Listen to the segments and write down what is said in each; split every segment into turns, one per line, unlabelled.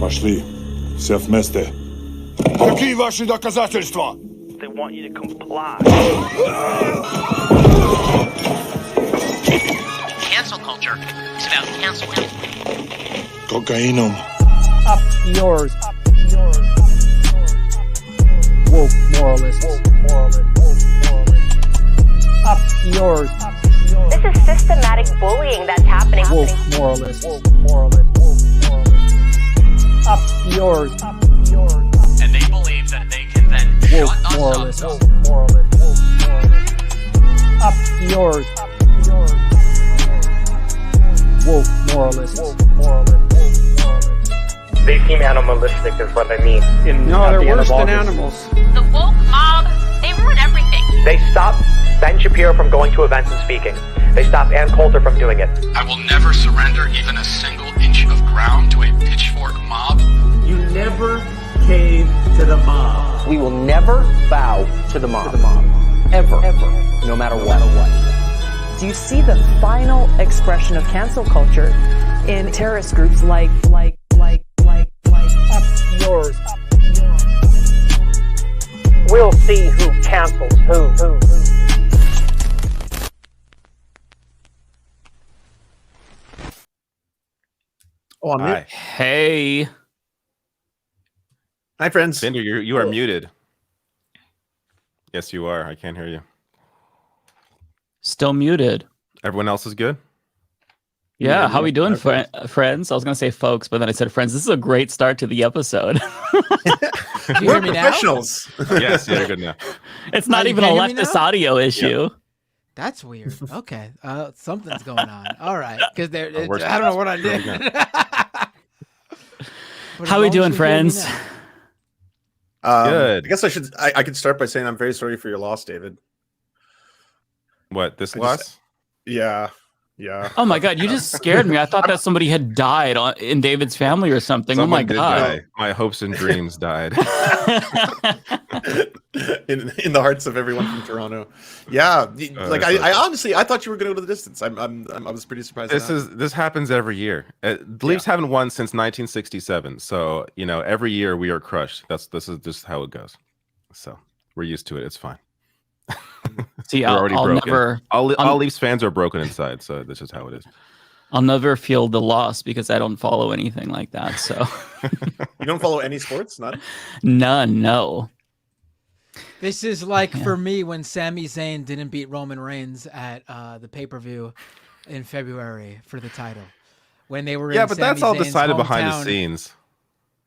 Пошли. Все вместе. Какие ваши доказательства?
They want you to comply.
Cancel culture is about canceling.
Кокаином.
Up yours. Woke moralists. Up yours.
This is systematic bullying that's happening.
Woke moralists. Up yours.
And they believe that they can then
Woke
shut us
moralists.
up.
Up yours. Woke moralists.
They seem animalistic is what I mean.
No, they're worse than animals.
The woke mob, they ruin everything.
They stop Ben Shapiro from going to events and speaking. They stop Ann Coulter from doing it.
I will never surrender even a single inch of ground to a pitchfork mob.
You never cave to the mob.
We will never bow to the mob. Ever. No matter what.
Do you see the final expression of cancel culture in terrorist groups like
Up yours.
We'll see who cancels who.
Oh, I'm
Hi.
Hey.
Hi, friends.
Cinder, you are muted. Yes, you are. I can't hear you.
Still muted.
Everyone else is good?
Yeah, how we doing, friends? I was going to say folks, but then I said friends. This is a great start to the episode.
We're professionals.
Yes, yeah, you're good now.
It's not even a leftist audio issue.
Yep. That's weird. Okay, something's going on. All right, because I don't know what I did.
How we doing, friends?
Good.
I guess I could start by saying I'm very sorry for your loss, David.
What, this loss?
Yeah.
Oh my God, you just scared me. I thought that somebody had died in David's family or something.
Someone
oh my
did
God.
die. My hopes and dreams died.
in the hearts of everyone from Toronto. Yeah, like I honestly I thought you were going to go to the distance. I was pretty surprised.
This happens every year. The Leafs haven't won since 1967, so every year we are crushed. This is just how it goes. So we're used to it. It's fine.
See, all
Leafs fans are broken inside, so this is how it is.
I'll never feel the loss because I don't follow anything like that. So
you don't follow any sports? None?
None, no.
This is like for me when Sami Zayn didn't beat Roman Reigns at the pay-per-view in February for the title. When they were
but that's all decided behind the scenes.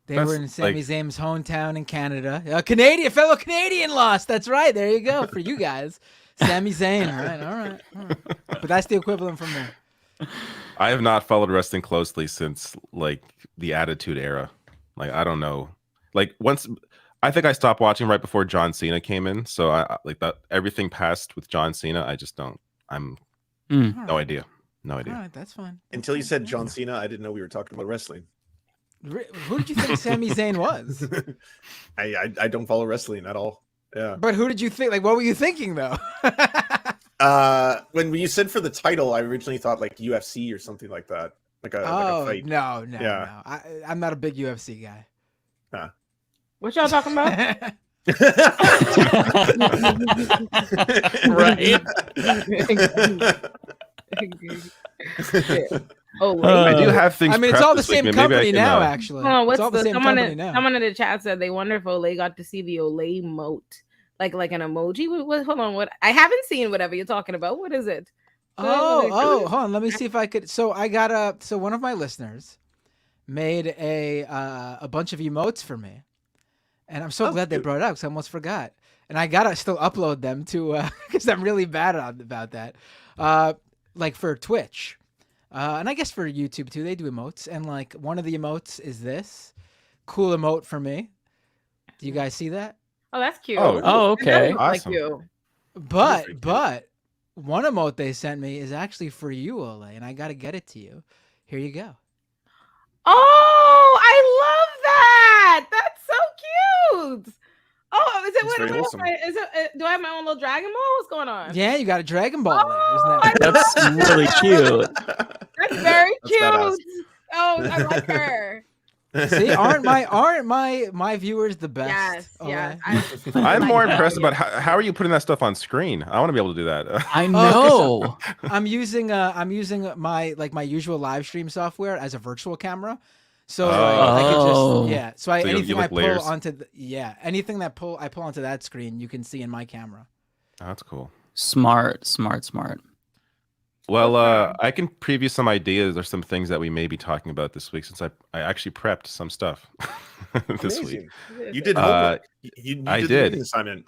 They were in Sami Zayn's hometown in Canada. A fellow Canadian lost. That's right. There you go for you guys. Sami Zayn. All right. But that's the equivalent from there.
I have not followed wrestling closely since the Attitude Era. I don't know. I think I stopped watching right before John Cena came in. So I that everything passed with John Cena. I just don't. No idea. No idea.
All right, that's fine.
Until you said John Cena, I didn't know we were talking about wrestling.
Who did you think Sami Zayn was?
I don't follow wrestling at all. Yeah.
But who did you think? What were you thinking though?
When you said for the title, I originally thought UFC or something like that. Like a fight.
No. I'm not a big UFC guy.
Huh.
What y'all talking about?
Right.
I do have things.
I mean, it's all the same company now, actually.
Oh,
it's all the same company now.
Someone in the chat said they wonder if Olay got to see the Olay emote, like an emoji. Hold on, what? I haven't seen whatever you're talking about. What is it?
Hold on. Let me see if I could. So I got So one of my listeners made a bunch of emotes for me, and I'm so glad they brought it up because I almost forgot. And I gotta still upload them to because I'm really bad about that. For Twitch. And I guess for YouTube too, they do emotes. And one of the emotes is this cool emote for me. Do you guys see that?
Oh, that's cute.
Oh, okay.
Awesome.
Like you.
But one emote they sent me is actually for you, Olay, and I got to get it to you. Here you go.
Oh, I love that. That's so cute. Oh, is it? Do I have my own little Dragon Ball? What's going on?
Yeah, you got a Dragon Ball there. Isn't that?
That's really cute.
That's very cute. Oh, I like her.
See, aren't my viewers the best?
Yes.
I'm more impressed about how are you putting that stuff on screen? I want to be able to do that.
I know.
I'm using my my usual live stream software as a virtual camera. So I can just So anything I pull layers. Onto anything that I pull onto that screen, you can see in my camera.
Oh, that's cool.
Smart.
Well, I can preview some ideas or some things that we may be talking about this week, since I actually prepped some stuff this week.
You did homework.
I did.
Assignment.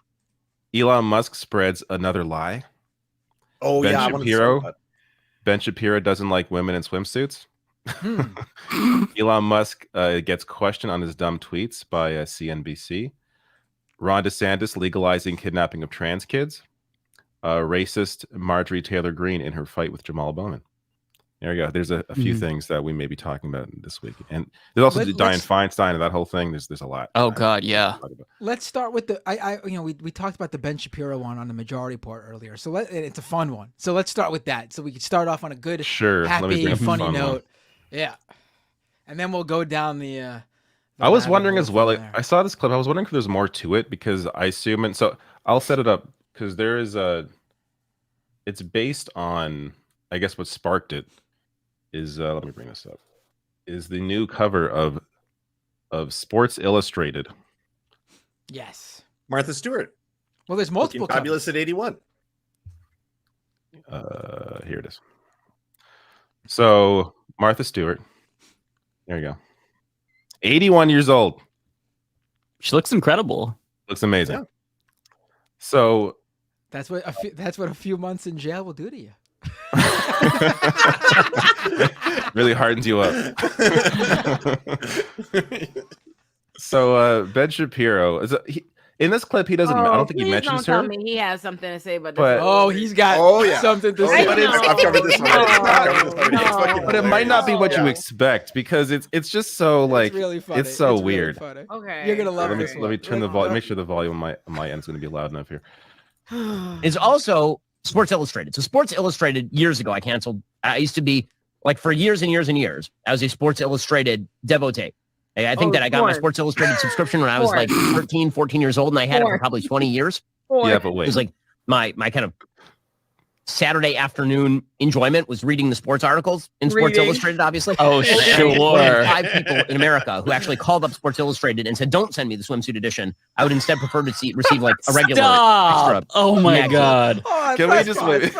Elon Musk spreads another lie.
Oh,
Ben Shapiro doesn't like women in swimsuits. Elon Musk gets questioned on his dumb tweets by CNBC. Ron DeSantis legalizing kidnapping of trans kids. Racist Marjorie Taylor Greene in her fight with Jamal Bowman. There we go. There's a few things that we may be talking about this week, and there's also Dianne Feinstein and that whole thing. There's a lot.
Oh God, yeah.
Let's start with we talked about the Ben Shapiro one on the Majority Report earlier, so it's a fun one. So let's start with that, so we can start off on a good, happy, funny note. Yeah, and then we'll go down the
I was wondering as well. I saw this clip. I was wondering if there's more to it, because I assume, and so I'll set it up, because there is it's based on, I guess what sparked it is let me bring this up, is the new cover of Sports Illustrated.
Yes,
Martha Stewart.
Well, there's multiple.
Fabulous at 81.
Here it is. So Martha Stewart, there you go, 81 years old.
She looks incredible.
Looks amazing. Yeah. So
that's what a few months in jail will do to you.
Really hardens you up. So Ben Shapiro is in this clip. He doesn't. I don't think he mentions her.
Tell me he has something to say, but
he's got something to say.
I've covered this one.
But it might not be what you expect, because it's just so like
really funny.
It's so
really
weird.
Funny.
Okay,
you're gonna love this.
Let me turn the volume. Make sure the volume on my end's going to be loud enough here.
It's also Sports Illustrated. So Sports Illustrated, years ago, I used to be, like, for years and years and years, I was a Sports Illustrated devotee. I think that I got my Sports Illustrated subscription when I was like 13, 14 years old, and I had it for probably 20 years.
Yeah, but wait.
It was like my kind of Saturday afternoon enjoyment was reading the sports articles in Sports Illustrated, obviously.
Oh, sure.
And 5 people in America who actually called up Sports Illustrated and said, "Don't send me the swimsuit edition. I would instead prefer to receive like a regular extra."
Oh my God.
Can we just wait?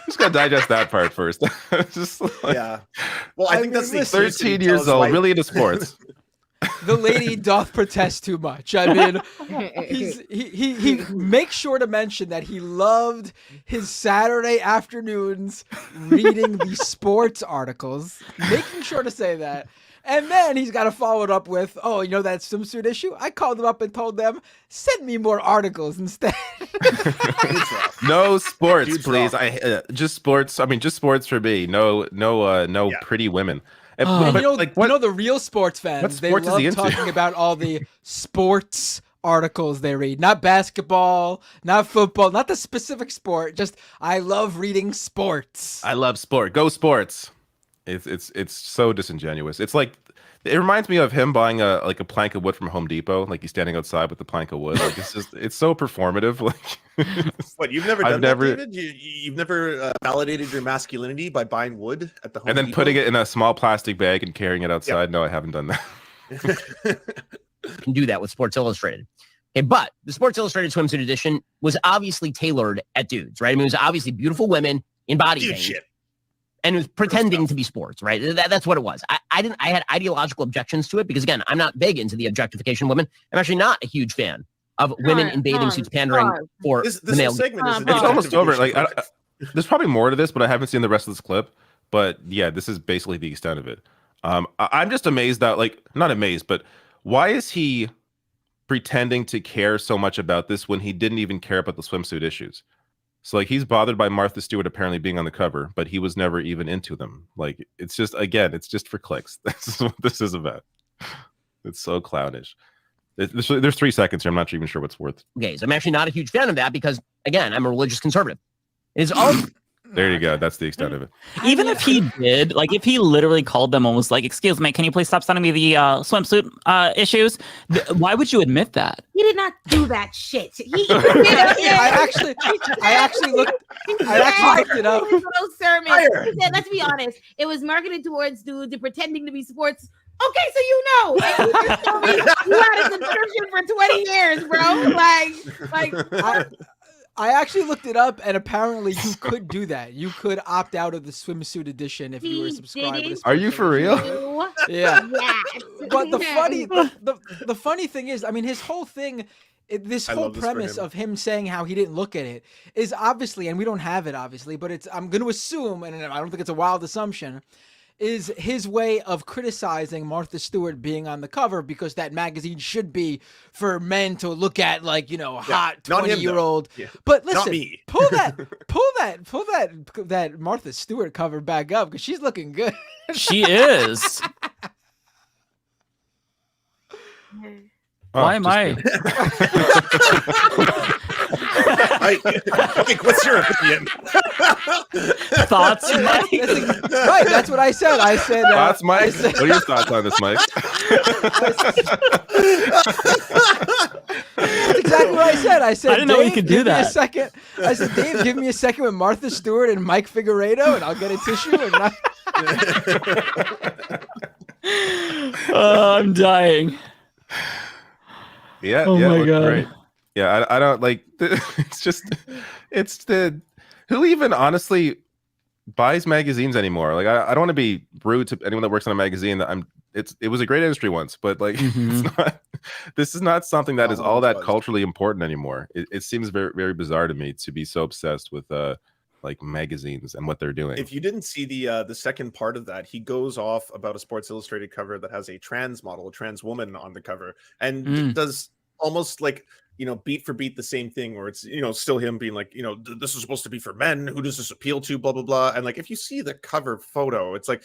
Just gotta digest that part first. Just
yeah. Well, I think that's the
13 years old, really into sports.
The lady doth protest too much. I mean, he makes sure to mention that he loved his Saturday afternoons reading the sports articles, making sure to say that. And then he's got to follow it up with, "Oh, you know that swimsuit issue? I called them up and told them, send me more articles instead."
No sports, please. Just sports. I mean, just sports for me. No pretty women.
And you know the real sports fans, they love talking about all the sports articles they read. Not basketball, not football, not the specific sport. Just, I love reading sports.
I love sport. Go sports. It's so disingenuous. It's like, it reminds me of him buying a plank of wood from Home Depot. Like, he's standing outside with the plank of wood. Like, it's so performative. Like,
what, you've never done that, David? You've never validated your masculinity by buying wood at the Home
and then
Depot?
Putting it in a small plastic bag and carrying it outside. Yep. No, I haven't done that.
You can do that with Sports Illustrated. Okay, but the Sports Illustrated swimsuit edition was obviously tailored at dudes, right? I mean, it was obviously beautiful women in body paint. And it was pretending to be sports, right? That's what it was. I had ideological objections to it because, again, I'm not big into the objectification of women. I'm actually not a huge fan of women in bathing suits pandering for the male.
It's almost over. Like, there's probably more to this, but I haven't seen the rest of this clip. But yeah, this is basically the extent of it. I'm just amazed that, like, not amazed, but why is he pretending to care so much about this when he didn't even care about the swimsuit issues? So, like, he's bothered by Martha Stewart apparently being on the cover, but he was never even into them. Like, it's just, again, it's just for clicks. This is what this is about. It's so clownish. There's 3 seconds here. I'm not even sure what's worth.
Okay, so I'm actually not a huge fan of that because, again, I'm a religious conservative. It is also
There you go. That's the extent of it.
Even if he did, like, if he literally called them and was like, "Excuse me, can you please stop sending me the swimsuit issues?" Why would you admit that?
He did not do that shit.
I actually looked it up.
Sermon. He said, let's be honest, it was marketed towards dudes and pretending to be sports. Okay, so you know, like, you just told me you had a subscription for 20 years, bro. Like.
I actually looked it up, and apparently you could do that. You could opt out of the swimsuit edition if you were subscribed.
Are you for real?
Yeah.
Yes.
But the funny thing is, I mean, his whole thing, this whole premise of him saying how he didn't look at it is obviously, and we don't have it obviously, but I'm going to assume, and I don't think it's a wild assumption, is his way of criticizing Martha Stewart being on the cover, because that magazine should be for men to look at, like, you know, hot 20-year-old.
Yeah.
But listen,
Not me.
pull that Martha Stewart cover back up, because she's looking good.
She is. Why am I?
Okay, what's your opinion?
Thoughts, Mike?
Right, that's what I said. I said
thoughts, Mike. What are your thoughts on this, Mike?
That's exactly what I said. I said,
I didn't know you could do that.
Me a second. I said, Dave, give me a second with Martha Stewart and Mike Figueredo, and I'll get a tissue.
I'm dying.
Yeah.
Oh
yeah,
my God.
Great. Yeah, I don't like. It's the who even honestly buys magazines anymore. Like, I don't want to be rude to anyone that works on a magazine. It was a great industry once, but like, it's not. This is not something that is all that culturally important anymore. It seems very, very bizarre to me to be so obsessed with like magazines and what they're doing.
If you didn't see the second part of that, he goes off about a Sports Illustrated cover that has a trans model, a trans woman on the cover, and does almost like, you know, beat for beat the same thing, where it's, you know, still him being like, you know, this is supposed to be for men. Who does this appeal to? Blah, blah, blah. And like, if you see the cover photo, it's like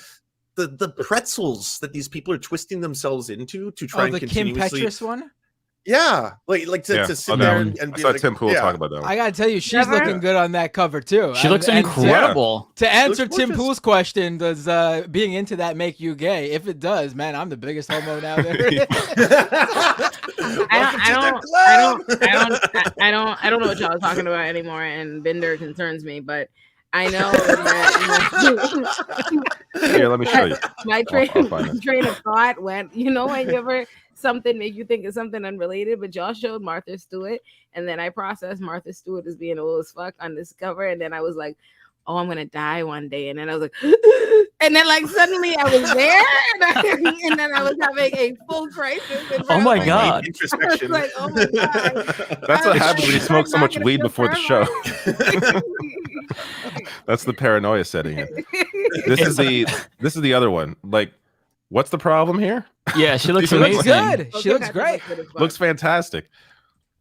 the pretzels that these people are twisting themselves into to try and
the
continuously.
Kim Petras one?
Yeah, like to sit there and
I
be
saw
like,
Tim Pool talk about that one.
I gotta tell you, she's looking good on that cover too.
She looks incredible.
To answer Tim Pool's question, does being into that make you gay? If it does, man, I'm the biggest homo now there.
I don't know what y'all are talking about anymore, and Bender concerns me, but I know that
Here, let me show you.
My train of thought went, you know, when you ever something make you think of something unrelated, but y'all showed Martha Stewart, and then I processed Martha Stewart as being old as fuck on this cover, and then I was like, oh, I'm gonna die one day, and then I was like, and then like suddenly I was there, and then I was having a full crisis.
Oh my God!
Introspection.
Like, oh my God.
That's what happens when you smoke so much weed before the show. That's the paranoia setting in. This is the other one. Like, what's the problem here?
Yeah, she looks
amazing.
amazing.
She looks great.
Looks fantastic.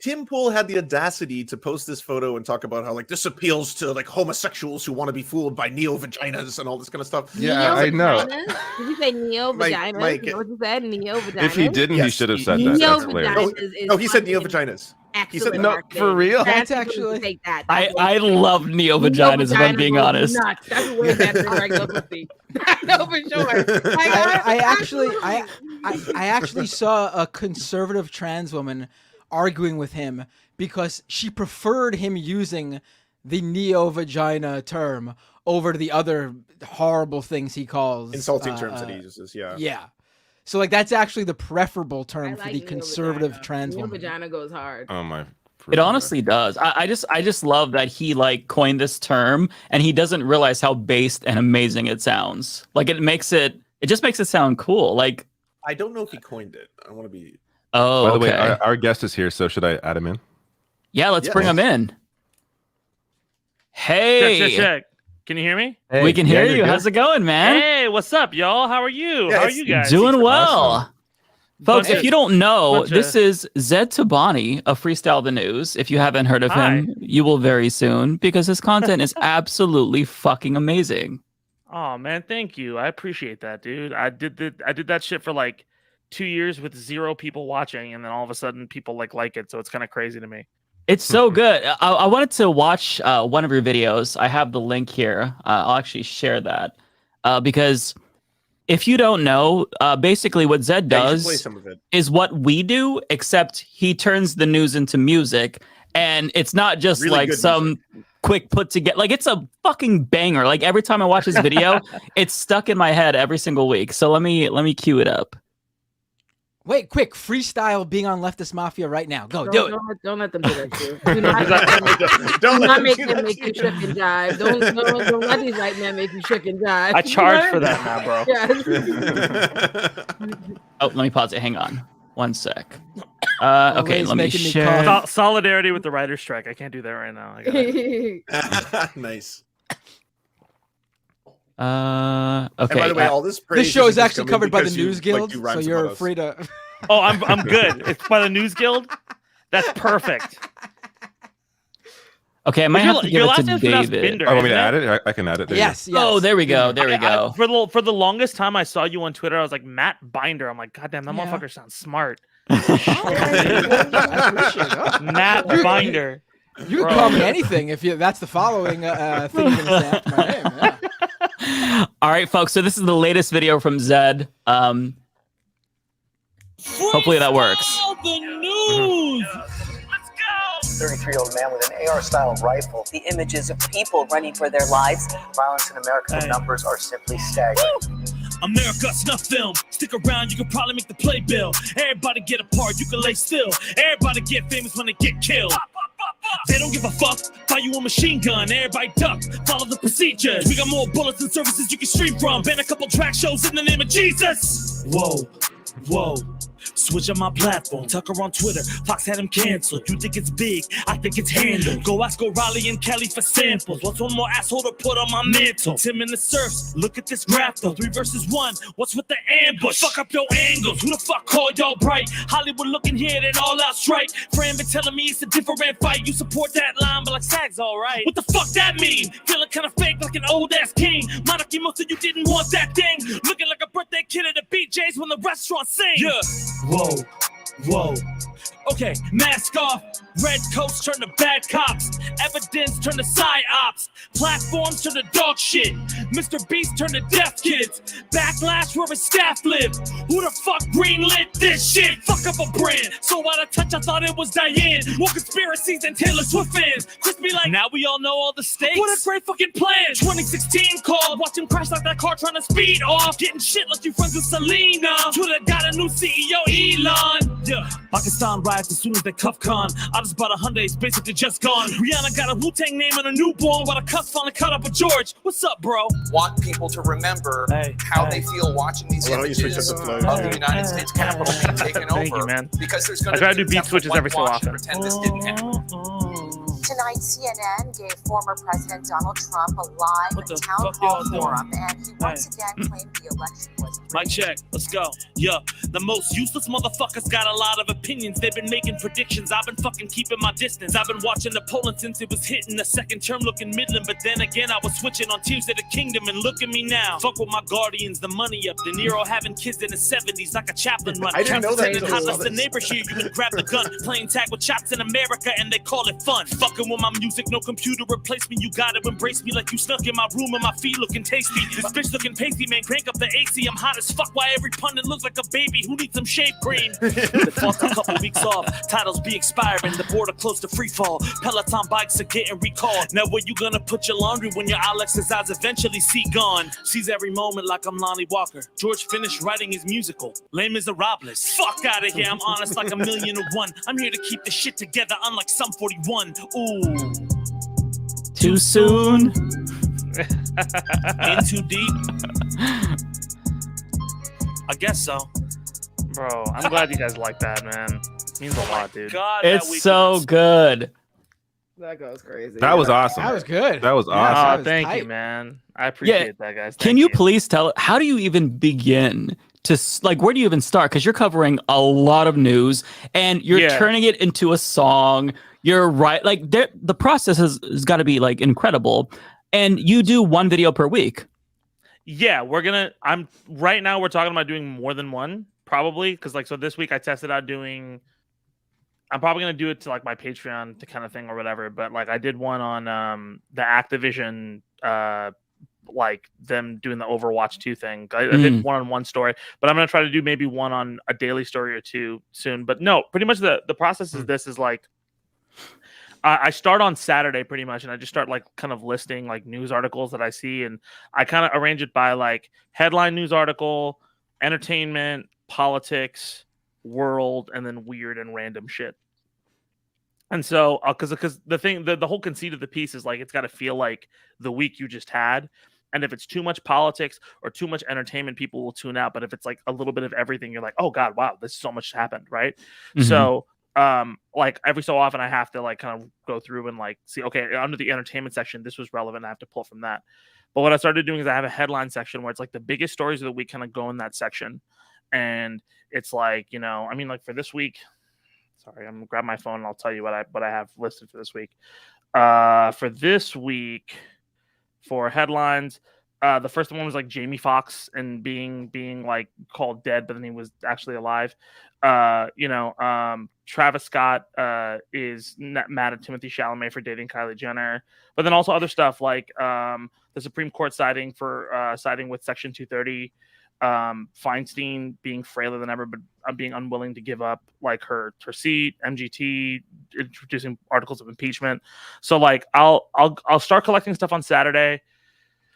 Tim Pool had the audacity to post this photo and talk about how like this appeals to like homosexuals who want to be fooled by neo-vaginas and all this kind of stuff.
Yeah, I know.
Did you say neo-vaginas?
Mike,
You know what you said? Neo-vaginas?
If he didn't, he should have said that. That's hilarious.
No, he said neo-vaginas.
He said no, for real.
That's actually
take that.
I love neo-vaginas, if I'm being honest.
Nuts. That's way better than regular pussy. No, for sure.
I actually saw a conservative trans woman arguing with him because she preferred him using the neo-vagina term over the other horrible things he calls
insulting terms that he uses.
Yeah. So like that's actually the preferable term for the conservative trans woman.
Neo-vagina goes hard.
Oh my.
It honestly does. I just love that he like coined this term and he doesn't realize how based and amazing it sounds. Like it just makes it sound cool. Like
I don't know if he coined it. I want to be.
Oh,
by the way,
okay.
our guest is here, so should I add him in?
Yeah, let's bring him in. Hey,
check. Can you hear me?
Hey, we can hear you. How's it going, man?
Hey, what's up, y'all? How are you? How are you guys?
Doing well.
Awesome.
Folks, if you don't know, this is Zaid Tabani of Freestyle the News. If you haven't heard of him, you will very soon, because his content is absolutely fucking amazing.
Oh man, thank you. I appreciate that, dude. I did that shit for like 2 years with 0 people watching, and then all of a sudden people like it, so it's kind of crazy to me.
It's so good. I wanted to watch one of your videos. I have the link here. I'll actually share that because if you don't know, basically what Zed does is what we do, except he turns the news into music, and it's not just really like some quick put together. Like it's a fucking banger. Like every time I watch this video, it's stuck in my head every single week. So let me cue it up.
Wait, quick! Freestyle being on Leftist Mafia right now. Go, do it.
Don't let them do that to you. Do not make them make you shook and jive. Don't let these white men make you shook and jive.
I charge for that now, bro.
Oh, let me pause it. Hang on. 1 sec. Okay, let me share.
Solidarity with the writer's strike. I can't do that right now.
Nice.
Okay.
And by the way, all this
show is actually covered by the News Guild, so you're free to.
Oh, I'm good. It's by the News Guild. That's perfect.
Okay, I might have to give it to David.
Want me to add it? I can add it.
Yes.
Oh, there we go. There we go.
For the longest time, I saw you on Twitter. I was like, Matt Binder. I'm like, God damn, that motherfucker sounds smart. Matt Binder.
You can call me anything if that's the following thing you're gonna say after my name. Yeah.
All right, folks. So this is the latest video from Zed. Hopefully that works.
The news. 33-year-old man with an AR-style rifle. The images of people running for their lives. Violence in America, the numbers are simply staggering.
America snuff film. Stick around, you can probably make the playbill. Everybody get apart, you can lay still. Everybody get famous when they get killed. They don't give a fuck. Buy you a machine gun, everybody duck. Follow the procedures. We got more bullets and services you can stream from. Ban a couple track shows in the name of Jesus. Whoa, whoa. Switch on my platform, Tucker on Twitter. Fox had him canceled. You think it's big, I think it's handled. Go ask O'Reilly and Kelly for samples. What's one more asshole to put on my mantle? Tim and the Serfs, look at this graph though. 3 versus 1, what's with the ambush? Fuck up your angles, who the fuck called y'all bright? Hollywood looking here, then all out strike. Fran been telling me it's a different fight. You support that line, but like Sag's alright. What the fuck that mean? Feeling kinda fake like an old ass king. Monarchy, most of you didn't want that thing. Looking like a birthday kid at the BJ's when the restaurant sing. Yeah. Whoa, whoa. Okay, mask off. Red coats turn to bad cops. Evidence turn to psyops. Platforms turn to dog shit. Mr. Beast turn to deaf kids. Backlash where his staff live. Who the fuck greenlit this shit? Fuck up a brand. So out of touch, I thought it was Diane. More conspiracies than Taylor Swift fans. Crispy like, now we all know all the stakes. What a great fucking plan. 2016 call. Watch him crash like that car trying to speed off. Getting shit like you friends with Selena. Twitter got a new CEO, Elon. Yeah. Pakistan riots as soon as they cuff Khan. I just bought a Hyundai, it's basically just gone. Rihanna got a Wu-Tang name and a newborn, while the cuss finally caught up with George. What's up, bro?
Want people to remember how they feel watching these images of the United States Capitol being taken over.
Thank you, man.
Because there's going
I try to do beat switches every so often.
Pretend this didn't happen.
Tonight, CNN gave former President Donald Trump a live town hall forum, and he once again claimed the election was rigged.
Mic check, let's go. Yeah, the most useless motherfuckers got a lot of opinions. They've been making predictions. I've been fucking keeping my distance. I've been watching the polling since it was hitting the second term looking Midland. But then again, I was switching on Tears of the Kingdom, and look at me now. Fuck with my guardians, the money up. De Niro having kids in his 70s like a chaplain run.
I didn't know that.
Hot the neighbor here, you can grab the gun. Playing tag with shots in America, and they call it fun. Fucking with my music, no computer replace me. You gotta embrace me like you snuck in my room and my feet looking tasty. This bitch looking pasty, man, crank up the AC. I'm hot as fuck. Why every pundit looks like a baby who needs some shave cream? The fuck a couple weeks off. Titles be expiring. The border close to free fall. Peloton bikes are getting recalled. Now where you gonna put your laundry when your Alex's eyes eventually see gone? Sees every moment like I'm Lonnie Walker. George finished writing his musical. Les Miserables. Fuck out of here. I'm honest like 1,000,001. I'm here to keep the shit together unlike some 41. Ooh.
Too soon.
In too deep. I guess so.
Bro, I'm glad you guys like that, man. Means a lot, dude.
God,
It's so good.
That goes crazy.
That was awesome.
That was good.
That was awesome.
Oh, thank you, man. I appreciate that, guys.
Can you please tell, how do you even begin to, like, where do you even start? Because you're covering a lot of news and you're turning it into a song. You're right. Like, the process has got to be, like, incredible. And you do one video per week.
Yeah, right now we're talking about doing more than one, probably. Because, like, so this week I tested out doing I'm probably gonna do it to like my Patreon to kind of thing or whatever. But like I did one on the Activision like them doing the Overwatch 2 thing. I did one on one story, but I'm gonna try to do maybe one on a daily story or two soon. But no, pretty much the process is this is like I start on Saturday pretty much, and I just start like kind of listing like news articles that I see, and I kind of arrange it by like headline news article, entertainment, politics, world, and then weird and random shit. And so because the whole conceit of the piece is like it's got to feel like the week you just had. And if it's too much politics or too much entertainment, people will tune out. But if it's like a little bit of everything, you're like, oh God, wow, this so much happened, right? So like every so often I have to like kind of go through and like see, okay, under the entertainment section, this was relevant. I have to pull from that. But what I started doing is I have a headline section where it's like the biggest stories of the week kind of go in that section. And it's like, you know, I mean, like for this week, sorry, I'm gonna grab my phone and I'll tell you what I have listed for this week. For this week, for headlines, the first one was like Jamie Foxx and being like called dead, but then he was actually alive. Travis Scott is mad at Timothy Chalamet for dating Kylie Jenner, but then also other stuff like the Supreme Court siding with Section 230. Feinstein being frailer than ever, but being unwilling to give up like her seat, MGT introducing articles of impeachment. So like I'll start collecting stuff on Saturday.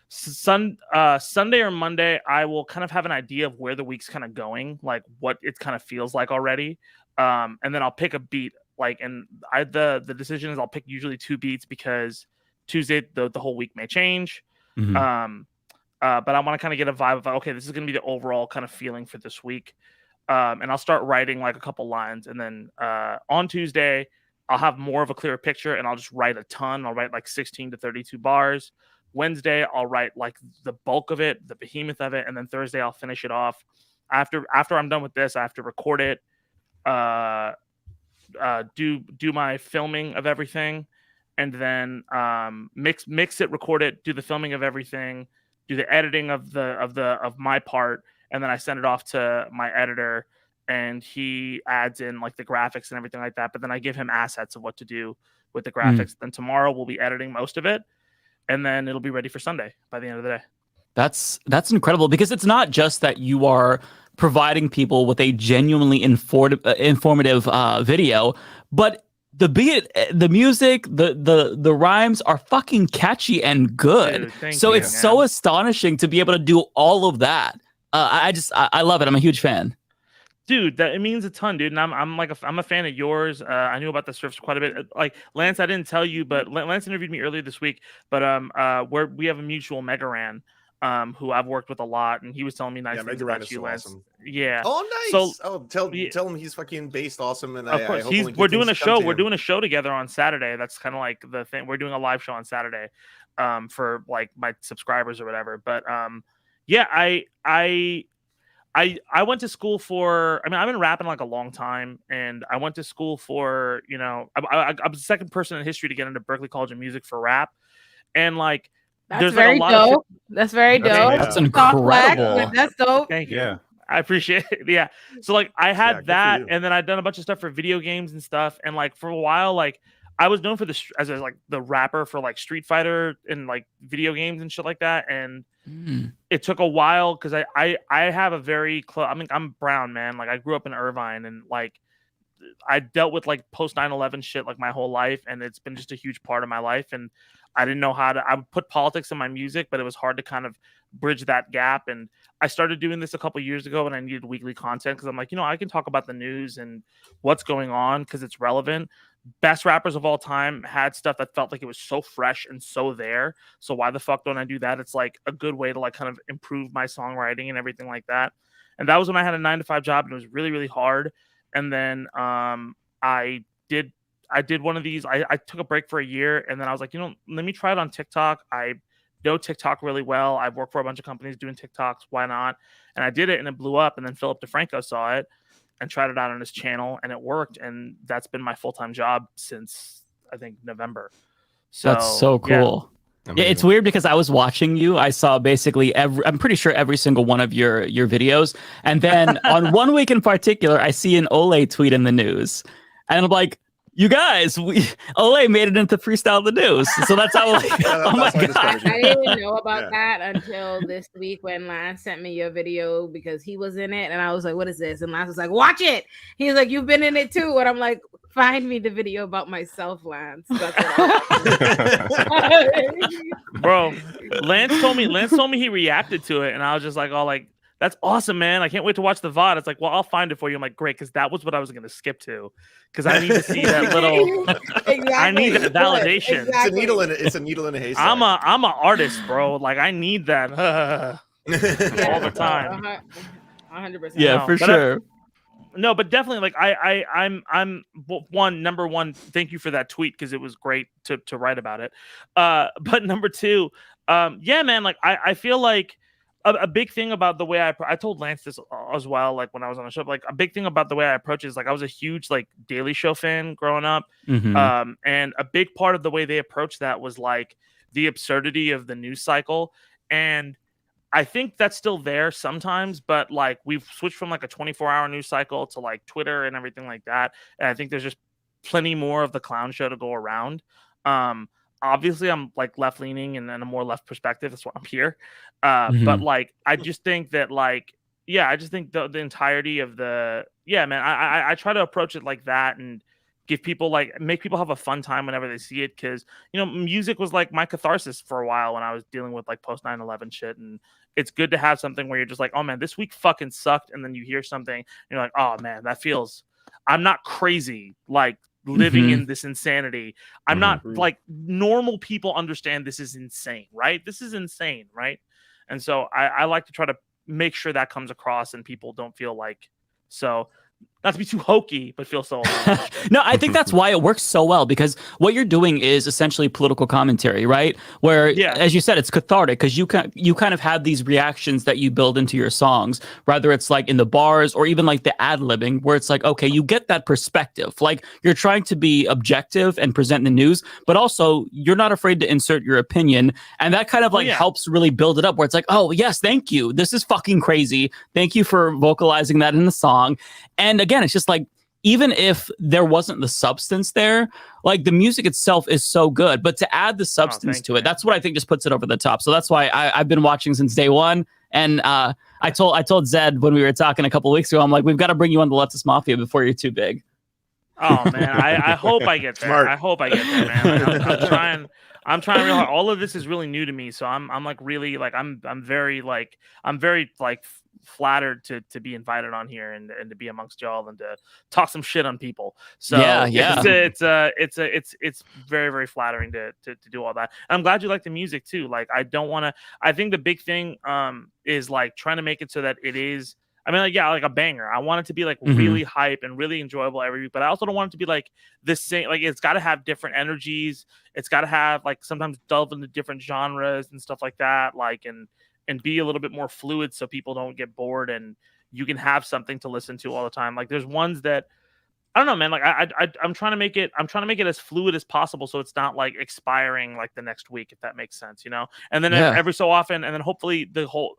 Sunday or Monday, I will kind of have an idea of where the week's kind of going, like what it kind of feels like already. And then I'll pick a beat, like, and the decision is I'll pick usually 2 beats because Tuesday the whole week may change. But I want to kind of get a vibe of, okay, this is going to be the overall kind of feeling for this week. And I'll start writing like a couple lines. And then on Tuesday, I'll have more of a clearer picture and I'll just write a ton. I'll write like 16 to 32 bars. Wednesday, I'll write like the bulk of it, the behemoth of it. And then Thursday, I'll finish it off. After I'm done with this, I have to record it, do my filming of everything, and then mix it, record it, do the filming of everything, do the editing of my part, and then I send it off to my editor, and he adds in like the graphics and everything like that. But then I give him assets of what to do with the graphics. Then tomorrow we'll be editing most of it, and then it'll be ready for Sunday by the end of the day.
That's incredible, because it's not just that you are providing people with a genuinely informative video, but the beat, the music, the rhymes are fucking catchy and good. Dude, so it's so astonishing to be able to do all of that. I love it. I'm a huge fan.
Dude, it means a ton, dude. And I'm a fan of yours. I knew about the Serfs quite a bit. Like Lance, I didn't tell you, but Lance interviewed me earlier this week. But we have a mutual Megaran, who I've worked with a lot, and he was telling me nice things about you, Lance. Awesome. Yeah.
Oh, nice. So tell him he's fucking based awesome. And
of course, we're doing a show. We're doing a show together on Saturday. That's kind of like the thing. We're doing a live show on Saturday, for like my subscribers or whatever. But yeah, I went to school for, I mean, I've been rapping like a long time, and I went to school for, I was the second person in history to get into Berklee College of Music for rap. And like,
that's very dope. That's very dope.
That's incredible.
That's dope.
Thank you. Yeah. I appreciate it. Yeah. So like I had that, and then I'd done a bunch of stuff for video games and stuff. And like for a while, like I was known for as like the rapper for like Street Fighter and like video games and shit like that. And it took a while because I have a very close, I mean, I'm brown, man. Like I grew up in Irvine, and like I dealt with like post 9/11 shit like my whole life, and it's been just a huge part of my life. And I didn't know how to, I would put politics in my music, but it was hard to kind of bridge that gap. And I started doing this a couple years ago, and I needed weekly content because I'm like, I can talk about the news and what's going on because it's relevant. Best rappers of all time had stuff that felt like it was so fresh and so there. So why the fuck don't I do that? It's like a good way to like kind of improve my songwriting and everything like that. And that was when I had a 9-to-5 job, and it was really, really hard. And then I did one of these. I took a break for a year, and then I was like, let me try it on TikTok. I know TikTok really well. I've worked for a bunch of companies doing TikToks. Why not? And I did it, and it blew up. And then Philip DeFranco saw it and tried it out on his channel, and it worked. And that's been my full-time job since I think November. So
that's so cool. Yeah, it's weird because I was watching you. I saw basically I'm pretty sure every single one of your videos. And then on one week in particular, I see an Ole tweet in the news. And I'm like, you guys, Olay made it into Freestyle the News. So that's how, like, oh my God.
I didn't even know about that until this week when Lance sent me your video because he was in it. And I was like, what is this? And Lance was like, watch it. He's like, you've been in it too. And I'm like, find me the video about myself, Lance. That's what
Bro, Lance told me he reacted to it. And I was just like, oh, like, that's awesome, man. I can't wait to watch the VOD. It's like, well, I'll find it for you. I'm like, great, because that was what I was going to skip to. Because I need to see that little
exactly.
I need that validation.
Exactly.
It's a needle in a haystack.
I'm an artist, bro. Like, I need that all the time.
100%.
Yeah, for sure.
No, but definitely, like, I'm number one, thank you for that tweet because it was great to write about it. But number two, yeah, man, like I feel like a big thing about the way I told Lance this as well, like when I was on the show, like a big thing about the way I approach it is like I was a huge like Daily Show fan growing up.
Mhm.
And a big part of the way they approached that was like the absurdity of the news cycle. And I think that's still there sometimes, but like we've switched from like a 24-hour news cycle to like Twitter and everything like that. And I think there's just plenty more of the clown show to go around. Obviously I'm like left leaning and then a more left perspective. That's why I'm here. But like, I just think that like, yeah, I just think the entirety of man, I try to approach it like that and give people like, make people have a fun time whenever they see it. Cause you know, music was like my catharsis for a while when I was dealing with like post 9/11 shit. And it's good to have something where you're just like, oh man, this week fucking sucked. And then you hear something and you're like, oh man, I'm not crazy. Like, living in this insanity. I'm not like normal people understand this is insane, right? This is insane, right? And so I like to try to make sure that comes across and people don't feel like so. Not to be too hokey, but feel so alone.
No, I think that's why it works so well, because what you're doing is essentially political commentary, right? Where, as you said, it's cathartic because you kind of have these reactions that you build into your songs, whether it's like in the bars or even like the ad-libbing, where it's like, okay, you get that perspective. Like you're trying to be objective and present the news, but also you're not afraid to insert your opinion. And that kind of like helps really build it up where it's like, oh, yes, thank you. This is fucking crazy. Thank you for vocalizing that in the song. And again, it's just like, even if there wasn't the substance there, like the music itself is so good, but to add the substance to it, that's what I think just puts it over the top. So that's why I've been watching since day one. And I told Zed when we were talking a couple of weeks ago, I'm like, we've got to bring you on the Leftist Mafia before you're too big.
Oh man, I hope I get there. Smart. I hope I get there, man. I'm trying real hard. All of this is really new to me, so I'm like really like I'm very flattered to be invited on here and to be amongst y'all and to talk some shit on people. So it's very, very flattering to do all that. And I'm glad you like the music too. Like I think the big thing is like trying to make it so that it is, I mean, like, yeah, like a banger. I want it to be like really hype and really enjoyable every week, but I also don't want it to be like the same. Like, it's got to have different energies. It's got to have like sometimes delve into different genres and stuff like that. Like, and be a little bit more fluid so people don't get bored and you can have something to listen to all the time. Like, there's ones that I don't know, man. Like I'm trying to make it as fluid as possible so it's not like expiring like the next week, if that makes sense, you know. And then every so often, and then hopefully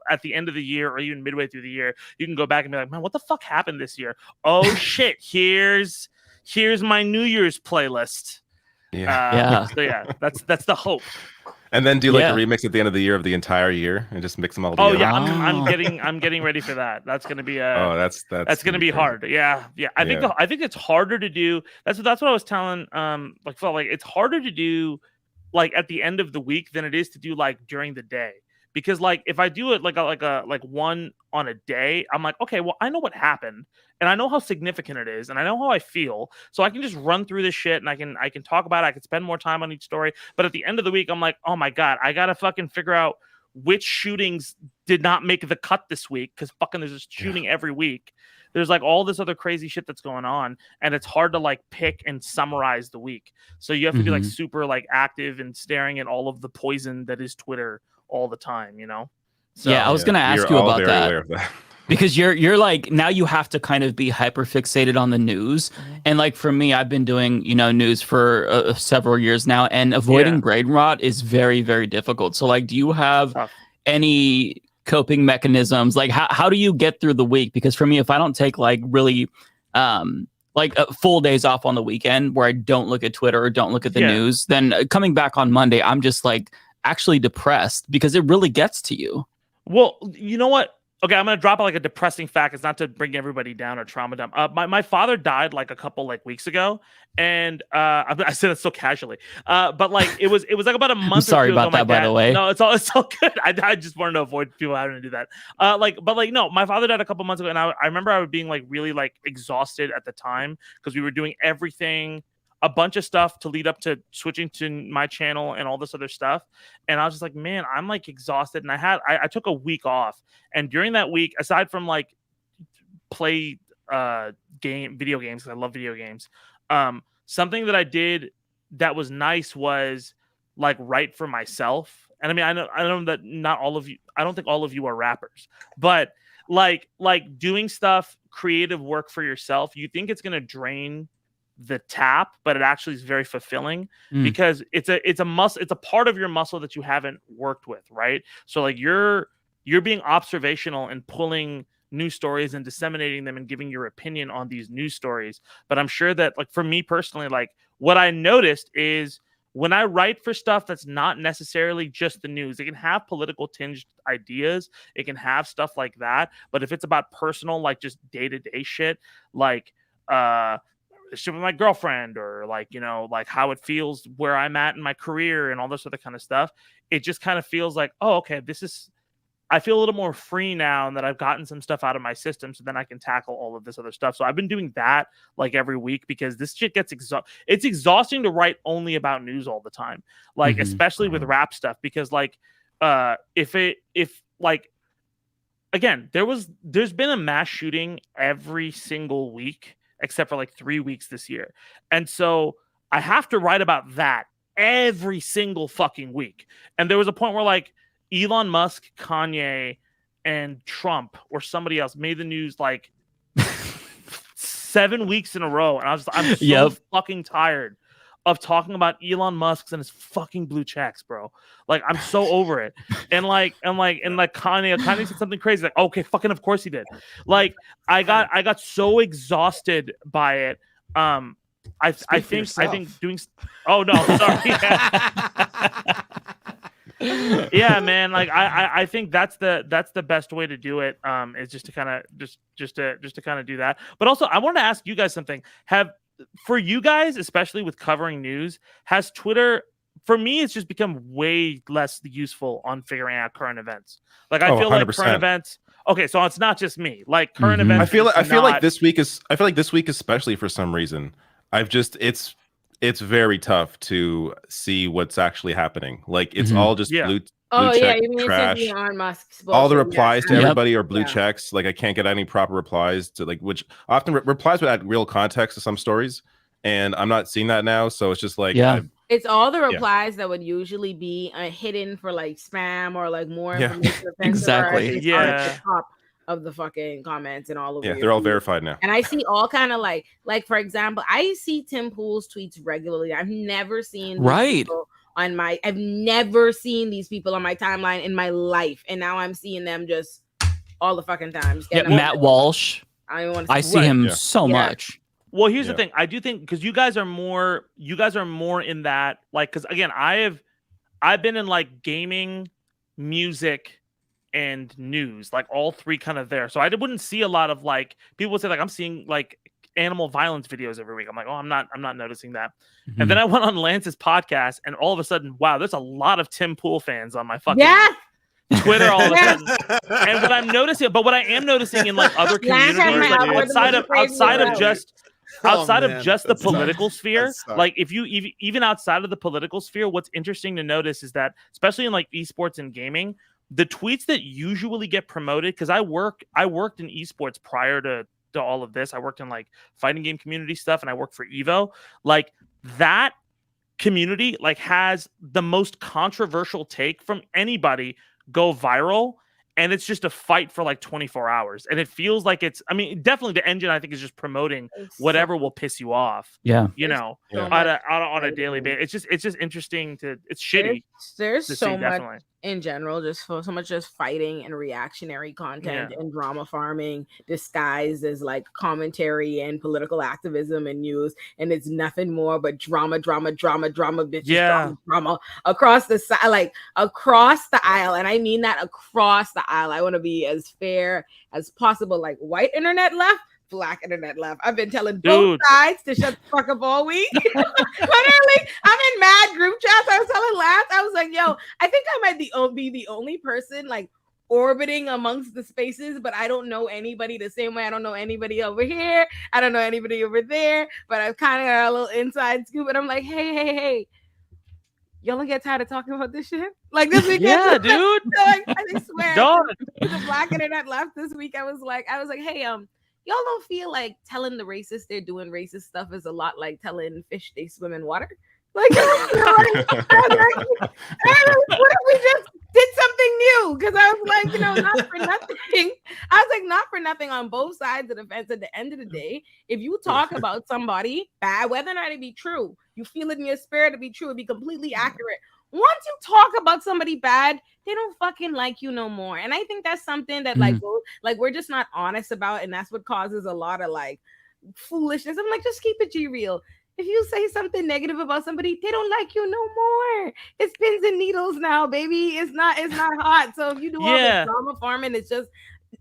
at the end of the year or even midway through the year, you can go back and be like, man, what the fuck happened this year? Oh shit, here's my New Year's playlist. So yeah, that's the hope.
And then do like a remix at the end of the year of the entire year and just mix them all together.
Oh yeah, I'm getting ready for that. That's gonna be that's gonna be hard. Yeah. I think it's harder to do. That's what I was telling like it's harder to do like at the end of the week than it is to do like during the day. Because like if I do it like one on a day, I'm like, okay, well, I know what happened and I know how significant it is and I know how I feel, so I can just run through this shit and I can talk about it. I can spend more time on each story. But at the end of the week, I'm like, oh my god, I gotta fucking figure out which shootings did not make the cut this week, because fucking there's a shooting every week. There's like all this other crazy shit that's going on, and it's hard to like pick and summarize the week. So you have to be like super like active and staring at all of the poison that is Twitter all the time, you know? So,
I was going to ask you about that. Because you're like, now you have to kind of be hyper fixated on the news. And like for me, I've been doing, news for several years now, and avoiding brain rot is very, very difficult. So like, do you have any coping mechanisms? Like how do you get through the week? Because for me, if I don't take like really like full days off on the weekend where I don't look at Twitter or don't look at the news, then coming back on Monday, I'm just like actually depressed because it really gets to you.
Well, you know what? Okay, I'm gonna drop like a depressing fact. It's not to bring everybody down or trauma dump. My father died like a couple like weeks ago, and I said it so casually. But like it was like about a month.
I'm sorry
or two
about
ago,
that, by the way.
No, it's all good. I just wanted to avoid people having to do that. No, my father died a couple months ago, and I remember I was being like really like exhausted at the time because we were doing everything. A bunch of stuff to lead up to switching to my channel and all this other stuff. And I was just like, man, I'm like exhausted. And I took a week off. And during that week, aside from like play video games, because I love video games, something that I did that was nice was like write for myself. And I mean, I know that not all of you, I don't think all of you are rappers, but like doing stuff, creative work for yourself, you think it's going to drain the tap, but it actually is very fulfilling because it's a muscle, it's a part of your muscle that you haven't worked with, right? So like you're being observational and pulling news stories and disseminating them and giving your opinion on these news stories. But I'm sure that like for me personally, like what I noticed is when I write for stuff that's not necessarily just the news, it can have political tinged ideas, it can have stuff like that, but if it's about personal, like just day-to-day shit, like shit with my girlfriend or like, you know, like how it feels where I'm at in my career and all this other kind of stuff, it just kind of feels like, oh, okay, I feel a little more free now and that I've gotten some stuff out of my system, so then I can tackle all of this other stuff. So I've been doing that like every week because this shit gets it's exhausting to write only about news all the time, like especially with rap stuff, because like if like again, there's been a mass shooting every single week except for like 3 weeks this year. And so I have to write about that every single fucking week. And there was a point where like Elon Musk, Kanye, and Trump or somebody else made the news like 7 weeks in a row. And I'm so fucking tired of talking about Elon Musk and his fucking blue checks, bro. Like I'm so over it. And Kanye said something crazy. Like, okay, fucking of course he did. Like I got so exhausted by it. I think doing. Oh no, sorry. Yeah, man. Like I think that's the best way to do it. Is just to kind of just to kind of do that. But also, I want to ask you guys something. For you guys, especially with covering news, has Twitter, for me, it's just become way less useful on figuring out current events. Like I feel 100%. Like current events. Okay, so it's not just me. Like current events. I feel like this week especially for some reason, it's very tough to see what's actually happening. Like it's all just blue check trash. All the replies to everybody are blue checks. Like I can't get any proper replies to like, which often replies would add real context to some stories, and I'm not seeing that now. So it's just like
it's all the replies that would usually be hidden for like spam or like more information.
Exactly.
At the top of the fucking comments and all of
they're all verified now.
And I see all kind of like for example, I see Tim Pool's tweets regularly. I've never seen I've never seen these people on my timeline in my life, and now I'm seeing them just all the fucking time.
Matt Walsh. I see him so much.
Well, here's the thing. I do think because you guys are more in that, like, because again, I've been in like gaming, music, and news, like all three kind of there. So I wouldn't see a lot of like people would say like I'm seeing like animal violence videos every week. I'm like, oh, I'm not noticing that. And then I went on Lance's podcast, and all of a sudden, wow, there's a lot of Tim Pool fans on my fucking Twitter all of a sudden. And what I'm noticing, but what I am noticing in like other communities, like outside of just the political sphere, like if you even outside of the political sphere, what's interesting to notice is that especially in like esports and gaming, the tweets that usually get promoted, because I worked in esports prior to all of this. I worked in like fighting game community stuff, and I worked for Evo. Like that community like has the most controversial take from anybody go viral, and it's just a fight for like 24 hours. And it feels like definitely the engine I think is just promoting whatever will piss you off.
Yeah.
You know, on a daily basis. It's just interesting it's shitty.
There's so much in general, just for so much just fighting and reactionary content and drama farming disguised as like commentary and political activism and news, and it's nothing more but drama, bitches, drama across the side, like across the aisle, and I mean that across the aisle. I want to be as fair as possible, like white internet left, Black internet left. I've been telling both sides to shut the fuck up all week. Literally, I'm in mad group chats. I was telling Lance, I was like, yo, I think I might be the only person like orbiting amongst the spaces, but I don't know anybody the same way. I don't know anybody over here. I don't know anybody over there, but I've kind of got a little inside scoop. And I'm like, hey. Y'all don't get tired of talking about this shit? Like this weekend?
Yeah, dude.
Like, I swear, the Black internet left this week. I was like, hey, y'all don't feel like telling the racists they're doing racist stuff is a lot like telling fish they swim in water? Like, what if we just did something new? Because I was like, not for nothing. I was like, not for nothing on both sides of the fence. At the end of the day, if you talk about somebody bad, whether or not it be true, you feel it in your spirit to be true, it'd be completely accurate. Once you talk about somebody bad, they don't fucking like you no more. And I think that's something that like we're just not honest about, and that's what causes a lot of like foolishness. I'm like, just keep it G real. If you say something negative about somebody, they don't like you no more. It's pins and needles now, baby. It's not hot. So if you do all this drama farming, it's just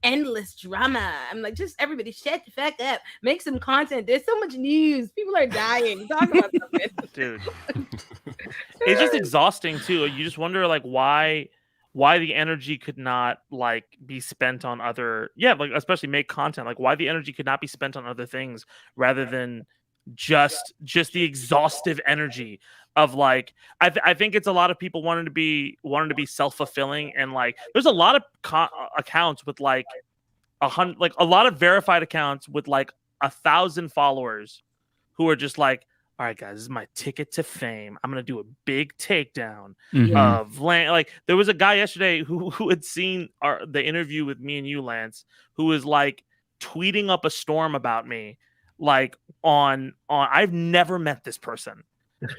endless drama. I'm like, just everybody shut the fuck up. Make some content. There's so much news. People are dying. Talk about something.
Dude. It's just exhausting too. You just wonder like why the energy could not like be spent on other like especially make content. Like why the energy could not be spent on other things rather than just the exhaustive energy of like I think it's a lot of people wanting to be self-fulfilling, and like there's a lot of accounts with like a lot of verified accounts with like 1,000 followers who are just like, all right, guys, this is my ticket to fame. I'm gonna do a big takedown of Lance. Like there was a guy yesterday who had seen the interview with me and you, Lance, who was like tweeting up a storm about me, like on I've never met this person,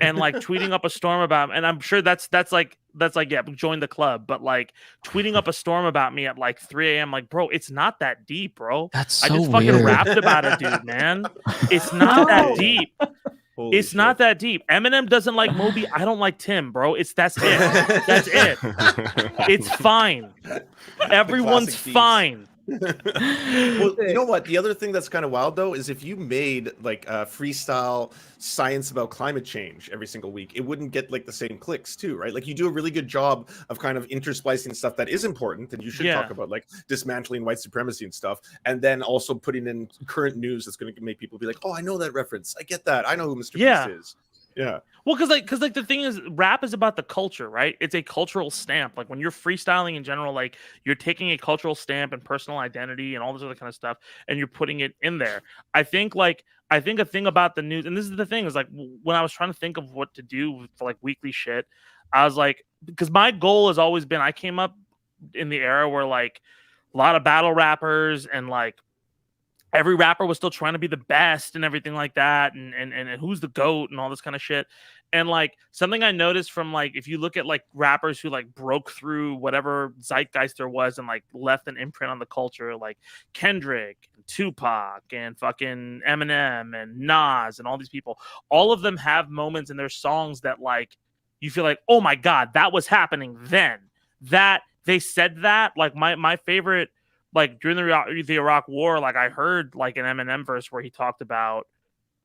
and like tweeting up a storm about him, and I'm sure that's like yeah, join the club, but like tweeting up a storm about me at like 3 a.m. like, bro, it's not that deep, bro.
That's so
I just
weird.
Fucking rapped about it, dude, man. It's not that deep. It's not that deep. Eminem doesn't like Moby. I don't like Tim, bro. That's it. That's it. It's fine. Everyone's fine.
Well, you know what? The other thing that's kind of wild though is if you made like freestyle science about climate change every single week, it wouldn't get like the same clicks too, right? Like you do a really good job of kind of intersplicing stuff that is important and you should talk about, like dismantling white supremacy and stuff, and then also putting in current news that's going to make people be like, oh, I know that reference. I get that. I know who Mr. Beast is. Yeah.
Well, because the thing is, rap is about the culture, right? It's a cultural stamp. Like when you're freestyling in general, like you're taking a cultural stamp and personal identity and all this other kind of stuff, and you're putting it in there. I think a thing about the news, and this is the thing, is like when I was trying to think of what to do for like weekly shit, I was like, because my goal has always been, I came up in the era where like a lot of battle rappers and like every rapper was still trying to be the best and everything like that, and who's the GOAT and all this kind of shit. And like something I noticed from like, if you look at like rappers who like broke through whatever zeitgeist there was and like left an imprint on the culture, like Kendrick and Tupac and fucking Eminem and Nas and all these people, all of them have moments in their songs that like you feel like, oh my God, that was happening then. That they said that. Like my favorite, like during the Iraq War, like I heard like an Eminem verse where he talked about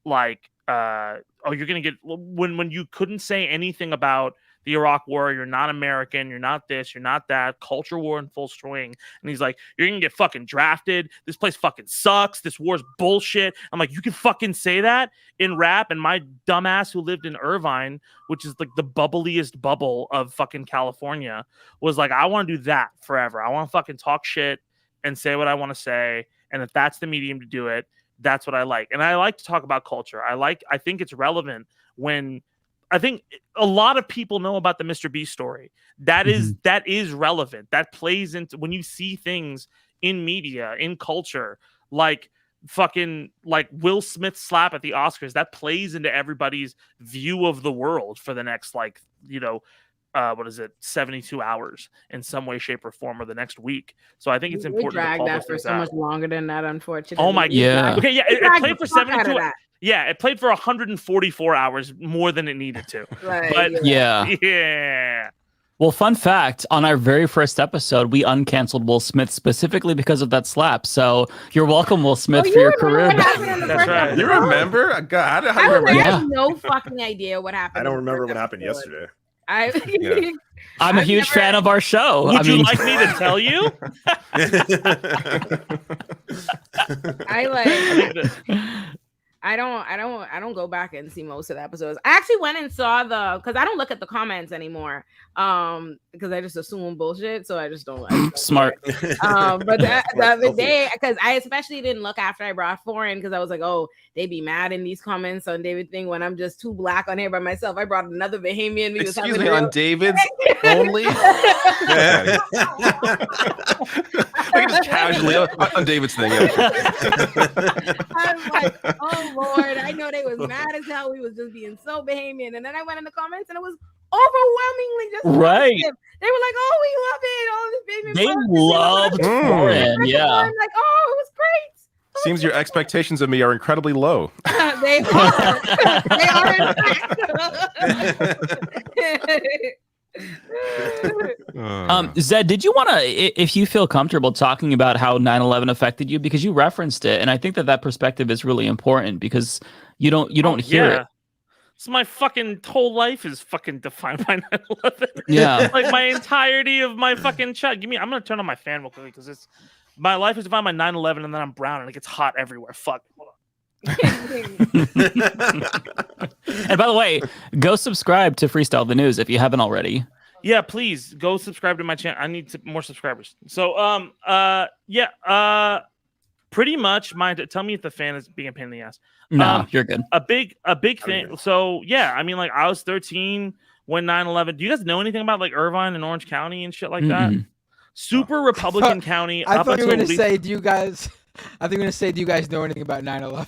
like, oh, you're gonna get when you couldn't say anything about the Iraq War, you're not American, you're not this, you're not that, culture war in full swing, and he's like, you're gonna get fucking drafted. This place fucking sucks. This war's bullshit. I'm like, you can fucking say that in rap, and my dumbass who lived in Irvine, which is like the bubbliest bubble of fucking California, was like, I want to do that forever. I want to fucking talk shit and say what I want to say, and if that's the medium to do it, that's what I like. And I like to talk about culture. I think it's relevant when I think a lot of people know about the Mr. Beast story. That is relevant. That plays into when you see things in media, in culture, like fucking like Will Smith's slap at the Oscars, that plays into everybody's view of the world for the next like, what is it, 72 hours in some way, shape, or form, or the next week. So I think it's
We
important to
dragged
call
that
those
for
things
so
out.
much longer than that, unfortunately.
Oh my
Yeah.
Okay, yeah, it
dragged
played
the
for
fuck out of
72.
that.
Yeah, it played for 144 hours more than it needed to.
Right,
But
yeah.
yeah.
Well, fun fact, on our very first episode, we uncanceled Will Smith specifically because of that slap. So you're welcome, Will Smith, for your career back.
That's right.
You remember? God, how do you
I
remember?
have no fucking idea what happened.
I don't
in the
remember
first
what happened
episode.
yesterday.
I'm a huge fan of our show.
Would you like me to tell you?
I don't go back and see most of the episodes. I actually went and saw because I don't look at the comments anymore. Because I just assume bullshit, so I just don't.
Smart.
But the other day, because I especially didn't look after I brought foreign, because I was like, oh, they be mad in these comments on David thing when I'm just too black on here by myself. I brought another Bahamian.
Excuse me, on David's only. Like just casually on David's thing.
I was like, oh Lord, I know they was mad as hell. We was just being so Bahamian, and then I went in the comments and it was overwhelmingly just
right.
positive. They were like, oh, we love it. All this baby.
They loved foreign. Yeah.
I'm like, oh, it was great.
Seems your expectations of me are incredibly low.
They are. They are in fact.
Zed, did you want to, if you feel comfortable talking about how 9/11 affected you, because you referenced it, and I think that perspective is really important because you don't hear it.
So my fucking whole life is fucking defined by 9/11.
Yeah.
Like my entirety of my fucking child. I'm gonna turn on my fan real quick because my life is defined by 9/11, and then I'm brown and it gets hot everywhere. Fuck. Hold on.
And by the way, go subscribe to Freestyle the News if you haven't already.
Yeah, please go subscribe to my channel. I need more subscribers. So pretty much tell me if the fan is being a pain in the ass.
No, you're good.
A big thing. So yeah, I mean, like I was 13 when 9/11. Do you guys know anything about like Irvine and Orange County and shit like that? Super Republican county.
I thought you were going to say, do you guys know anything about 9/11?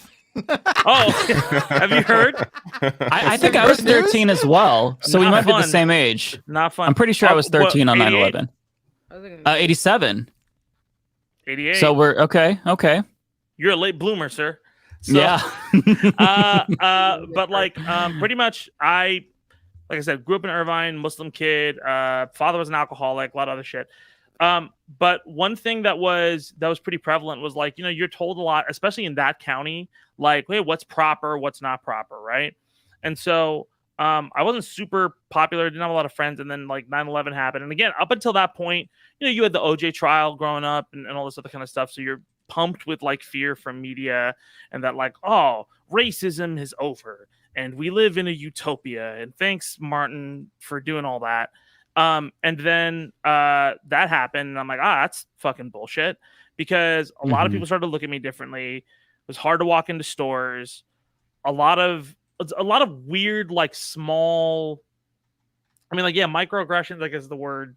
Oh, have you heard?
I think I was 13 as well, so we might be the same age.
Not fun.
I'm pretty sure I was 13 on 9/11. 87.
88.
So we're okay.
You're a late bloomer, sir. So,
yeah.
But like, pretty much, like I said, grew up in Irvine, Muslim kid. Father was an alcoholic, a lot of other shit. But one thing that was pretty prevalent was like, you're told a lot, especially in that county, like, hey, what's proper, what's not proper, right? And so I wasn't super popular, didn't have a lot of friends, and then like 9/11 happened. And again, up until that point, you had the OJ trial growing up and all this other kind of stuff. So you're pumped with like fear from media and that like, oh, racism is over and we live in a utopia. And thanks, Martin, for doing all that. And then that happened, and I'm like, that's fucking bullshit, because a lot of people started to look at me differently. It was hard to walk into stores. A lot of weird, like small, I mean, like, yeah, microaggressions, I guess is the word,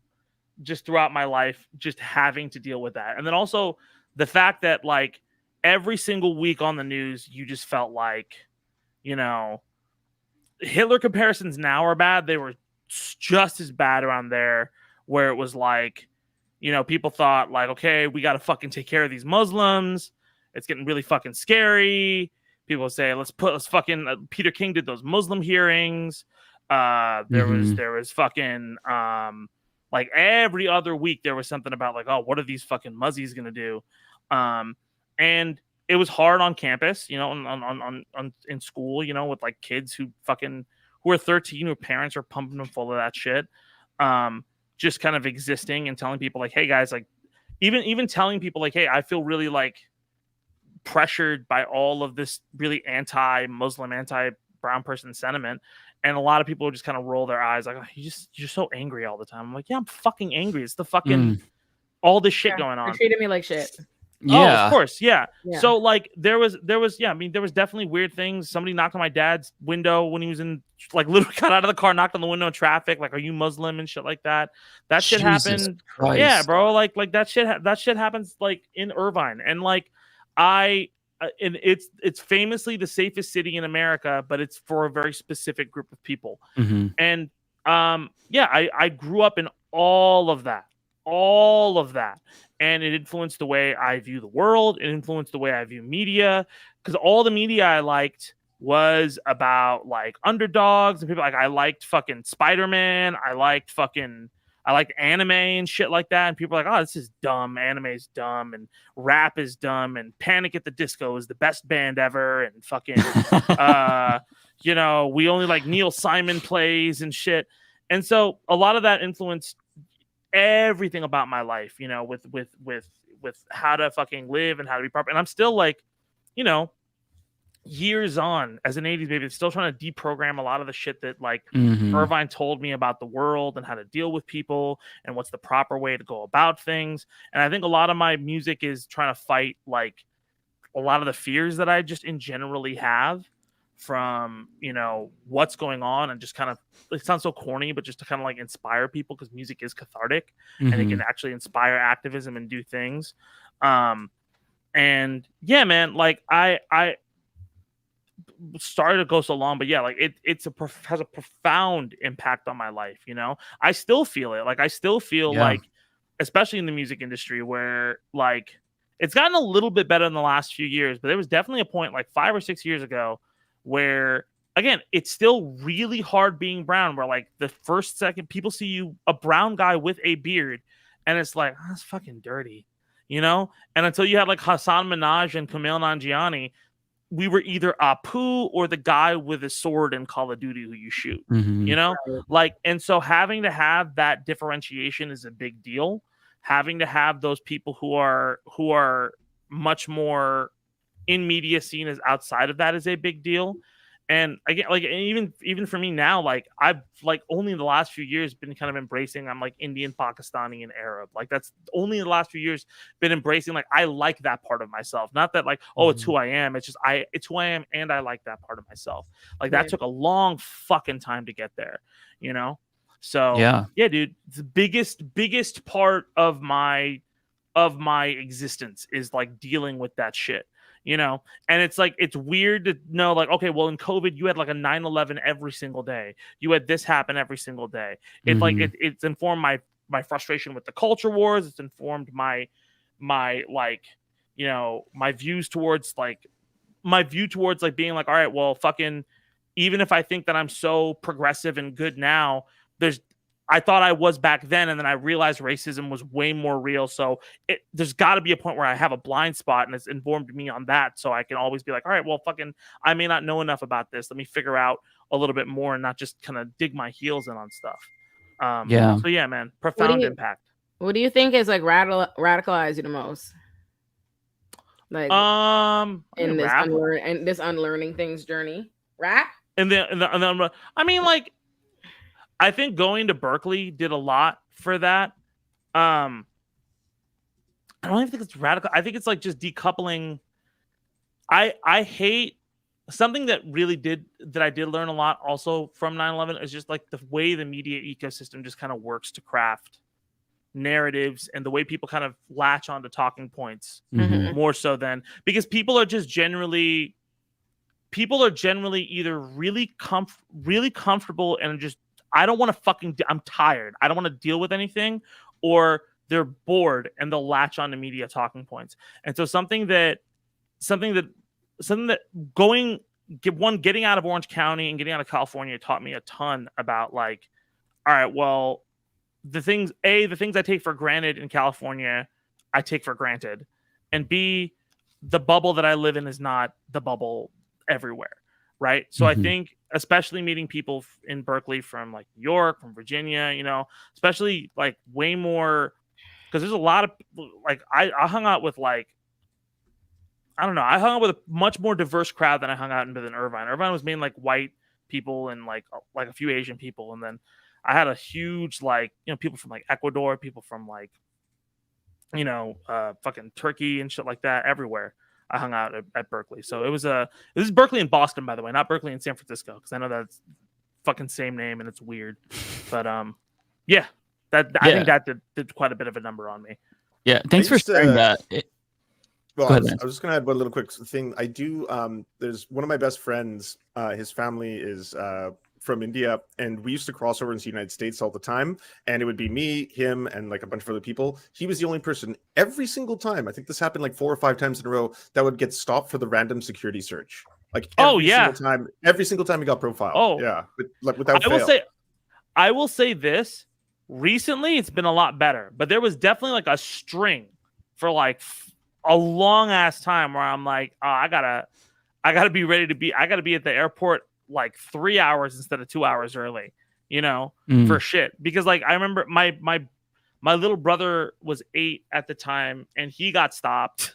just throughout my life, just having to deal with that. And then also the fact that like every single week on the news, you just felt like, Hitler comparisons now are bad. They were just as bad around there, where it was like, people thought like, okay, we got to fucking take care of these Muslims. It's getting really fucking scary. People say, let's fucking, Peter King did those Muslim hearings. There was fucking, like every other week there was something about like, oh, what are these fucking muzzies going to do? And it was hard on campus, in school, with like kids who are 13, who parents are pumping them full of that shit. Just kind of existing and telling people like, hey guys, like even telling people like, hey, I feel really like pressured by all of this really anti-Muslim, anti-brown person sentiment. And a lot of people just kind of roll their eyes like, oh, you're so angry all the time. I'm like, yeah, I'm fucking angry. It's the fucking all this shit going on.
They treated me like shit.
Yeah.
Oh, of course, yeah. So like there was definitely weird things. Somebody knocked on my dad's window when he was in, like, literally got out of the car, knocked on the window in traffic, like, are you Muslim and shit like that. That shit happened.
Christ.
Yeah, bro. Like that shit happens like in Irvine, and like and it's famously the safest city in America, but it's for a very specific group of people. And yeah, I grew up in all of that, and it influenced the way I view the world. It influenced the way I view media, because all the media I liked was about like underdogs and people. Like I liked fucking Spider-Man. I liked anime and shit like that. And people are like, oh, this is dumb. Anime is dumb, and rap is dumb, and Panic at the Disco is the best band ever, and fucking you know, we only like Neil Simon plays and shit. And so a lot of that influenced everything about my life, you know, with how to fucking live and how to be proper. And I'm still like, you know, years on as an 80s baby, still trying to deprogram a lot of the shit that like Irvine told me about the world and how to deal with people and what's the proper way to go about things. And I think a lot of my music is trying to fight like a lot of the fears that I just in generally have from, you know, what's going on, and just kind of, it sounds so corny, but just to kind of like inspire people, because music is cathartic and it can actually inspire activism and do things. And yeah, man, like I started to go so long, but yeah, like has a profound impact on my life. You know, I still feel it. Like I still feel like, especially in the music industry, where like it's gotten a little bit better in the last few years, but there was definitely a point like 5 or 6 years ago where, again, it's still really hard being brown, where like the first second people see you, a brown guy with a beard, and it's like, oh, that's fucking dirty, you know? And until you had like Hassan Minaj and Kumail Nanjiani, we were either Apu or the guy with a sword in Call of Duty who you shoot, you know? Like, and so having to have that differentiation is a big deal. Having to have those people who are much more in media seen as outside of that is a big deal. And again, like even for me now, like I've like only in the last few years been kind of embracing, I'm like Indian, Pakistani, and Arab. Like that's only in the last few years been embracing, like I like that part of myself. Not that like, oh, it's who I am. It's just it's who I am, and I like that part of myself. Like that took a long fucking time to get there, you know? So yeah, dude, the biggest part of my existence is like dealing with that shit. You know, and it's like, it's weird to know, like, okay, well, in COVID, you had like a 9/11 every single day. You had this happen every single day. It's like, it's informed my frustration with the culture wars. It's informed my like, you know, my view towards like being like, all right, well, fucking, even if I think that I'm so progressive and good now, I thought I was back then, and then I realized racism was way more real. So there's got to be a point where I have a blind spot, and it's informed me on that. So I can always be like, all right, well, fucking, I may not know enough about this. Let me figure out a little bit more and not just kind of dig my heels in on stuff. So yeah, man, profound impact.
What do you think is like radicalized you the most? Like in this unlearning things journey, rap?
And then I mean, like, I think going to Berkeley did a lot for that. I don't even think it's radical. I think it's like just decoupling. I hate something that I did learn a lot also from 9/11 is just like the way the media ecosystem just kind of works to craft narratives, and the way people kind of latch onto talking points more so than, because people are generally either really comfortable and just, I don't want to I'm tired, I don't want to deal with anything, or they're bored and they'll latch on to media talking points. And so something that getting out of Orange County and getting out of California taught me a ton about, like, all right, well, the things I take for granted in California, I take for granted. And B, the bubble that I live in is not the bubble everywhere. Right. So I think, especially meeting people in Berkeley from like New York, from Virginia, you know, especially like way more, because there's a lot of like, I hung out with like, I don't know, I hung out with a much more diverse crowd than I hung out with in Irvine. Irvine was mainly like white people and like a few Asian people. And then I had a huge, like, you know, people from like Ecuador, people from like, you know, fucking Turkey and shit like that everywhere. I hung out at Berkeley. So this is Berkeley in Boston, by the way, not Berkeley in San Francisco, because I know that's fucking same name and it's weird. But yeah, I think that did quite a bit of a number on me.
Yeah, thanks for sharing that.
Well, I was just gonna add one little quick thing. I do. There's one of my best friends. His family is from India, and we used to cross over into the United States all the time. And it would be me, him, and like a bunch of other people. He was the only person every single time. I think this happened like 4 or 5 times in a row that would get stopped for the random security search. Like every single time he got profiled.
Oh
yeah, but like without fail.
I will say this. Recently, it's been a lot better, but there was definitely like a string for like a long ass time where I'm like, oh, I gotta be ready to be. I gotta be at the airport like 3 hours instead of 2 hours early, for shit. Because like I remember my little brother was 8 at the time, and he got stopped,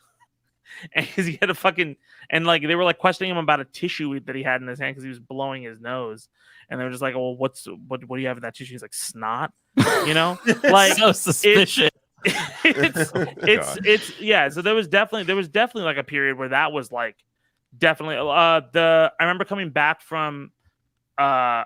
and because he had a fucking like they were like questioning him about a tissue that he had in his hand because he was blowing his nose, and they were just like, well, what do you have in that tissue? He's like, snot, like
so suspicious.
It's yeah. So there was definitely like a period where that was like definitely I remember coming back from a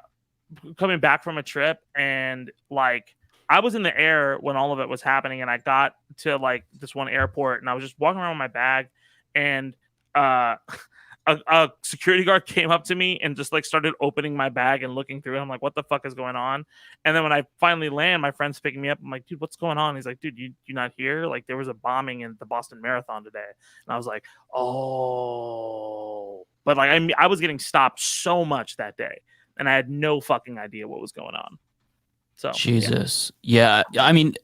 trip, and like I was in the air when all of it was happening, and I got to like this one airport, and I was just walking around with my bag, and a security guard came up to me and just like started opening my bag and looking through it. I'm like, what the fuck is going on? And then when I finally land, my friend's picking me up. I'm like, dude, what's going on? He's like, dude, you not here? Like there was a bombing in the Boston Marathon today. And I was like, oh, but like I was getting stopped so much that day, and I had no fucking idea what was going on. So
Jesus, yeah. I mean,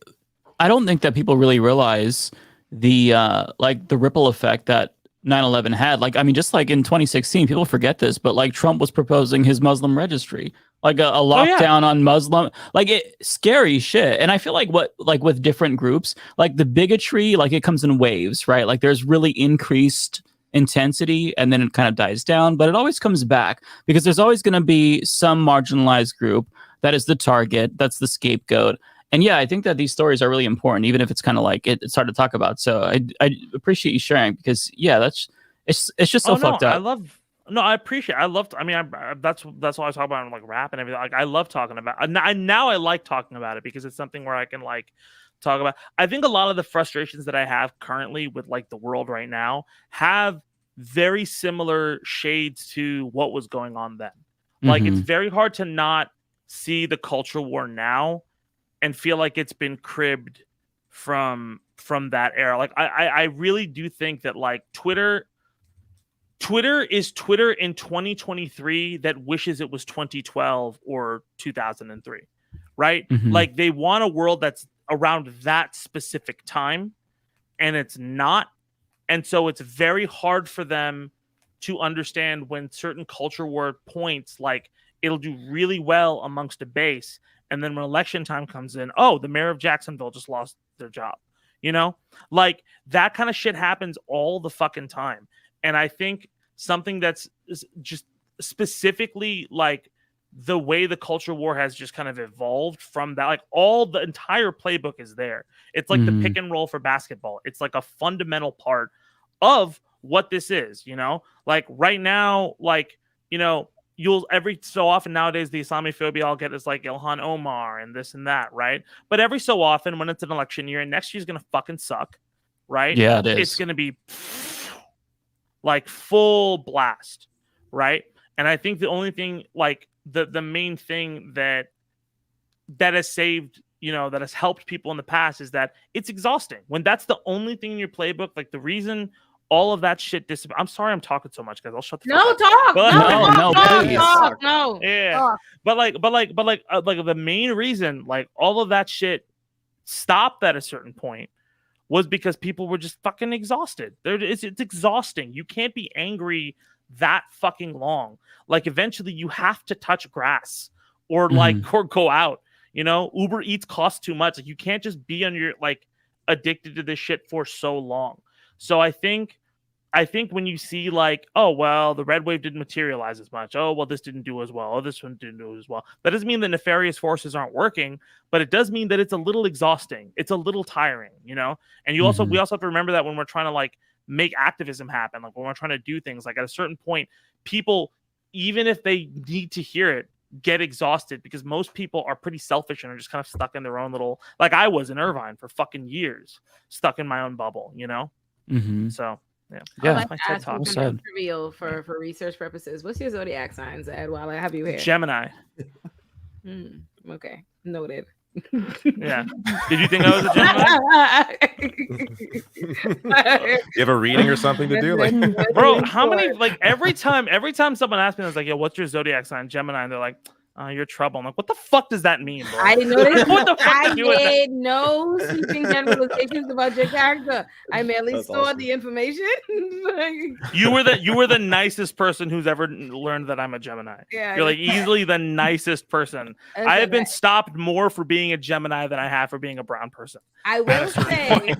I don't think that people really realize the like the ripple effect that 9/11 had. Like, I mean, just like in 2016, people forget this, but like Trump was proposing his Muslim registry, like a lockdown on Muslim, like scary shit. And I feel like with different groups, like the bigotry, like it comes in waves, right? Like there's really increased intensity and then it kind of dies down, but it always comes back because there's always going to be some marginalized group that is the target, that's the scapegoat. And yeah, I think that these stories are really important, even if it's kind of like it's hard to talk about. So I appreciate you sharing because yeah, it's just so fucked up.
I appreciate. I mean, that's why I talk about like rap and everything. Like I love talking about. Now I like talking about it because it's something where I can like talk about. I think a lot of the frustrations that I have currently with like the world right now have very similar shades to what was going on then. Like it's very hard to not see the culture war now and feel like it's been cribbed from that era. Like I really do think that like Twitter is Twitter in 2023 that wishes it was 2012 or 2003, right? Like they want a world that's around that specific time, and it's not. And so it's very hard for them to understand when certain culture war points, like it'll do really well amongst a base, and then when election time comes in, oh, the mayor of Jacksonville just lost their job. Like that kind of shit happens all the fucking time. And I think something that's just specifically like the way the culture war has just kind of evolved from that, like all the entire playbook is there. It's like the pick and roll for basketball. It's like a fundamental part of what this is, like right now, like, you'll every so often nowadays, the Islamophobia I'll get is like Ilhan Omar and this and that, right? But every so often when it's an election year and next year's going to fucking suck, right?
Yeah, it is.
It's going to be like full blast, right? And I think the only thing, like the main thing that has saved, that has helped people in the past is that it's exhausting. When that's the only thing in your playbook, like the reason all of that shit disappears. I'm sorry I'm talking so much, guys. I'll shut the fuck up.
No.
Yeah.
Talk.
But the main reason, like all of that shit stopped at a certain point was because people were just fucking exhausted. It's exhausting. You can't be angry that fucking long. Like eventually you have to touch grass or or go out. Uber Eats costs too much. Like you can't just be on your like addicted to this shit for so long. So I think when you see like, oh, well, the red wave didn't materialize as much. Oh, well, this didn't do as well. Oh, this one didn't do as well. That doesn't mean the nefarious forces aren't working, but it does mean that it's a little exhausting. It's a little tiring, And we also have to remember that when we're trying to like make activism happen, like when we're trying to do things, like at a certain point, people, even if they need to hear it, get exhausted because most people are pretty selfish and are just kind of stuck in their own little, like I was in Irvine for fucking years, stuck in my own bubble, So
Yeah.
I'd like to ask
Well
you
said.
trivial for research purposes. What's your zodiac sign, Zed? While I have you here.
Gemini.
Okay, noted.
Yeah. Did you think I was a Gemini?
You have a reading or something to do? Like,
bro, how many every time someone asks me, I was like, "Yo, what's your zodiac sign?" Gemini, and they're like, "You're trouble." I'm like, "What the fuck does that mean, bro?"
I didn't know that.
What the fuck
I
to do with that?
made no sweeping generalizations about your character. I merely
That's
stored
awesome.
the information.
You were the nicest person who's ever learned that I'm a Gemini.
Yeah,
You're like easily the nicest person. I have been stopped more for being a Gemini than I have for being a brown person.
I will say,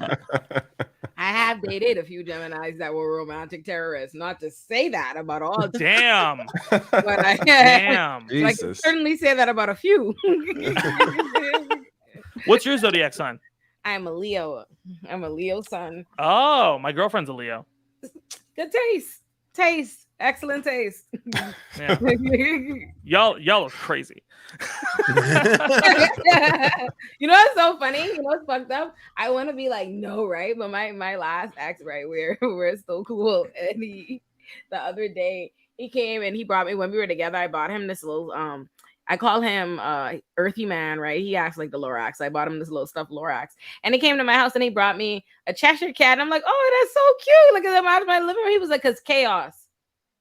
I have dated a few Geminis that were romantic terrorists. Not to say that about all.
Damn.
But I
Damn.
I can certainly say that about a few.
What's your zodiac sign?
I'm a Leo. I'm a Leo sun.
Oh, my girlfriend's a Leo.
Good taste. Excellent taste.
Yeah. Y'all are crazy.
You know what's so funny? You know what's fucked up? I want to be like, no, right? But my last ex, right, we're so cool. And the other day he came and he brought me, when we were together, I bought him this little I call him Earthy Man, right? He acts like the Lorax. So I bought him this little stuffed Lorax. And he came to my house and he brought me a Cheshire cat. And I'm like, oh, that's so cute. Look at them out of my living room. He was like, because chaos.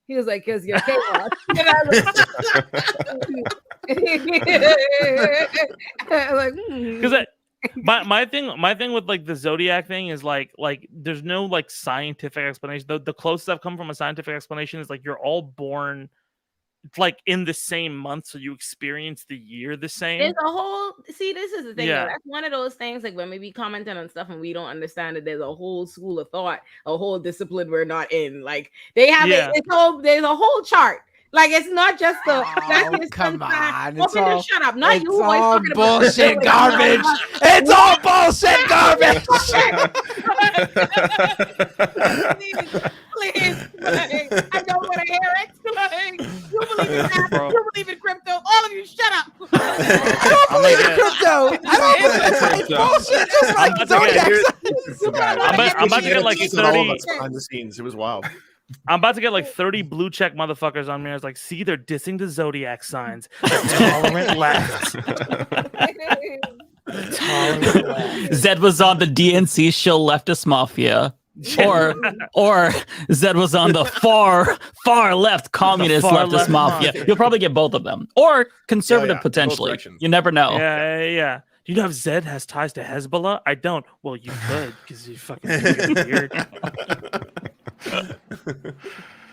He was like, because you're chaos. And I was like,
because my thing with like the zodiac thing is like there's no like scientific explanation. The closest I've come from a scientific explanation is like you're all born like in the same month, so you experience the year the same.
There's a whole this is the thing.
Yeah.
That's one of those things like when we be commenting on stuff and we don't understand that there's a whole school of thought, a whole discipline we're not in. Like they have there's a whole chart. Like it's not just the
come on.
It's all, shut up. Not
it's
you
all bullshit garbage. It's all bullshit garbage.
Please. Like, I don't want to hear it. Like, you believe in that? You believe in crypto? All of you, shut up.
I don't believe in crypto. I don't believe it's bullshit. Just like zodiac.
I'm about to get like 30
behind the scenes. It was wild.
I'm about to get like 30 blue check motherfuckers on me. I was like, see, they're dissing the zodiac signs. Tolerant left.
Zed was on the DNC show Leftist Mafia. Or Zed was on the far left communist leftist mafia. You'll probably get both of them. Or conservative potentially. You never know.
Yeah. Do you know if Zed has ties to Hezbollah? I don't. Well, you could because you fucking weird.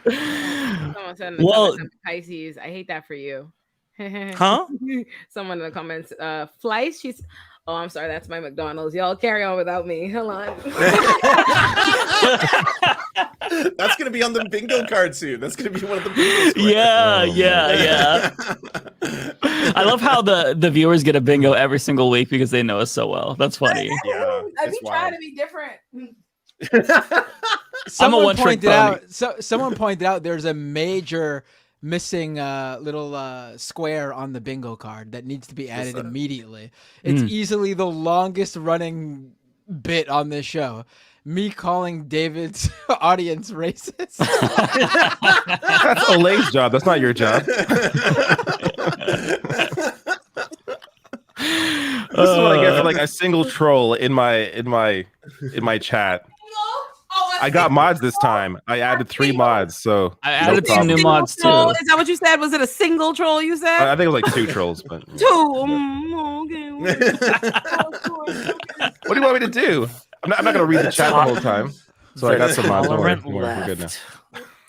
Someone said in the comments, Pisces. I hate that for you.
Huh?
Someone in the comments, Fleiss. She's. Oh, I'm sorry. That's my McDonald's. Y'all carry on without me. Hold on.
That's gonna be on the bingo card soon. That's gonna be one of the bingo squares.
Yeah. I love how the viewers get a bingo every single week because they know us so well. That's funny.
Yeah,
I be trying to be different.
Someone pointed out there's a major missing little square on the bingo card that needs to be added immediately. It's easily the longest running bit on this show. Me calling David's audience racist.
That's Olay's job. That's not your job. This is what I get for like a single troll in my chat. I got mods this time. I added 3 mods, so
I added some new mods too.
Is that what you said? Was it a single troll you said?
I think it was like 2 trolls, but
2. Okay.
What do you want me to do? I'm not gonna read the chat the whole time. So I got some mods. Don't worry. We're good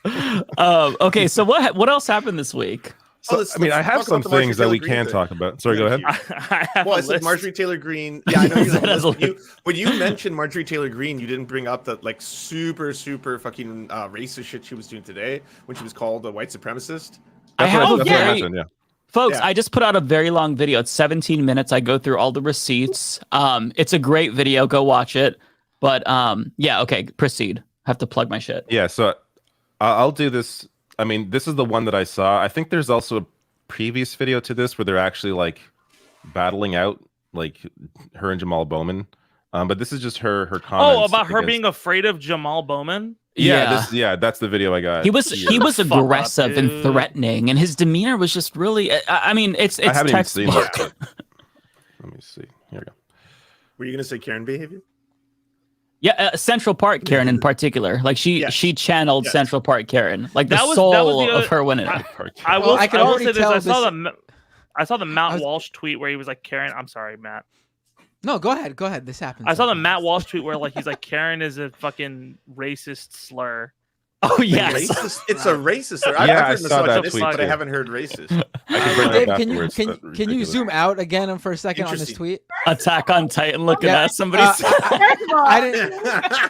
now.
Okay, so what else happened this week?
So, I mean, I have some things that we can talk about. Sorry, go ahead.
Well, I said Marjorie Taylor Greene. Yeah, I know you have a list. When you mentioned Marjorie Taylor Greene, you didn't bring up that like super fucking racist shit she was doing today when she was called a white supremacist.
Folks, I just put out a very long video. It's 17 minutes. I go through all the receipts. It's a great video. Go watch it. But yeah, okay, proceed. I have to plug my shit.
Yeah, so I'll do this. I mean, this is the one that I saw. I think there's also a previous video to this where they're actually like battling out, like her and Jamal Bowman. But this is just her comments.
Oh, about her being afraid of Jamal Bowman.
Yeah, that's the video I got.
He was aggressive and threatening, and his demeanor was just really. I mean, it's
I haven't even seen
textbook.
that. Let me see. Here we go.
Were you gonna say Karen behavior?
Yeah, Central Park Karen in particular. Like she channeled Central Park Karen. Like the soul of her winning.
I will say this. I saw the Matt Walsh tweet where he was like, Karen, I'm sorry, Matt.
No, go ahead. Go ahead. This happens.
I saw the Matt Walsh tweet where like he's like, Karen is a fucking racist slur.
Oh yeah,
it's a racist slur.
I saw that tweet,
but I haven't heard racist.
Dave, can you zoom out again for a second on this tweet?
Attack on Titan looking at somebody.
First of all,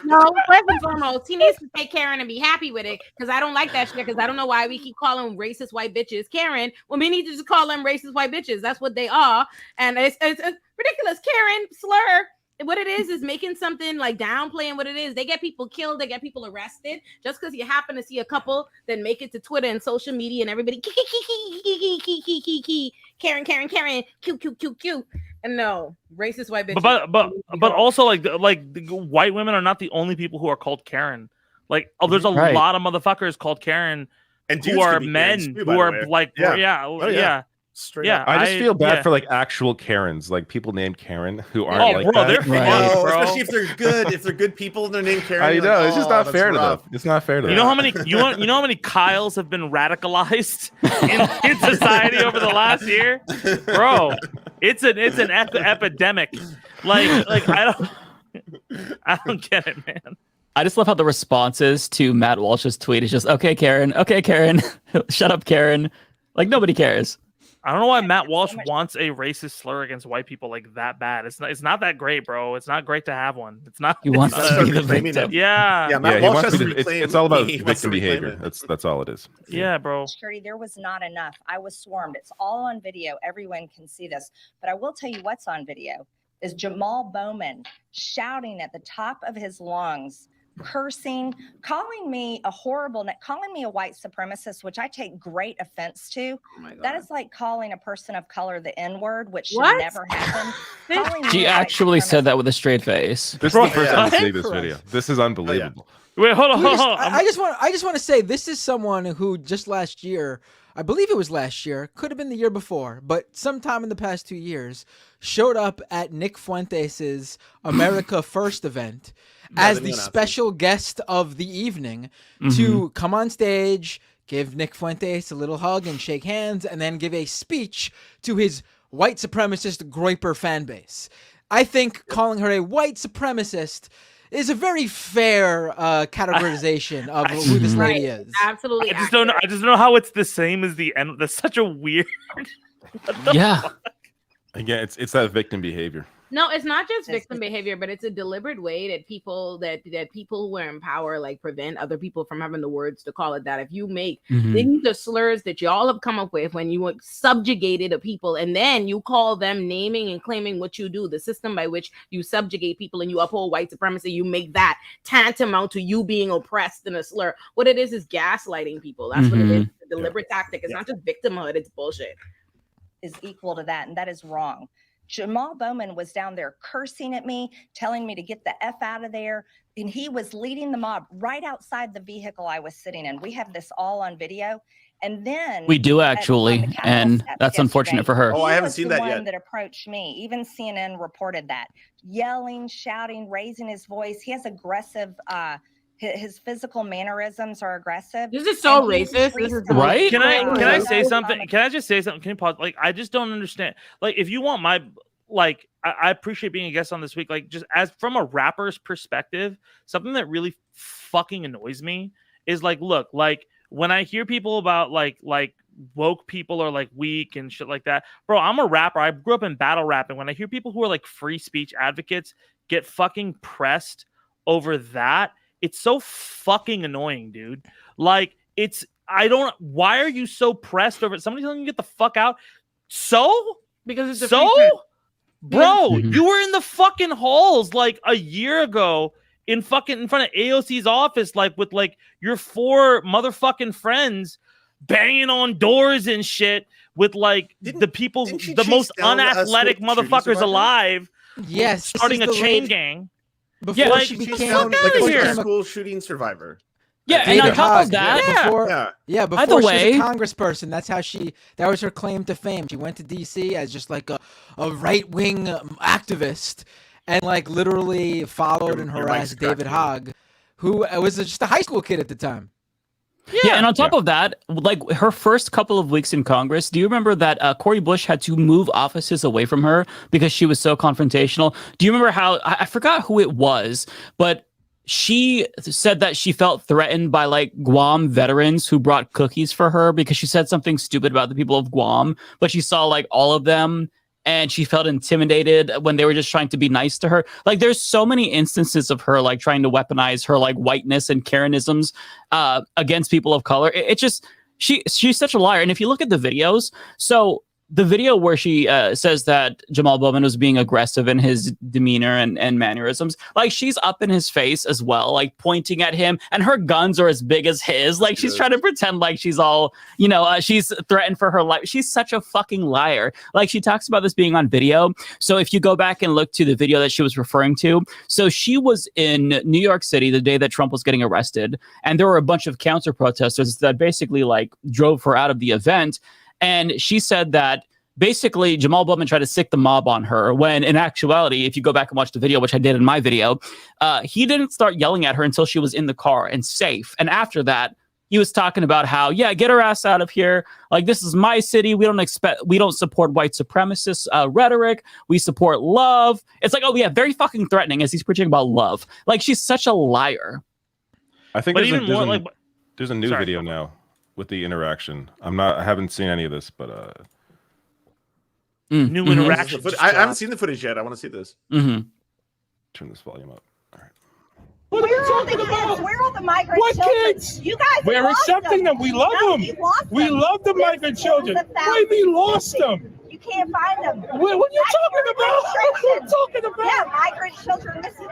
no. First and foremost, he needs to take Karen and be happy with it because I don't like that shit. Because I don't know why we keep calling racist white bitches Karen when we need to just call them racist white bitches. That's what they are, and it's ridiculous. Karen slur. What it is making something like downplaying what it is. They get people killed, they get people arrested just because you happen to see a couple that make it to Twitter and social media and everybody Karen, Q. And no, racist white bitches.
But also like white women are not the only people who are called Karen. Like there's a lot of motherfuckers called Karen and who are men who are like
Straight
up.
I just feel bad for like actual Karens, like people named Karen who aren't like
bro,
that.
They're famous, bro.
Especially if they're good. If they're good people and they're named Karen.
I know it's just not fair to them. It's not fair to them.
You know how many you know how many Kyles have been radicalized in society over the last year, bro? It's an epidemic. Like I don't get it, man.
I just love how the responses to Matt Walsh's tweet is just okay, Karen, shut up, Karen. Like nobody cares.
I don't know why Matt Walsh wants a racist slur against white people like that bad. It's not that great, bro. It's not great to have one. It's not.
He wants to be the victim.
Yeah.
Matt Walsh has to
it's all about victim behavior. That's all it is.
Yeah, bro.
There was not enough. I was swarmed. It's all on video. Everyone can see this. But I will tell you what's on video is Jamal Bowman shouting at the top of his lungs, cursing, calling me a calling me a white supremacist, which I take great offense to. That is like calling a person of color the N-word, which should never happen.
She actually said that with a straight face.
This is the first time seeing this video. This is unbelievable.
Wait, hold on.
I just want to say this is someone who just last year, I believe it was last year, could have been the year before, but sometime in the past 2 years, showed up at Nick Fuentes's America First event as the special guest of the evening to come on stage, give Nick Fuentes a little hug and shake hands, and then give a speech to his white supremacist Groyper fan base. I think calling her a white supremacist is a very fair categorization of who this lady is.
Absolutely.
I just don't know how it's the same as the end. That's such a weird.
Fuck?
Again, it's that victim behavior.
No, it's not just victim behavior, but it's a deliberate way that people who are in power like prevent other people from having the words to call it that. If you make these are slurs that you all have come up with when you subjugated a people, and then you call them naming and claiming what you do, the system by which you subjugate people and you uphold white supremacy, you make that tantamount to you being oppressed in a slur. What it is gaslighting people. That's what it is. It's a deliberate tactic. It's not just victimhood. It's bullshit.
Is equal to that, and that is wrong. Jamal Bowman was down there cursing at me, telling me to get the F out of there. And he was leading the mob right outside the vehicle I was sitting in. We have this all on video. And then
we do actually, and that's unfortunate for her.
Oh, I haven't seen that yet.
One that approached me, even CNN reported that, yelling, shouting, raising his voice. He has aggressive, his physical mannerisms are aggressive.
This is so racist. This is
right.
Can I say something? Can I just say something? Can you pause? Like, I just don't understand. Like, if you want my, like, I appreciate being a guest on this week. Like, just as from a rapper's perspective, something that really fucking annoys me is like, look, like when I hear people about like woke people are like weak and shit like that, bro. I'm a rapper. I grew up in battle rapping. When I hear people who are like free speech advocates get fucking pressed over that, it's so fucking annoying, dude. Like, why are you so pressed over it? Somebody telling you to get the fuck out.
Because it's
bro, you were in the fucking halls like a year ago in front of AOC's office, like with like your 4 motherfucking friends banging on doors and shit with like the most unathletic motherfuckers alive. starting a chain gang.
Before she became
a school shooting survivor.
Yeah, and on top of that,
before she was a congressperson, that was her claim to fame. She went to DC as just like a right-wing activist, and like literally followed and harassed David Hogg, who was just a high school kid at the time.
Yeah, and on top of that, like her first couple of weeks in Congress, do you remember that Cori Bush had to move offices away from her because she was so confrontational? Do you remember how, I forgot who it was, but she said that she felt threatened by like Guam veterans who brought cookies for her because she said something stupid about the people of Guam, but she saw like all of them and she felt intimidated when they were just trying to be nice to her. Like there's so many instances of her like trying to weaponize her like whiteness and Karenisms against people of color. It just, she's such a liar. And if you look at the videos, so the video where she says that Jamal Bowman was being aggressive in his demeanor and mannerisms, like she's up in his face as well, like pointing at him, and her guns are as big as his. Like she's trying to pretend like she's all, she's threatened for her life. She's such a fucking liar. Like she talks about this being on video. So if you go back and look to the video that she was referring to, so she was in New York City the day that Trump was getting arrested, and there were a bunch of counter protesters that basically like drove her out of the event. And she said that basically Jamal Bowman tried to sick the mob on her when in actuality, if you go back and watch the video, which I did in my video, he didn't start yelling at her until she was in the car and safe. And after that, he was talking about how, get her ass out of here. Like, this is my city. We don't support white supremacist rhetoric. We support love. It's like, very fucking threatening as he's preaching about love. Like, she's such a liar.
I think there's a new video now with the interaction. I haven't seen any of this, but
new interaction.
I haven't seen the footage yet. I want to see this.
Turn this volume up. All right.
What are you talking about?
Where are the migrant
what
children?
Kids?
You guys
We're accepting them. We love them. We love the migrant children. Wait, we lost them.
You can't find them.
What are you talking about? What are you talking about?
Yeah, migrant children missing.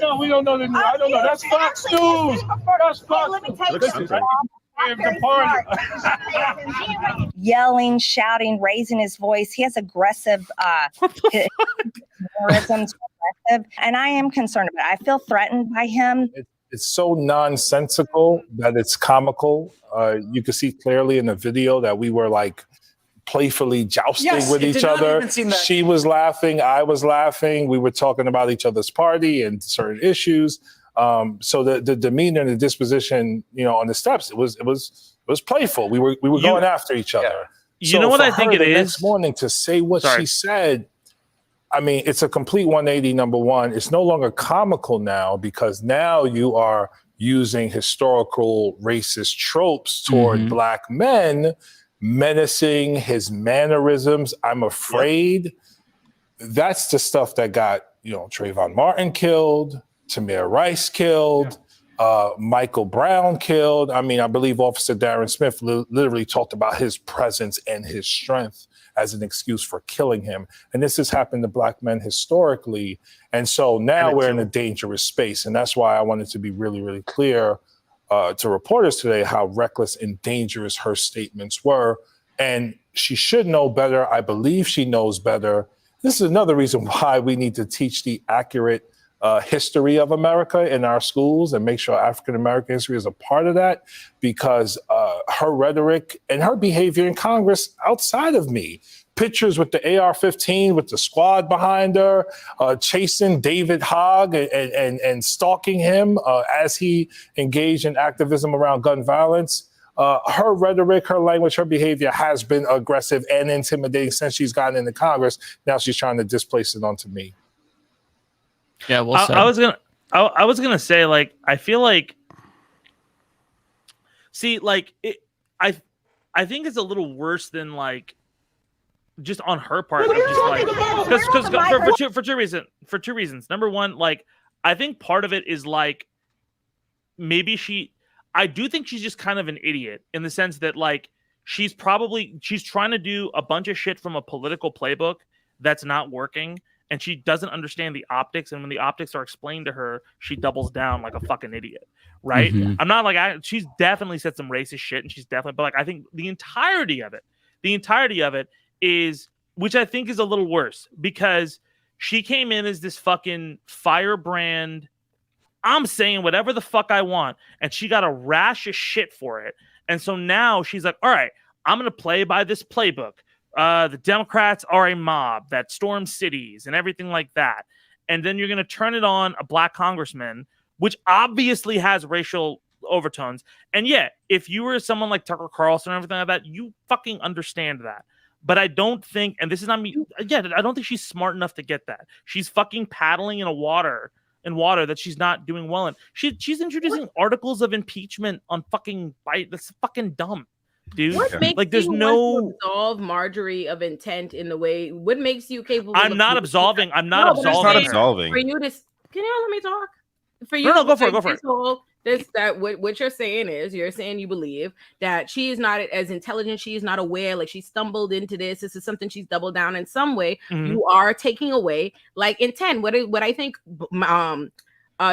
No, we don't know the news. I don't know. That's Fox News. That's Fox.
Let me tell you something.
Yelling, shouting, raising his voice. He has aggressive mannerisms, and I am concerned about it. I feel threatened by him.
It's so nonsensical that it's comical. You can see clearly in the video that we were like playfully jousting with each other. She was laughing, I was laughing. We were talking about each other's party and certain issues. So the demeanor and the disposition, on the steps, it was playful. We were going after each other.
You know what I think it is?
Next morning to say what she said, I mean, it's a complete 180. Number one, it's no longer comical now because now you are using historical racist tropes toward black men, menacing his mannerisms. I'm afraid that's the stuff that got Trayvon Martin killed. Tamir Rice killed, Michael Brown killed. I mean, I believe Officer Darren Smith literally talked about his presence and his strength as an excuse for killing him. And this has happened to black men historically. And so now we're in a dangerous space. And that's why I wanted to be really, really clear to reporters today how reckless and dangerous her statements were. And she should know better. I believe she knows better. This is another reason why we need to teach the accurate history of America in our schools and make sure African-American history is a part of that, because her rhetoric and her behavior in Congress outside of me, pictures with the AR-15 with the squad behind her, chasing David Hogg and stalking him as he engaged in activism around gun violence. Her rhetoric, her language, her behavior has been aggressive and intimidating since she's gotten into Congress. Now she's trying to displace it onto me.
Yeah, well,
I was gonna say, like, I feel like, I think it's a little worse than like just on her part, for two reasons. Number one, like, I think part of it is like maybe I do think she's just kind of an idiot in the sense that like she's trying to do a bunch of shit from a political playbook that's not working. And she doesn't understand the optics. And when the optics are explained to her, she doubles down like a fucking idiot. Right. I'm not like, she's definitely said some racist shit and she's definitely, but like, I think the entirety of it is, which I think is a little worse because she came in as this fucking firebrand. I'm saying whatever the fuck I want, and she got a rash of shit for it. And so now she's like, all right, I'm going to play by this playbook. The Democrats are a mob that storms cities and everything like that. And then you're going to turn it on a black congressman, which obviously has racial overtones. And yeah, if you were someone like Tucker Carlson or everything like that, you fucking understand that. But I don't think, and this is not me, again, I don't think she's smart enough to get that. She's fucking paddling in water that she's not doing well in. She's introducing articles of impeachment on fucking Biden. That's fucking dumb, dude.
What makes
like there's
you
no
want to absolve Marjorie of intent in the way? What makes you capable?
I'm not absolving. I'm not absolving.
It's not absolving.
For you to, can you let me talk? For you,
no, go for it. Go for it.
What you're saying is you're saying you believe that she is not as intelligent. She is not aware. Like she stumbled into this. This is something she's doubled down in some way.
Mm-hmm.
You are taking away like intent. What I think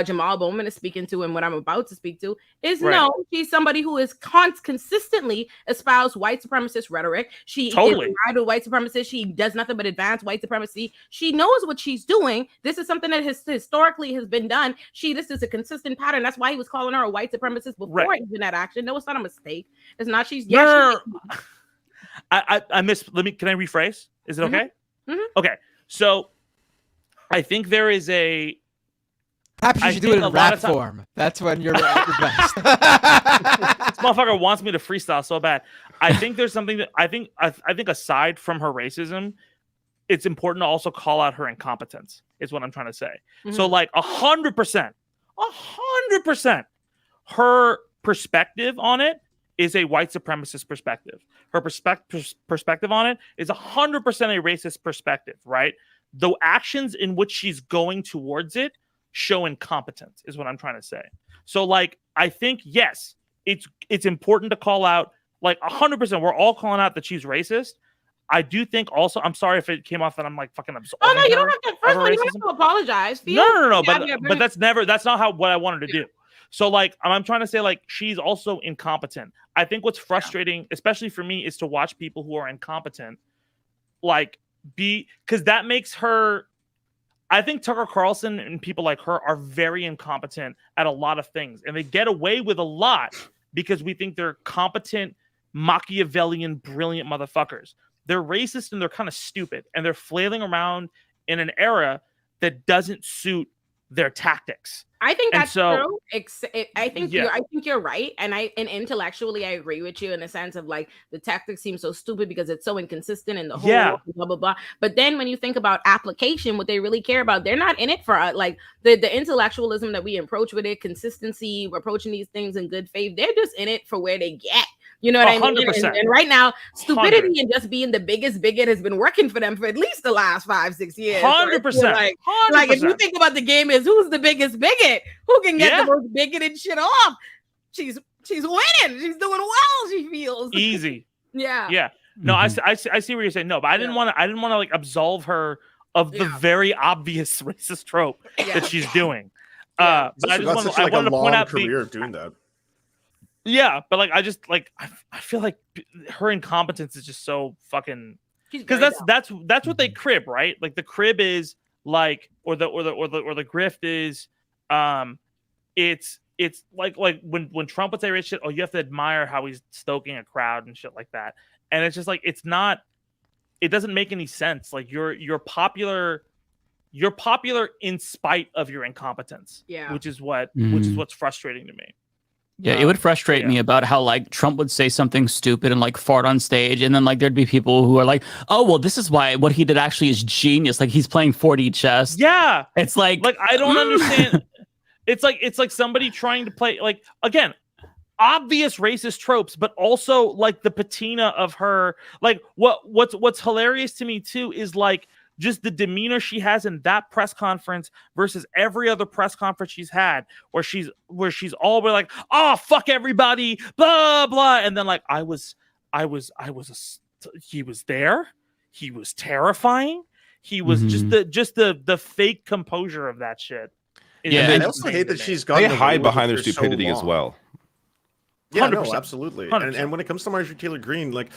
Jamal Bowman is speaking to, and what I'm about to speak to is no, she's somebody who is consistently espoused white supremacist rhetoric. She is tied to white supremacist. She does nothing but advance white supremacy. She knows what she's doing. This is something that historically has been done. This is a consistent pattern. That's why he was calling her a white supremacist before even that action. No, it's not a mistake. It's not. She's
I missed. Can I rephrase? Is it okay?
Mm-hmm.
Okay. So I think there is a.
Perhaps you should do it in rap form. That's when you're at your best.
This motherfucker wants me to freestyle so bad. I think there's something that I think aside from her racism, it's important to also call out her incompetence, is what I'm trying to say.
Mm-hmm.
So like 100%, her perspective on it is a white supremacist perspective. Her perspective on it is 100% a racist perspective, right? The actions in which she's going towards it show incompetence, is what I'm trying to say. So like I think yes, it's important to call out like 100%. We're all calling out that she's racist. I do think also, I'm sorry if it came off that I'm like fucking absolving.
Oh no, you don't have to. First of all, you don't have to apologize.
No. But that's not what I wanted to do. So like I'm trying to say like she's also incompetent. I think what's frustrating, especially for me, is to watch people who are incompetent, like because that makes her. I think Tucker Carlson and people like her are very incompetent at a lot of things, and they get away with a lot because we think they're competent, Machiavellian, brilliant motherfuckers. They're racist and they're kind of stupid, and they're flailing around in an era that doesn't suit their tactics.
I think that's true. I think you're right, and intellectually I agree with you in the sense of like the tactics seem so stupid because it's so inconsistent in the whole blah blah blah. But then when you think about application, what they really care about, they're not in it for like the intellectualism that we approach with it, consistency, we're approaching these things in good faith. They're just in it for where they get. You know what I mean? And right now, stupidity 100. And just being the biggest bigot has been working for them for at least the last 5-6 years.
100%.
Like if you think about the game is who's the biggest bigot, who can get the most bigoted shit off? She's winning. She's doing well. She feels
easy.
Yeah.
No, I see what you're saying. No, but I didn't want to like absolve her of the very obvious racist trope that she's doing. But I just wanted to point out
career of doing that.
Yeah, but like I feel like her incompetence is just so fucking because that's what they crib, right? Like the crib is like or the grift is it's like when Trump would say racist shit, oh, you have to admire how he's stoking a crowd and shit like that. And it's just like it doesn't make any sense. Like you're popular in spite of your incompetence.
Yeah.
Which is what's frustrating to me.
Yeah, it would frustrate me about how like Trump would say something stupid and like fart on stage, and then like there'd be people who are like, "Oh, well, this is why what he did actually is genius. Like he's playing 4D chess."
Yeah,
it's like
I don't understand. It's like somebody trying to play like again, obvious racist tropes, but also like the patina of her. Like what's hilarious to me too is like just the demeanor she has in that press conference versus every other press conference she's had, where she's all like, oh fuck everybody, blah blah, and then like he was there, he was terrifying, he was just the fake composure of that shit.
And I also hate that she's got.
They hide behind their stupidity as well.
Yeah, 100%. No, absolutely. 100%. And when it comes to Marjorie Taylor Greene, like.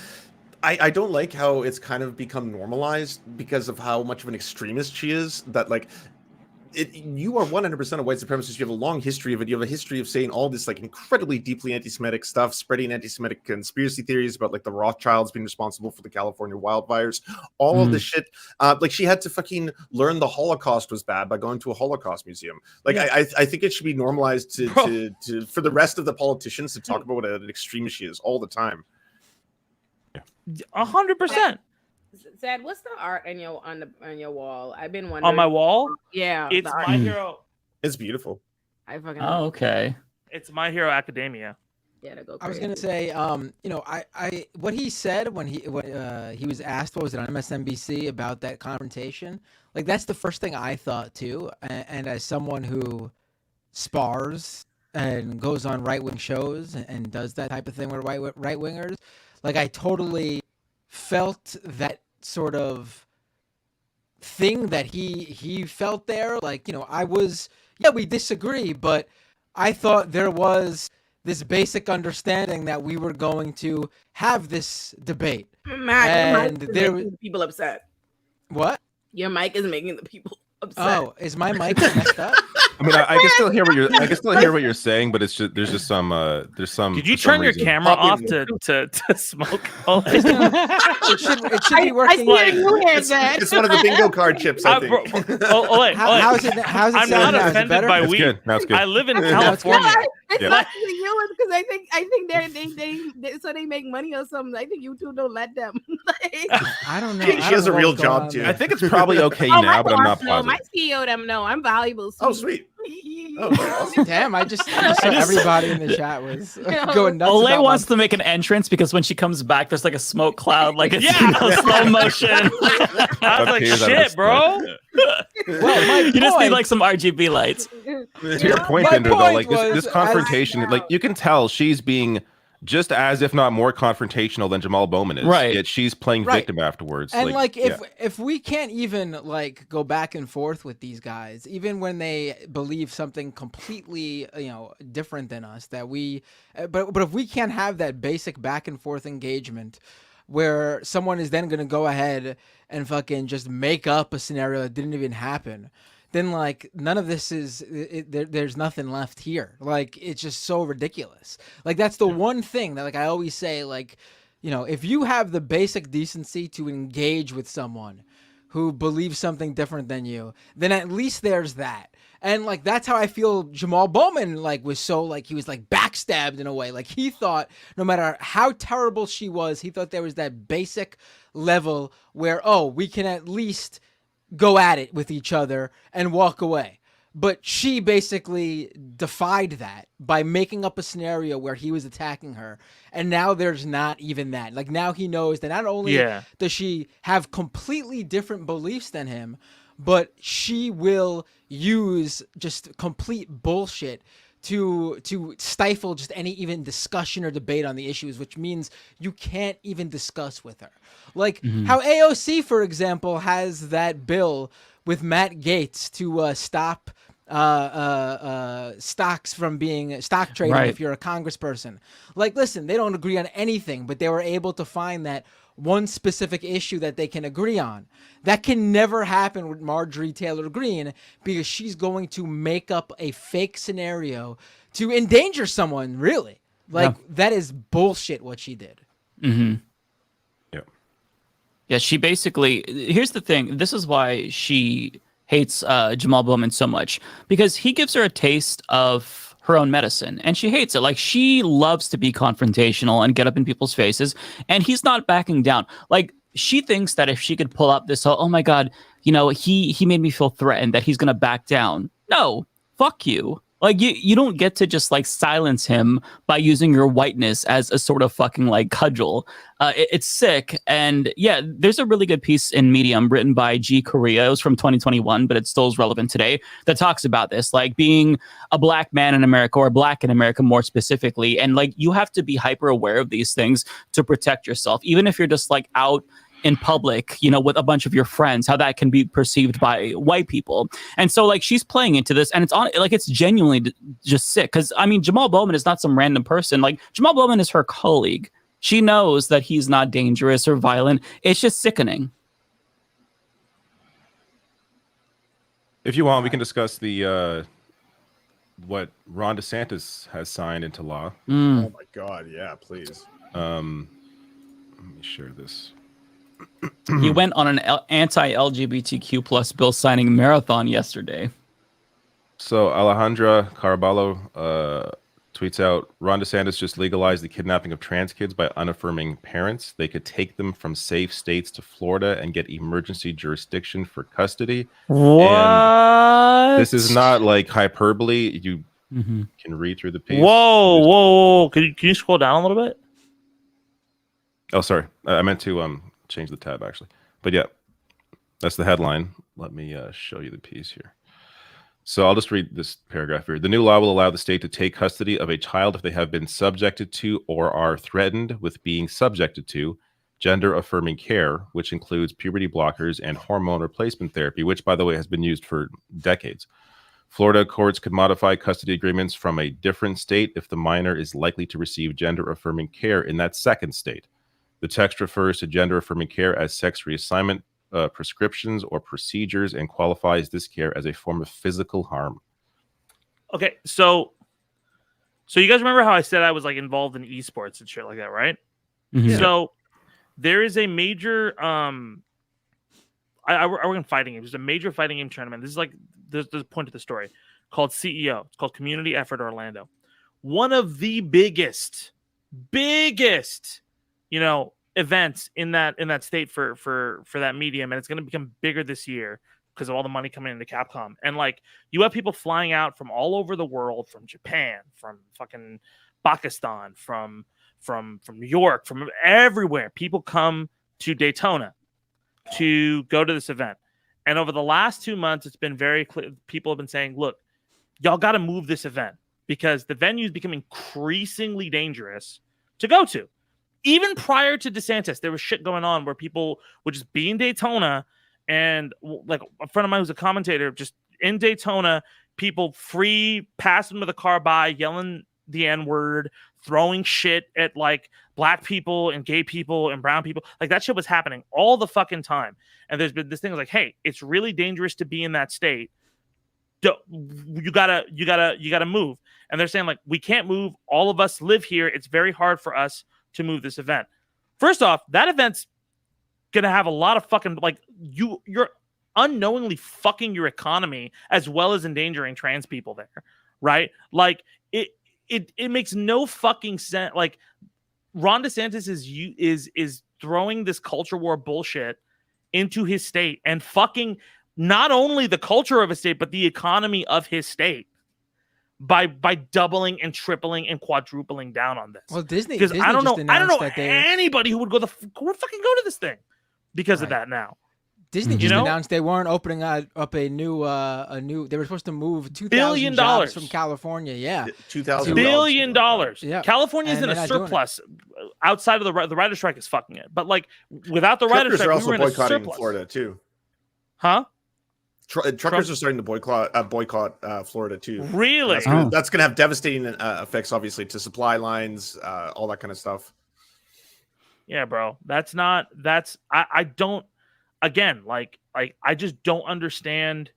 I don't like how it's kind of become normalized because of how much of an extremist she is. That like, you are 100% a white supremacist. You have a long history of it. You have a history of saying all this like incredibly deeply anti-Semitic stuff, spreading anti-Semitic conspiracy theories about like the Rothschilds being responsible for the California wildfires. All of this shit. Like she had to fucking learn the Holocaust was bad by going to a Holocaust museum. Like I think it should be normalized to for the rest of the politicians to talk about what an extremist she is all the time.
100%.
Zed, what's the art on your wall? I've been wondering.
On my wall?
Yeah,
it's My Hero.
It's beautiful.
I fucking.
Oh, okay.
It's My Hero Academia.
Yeah, to go.
I was gonna say, you know, I what he said when he was asked, what was it on MSNBC about that confrontation? Like that's the first thing I thought too. And as someone who spars and goes on right-wing shows and does that type of thing with right-wingers, like I totally felt that sort of thing that he felt there. Like, you know, we disagree, but I thought there was this basic understanding that we were going to have this debate.
Matt, and there were people upset.
What?
Your mic is making the people upset.
Oh, is my mic messed up?
I mean, I can still hear what you're saying, but it's just there's some.
Did you turn your camera off to smoke?
It should be working.
It's one of the bingo card chips, I think.
How's it?
I'm not offended by weed. I live in California.
It's not you because I think they make money or something. I think you two don't let them.
I don't know.
She has a real job too.
I think it's probably okay now, but I'm not positive.
My CEO them know I'm valuable.
Oh, sweet.
Damn, I just saw everybody in the chat was going nuts.
Olay wants to make an entrance because when she comes back, there's like a smoke cloud, like it's slow motion.
I was like, shit, bro.
Well,
you just need like some RGB lights.
To your point, Bender, though, like this confrontation, like you can tell she's being just as, if not more, confrontational than Jamal Bowman is.
Right.
Yet she's playing victim afterwards.
And if we can't even like go back and forth with these guys, even when they believe something completely, you know, different than us, that we, but if we can't have that basic back and forth engagement, where someone is then going to go ahead and fucking just make up a scenario that didn't even happen, then like none of this there's nothing left here. Like it's just so ridiculous. Like that's the one thing that like I always say, like, you know, if you have the basic decency to engage with someone who believes something different than you, then at least there's that. And like that's how I feel Jamal Bowman like was so like he was like backstabbed in a way. Like he thought no matter how terrible she was, he thought there was that basic level where, oh, we can at least go at it with each other and walk away. But she basically defied that by making up a scenario where he was attacking her. And now there's not even that. Like now he knows that not only does she have completely different beliefs than him, but she will use just complete bullshit to stifle just any even discussion or debate on the issues, which means you can't even discuss with her. Like how AOC, for example, has that bill with Matt Gaetz to stop stocks from being stock trading if you're a congressperson. Like, listen, they don't agree on anything, but they were able to find that one specific issue that they can agree on. That can never happen with Marjorie Taylor Greene because she's going to make up a fake scenario to endanger someone, really. Like, that is bullshit what she did.
Yeah, she basically, here's the thing. This is why she hates Jamal Bowman so much, because he gives her a taste of her own medicine and she hates it. Like she loves to be confrontational and get up in people's faces, and he's not backing down. Like she thinks that if she could pull up this, oh my God, you know, he made me feel threatened, that he's going to back down. No, fuck you. Like you don't get to just like silence him by using your whiteness as a sort of fucking like cudgel. It's sick. And yeah, there's a really good piece in Medium written by G. Korea. It was from 2021, but it still is relevant today, that talks about this, like being a black man in America, or black in America more specifically. And like you have to be hyper aware of these things to protect yourself, even if you're just like out in public, you know, with a bunch of your friends, how that can be perceived by white people. And so like she's playing into this, and it's on, like, it's genuinely just sick. Cause I mean, Jamal Bowman is not some random person. Like Jamal Bowman is her colleague. She knows that he's not dangerous or violent. It's just sickening.
If you want, we can discuss the what Ron DeSantis has signed into law.
Oh my God, yeah, please.
Let me share this.
He went on an anti-LGBTQ plus bill signing marathon yesterday.
So Alejandra Caraballo tweets out, Ron DeSantis just legalized the kidnapping of trans kids by unaffirming parents. They could take them from safe states to Florida and get emergency jurisdiction for custody.
What?
And this is not like hyperbole. You can read through the piece.
Whoa. Can you scroll down a little bit?
Oh, sorry. I meant to change the tab, actually. But yeah, that's the headline. Let me show you the piece here. So I'll just read this paragraph here. The new law will allow the state to take custody of a child if they have been subjected to or are threatened with being subjected to gender-affirming care, which includes puberty blockers and hormone replacement therapy, which, by the way, has been used for decades. Florida courts could modify custody agreements from a different state if the minor is likely to receive gender-affirming care in that second state. The text refers to gender-affirming care as sex reassignment prescriptions or procedures and qualifies this care as a form of physical harm.
Okay, so you guys remember how I said I was like involved in esports and shit like that, right?
Mm-hmm.
So there is a major I work in fighting games. There's a major fighting game tournament. This is like there's a point to the story called CEO. It's called Community Effort Orlando. One of the biggest, events in that state for that medium, and it's going to become bigger this year because of all the money coming into Capcom. And like you have people flying out from all over the world, from Japan, from fucking Pakistan, from New York, from everywhere. People come to Daytona to go to this event. And over the last 2 months, it's been very clear. People have been saying, look, y'all got to move this event because the venue is becoming increasingly dangerous to go to. Even prior to DeSantis, there was shit going on where people would just be in Daytona, and like a friend of mine who's a commentator, just in Daytona, people free passing with a car by, yelling the N-word, throwing shit at like black people and gay people and brown people. Like that shit was happening all the fucking time. And there's been this thing like, hey, it's really dangerous to be in that state. You gotta move. And they're saying like, we can't move. All of us live here. It's very hard for us to move this event. First off, that event's gonna have a lot of fucking like you're unknowingly fucking your economy as well as endangering trans people there, right? Like it makes no fucking sense. Like Ron DeSantis is throwing this culture war bullshit into his state and fucking not only the culture of his state but the economy of his state by doubling and tripling and quadrupling down on this.
Well, Disney
because I don't know
that
anybody who would fucking go to this thing because of that now.
Disney just announced they weren't opening up a new. They were supposed to move $2,000
billion
from California. Yeah,
$2,000
billion.
Yeah,
California's in a surplus. Outside of the writer strike is fucking it. But like without the writer strike, we were in a surplus.
Florida too.
Huh?
Truckers are starting to boycott Florida too.
Really?
That's gonna have devastating effects, obviously, to supply lines, all that kind of stuff.
Yeah, bro. I don't. Again, like I just don't understand.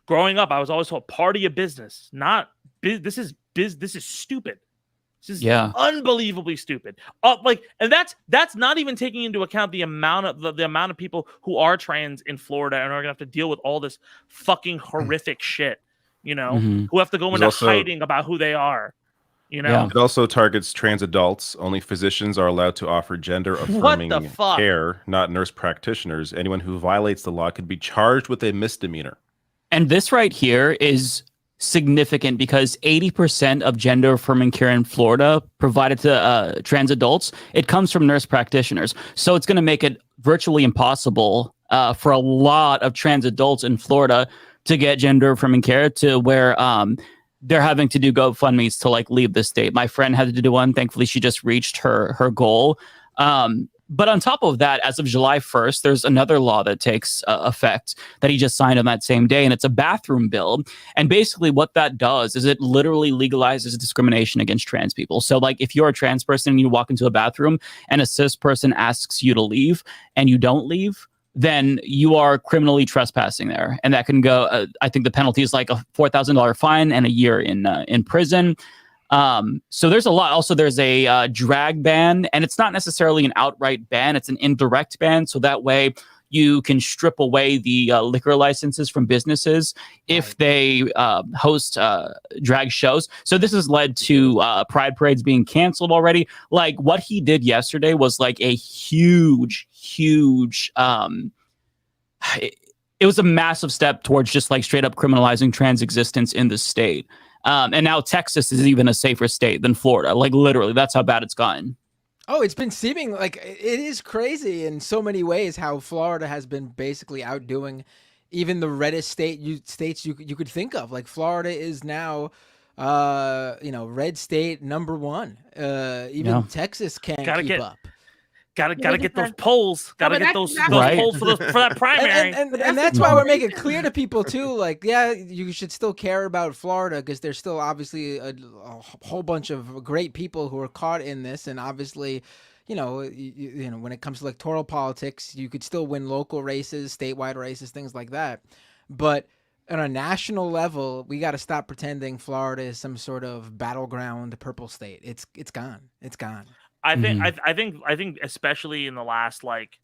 Growing up, I was always told party of business, not this is stupid. This is unbelievably stupid. And that's not even taking into account the amount of people who are trans in Florida and are gonna have to deal with all this fucking horrific shit, who have to go into hiding about who they are.
It also targets trans adults. Only physicians are allowed to offer gender-affirming care, not nurse practitioners. Anyone who violates the law could be charged with a misdemeanor.
And this right here is significant because 80% of gender-affirming care in Florida provided to trans adults, it comes from nurse practitioners. So it's going to make it virtually impossible for a lot of trans adults in Florida to get gender-affirming care to where they're having to do GoFundMes to like leave the state. My friend had to do one. Thankfully, she just reached her goal. But on top of that, as of July 1st, there's another law that takes effect that he just signed on that same day, and it's a bathroom bill. And basically what that does is it literally legalizes discrimination against trans people. So like if you're a trans person and you walk into a bathroom and a cis person asks you to leave and you don't leave, then you are criminally trespassing there. And that can go, I think the penalty is like a $4,000 fine and a year in prison. So there's a lot. Also, there's a drag ban, and it's not necessarily an outright ban. It's an indirect ban. So that way you can strip away the liquor licenses from businesses if they host drag shows. So this has led to pride parades being canceled already. Like what he did yesterday was like a huge, it was a massive step towards just like straight up criminalizing trans existence in the state. And now Texas is even a safer state than Florida. Like literally, that's how bad it's gotten.
Oh, it's been seeming like it is crazy in so many ways how Florida has been basically outdoing even the reddest states you could think of. Like Florida is now, red state #1. Even Texas can't keep up.
Gotta get those polls. Gotta get those polls for that primary.
And that's why we're making it clear to people too. Like, yeah, you should still care about Florida because there's still obviously a whole bunch of great people who are caught in this. And obviously, you know, when it comes to electoral politics, you could still win local races, statewide races, things like that. But on a national level, we got to stop pretending Florida is some sort of battleground purple state. It's gone. It's gone.
I think especially in the last like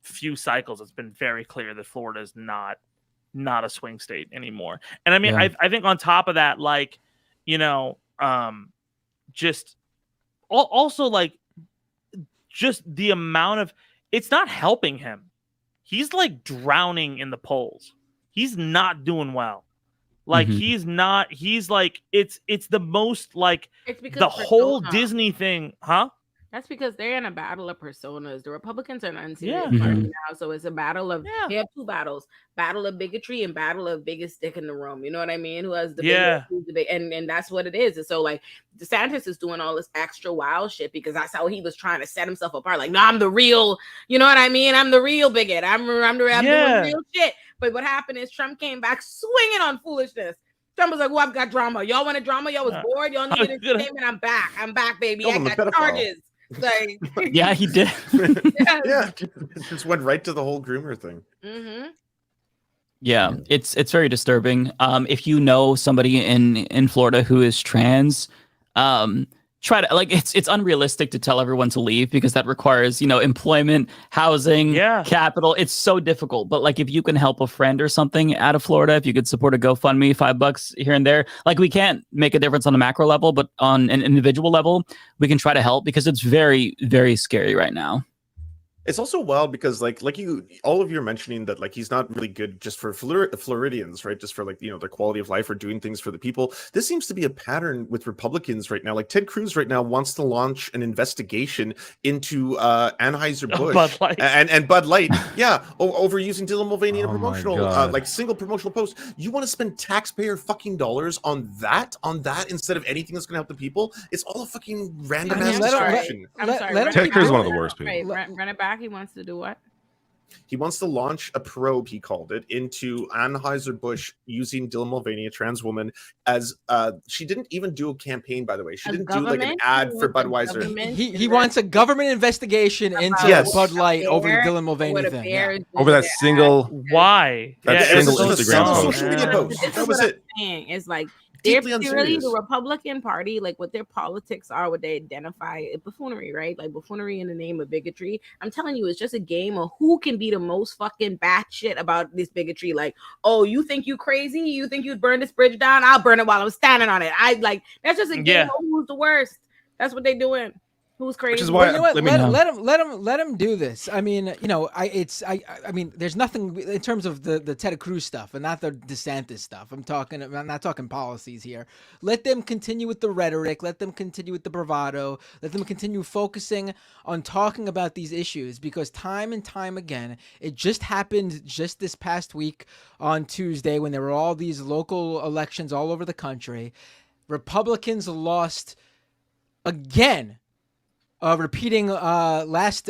few cycles, it's been very clear that Florida is not a swing state anymore. And I mean, I think on top of that, like, you know, just also like just the amount of, it's not helping him. He's like drowning in the polls. He's not doing well. Like he's like, it's the most like the whole Disney thing, huh?
That's because they're in a battle of personas. The Republicans are an unserious party now, so it's a battle of. They have two battles: battle of bigotry and battle of biggest dick in the room. You know what I mean? Who has the biggest, who's the big, and that's what it is. And so like DeSantis is doing all this extra wild shit because that's how he was trying to set himself apart. Like, no, I'm the real. You know what I mean? I'm the real bigot. I'm doing real shit. But what happened is Trump came back swinging on foolishness. Trump was like, "Well, I've got drama. Y'all want a drama? Y'all was bored. Y'all needed entertainment. I'm back. I'm back, baby. I got charges." Like,
yeah, he did.
Yeah, just went right to the whole groomer thing.
Yeah, it's very disturbing. If you know somebody in Florida who is trans, try to, like, it's unrealistic to tell everyone to leave because that requires, you know, employment, housing, capital. It's so difficult. But like, if you can help a friend or something out of Florida, if you could support a GoFundMe, $5 here and there, like, we can't make a difference on a macro level, but on an individual level, we can try to help because it's very, very scary right now.
It's also wild because like you, all of you are mentioning that like he's not really good just for Floridians, right? Just for like, you know, their quality of life or doing things for the people. This seems to be a pattern with Republicans right now. Like Ted Cruz right now wants to launch an investigation into Anheuser-Busch and Bud Light, over using Dylan Mulvaney in a promotional, like single promotional post. You want to spend taxpayer fucking dollars on that instead of anything that's going to help the people? It's all a fucking random ass distraction.
Ted Cruz is one of the worst people.
Run it back. He wants to do what?
He wants to launch a probe, he called it, into Anheuser-Busch using Dylan Mulvaney, a trans woman, as she didn't even do a campaign, by the way. She didn't do like an ad for Budweiser.
He wants a government investigation into Bud Light over the Dylan Mulvaney thing. Yeah.
Over that single
why?
Single Instagram
social media post. That was it.
It's like they're purely the Republican Party, like what their politics are, what they identify buffoonery, right? Like buffoonery in the name of bigotry. I'm telling you, it's just a game of who can be the most fucking batshit about this bigotry. Like, oh, you think you crazy? You think you'd burn this bridge down? I'll burn it while I'm standing on it. That's just a game of who's the worst. That's what they're doing. Who's crazy?
Which is why,
you know what? Let him do this. I mean, you know, I mean, there's nothing in terms of the Ted Cruz stuff and not the DeSantis stuff. I'm not talking policies here. Let them continue with the rhetoric. Let them continue with the bravado. Let them continue focusing on talking about these issues because time and time again, it just happened just this past week on Tuesday when there were all these local elections all over the country. Republicans lost again repeating last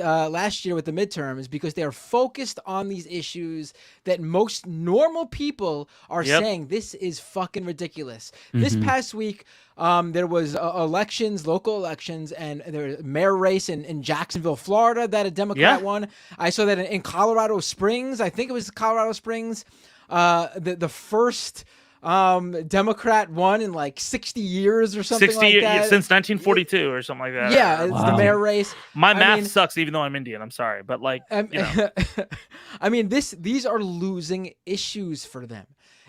year with the midterms, because they are focused on these issues that most normal people are saying this is fucking ridiculous. This past week, there was elections, local elections, and there was a mayor race in Jacksonville, Florida, that a Democrat won. I saw that in Colorado Springs. I think it was Colorado Springs. The first Democrat won in like 60 years or something like that.
Since 1942 or something like that.
Yeah, it's the mayor race.
My math sucks, even though I'm Indian. I'm sorry, but like, you know.
I mean, these are losing issues for them.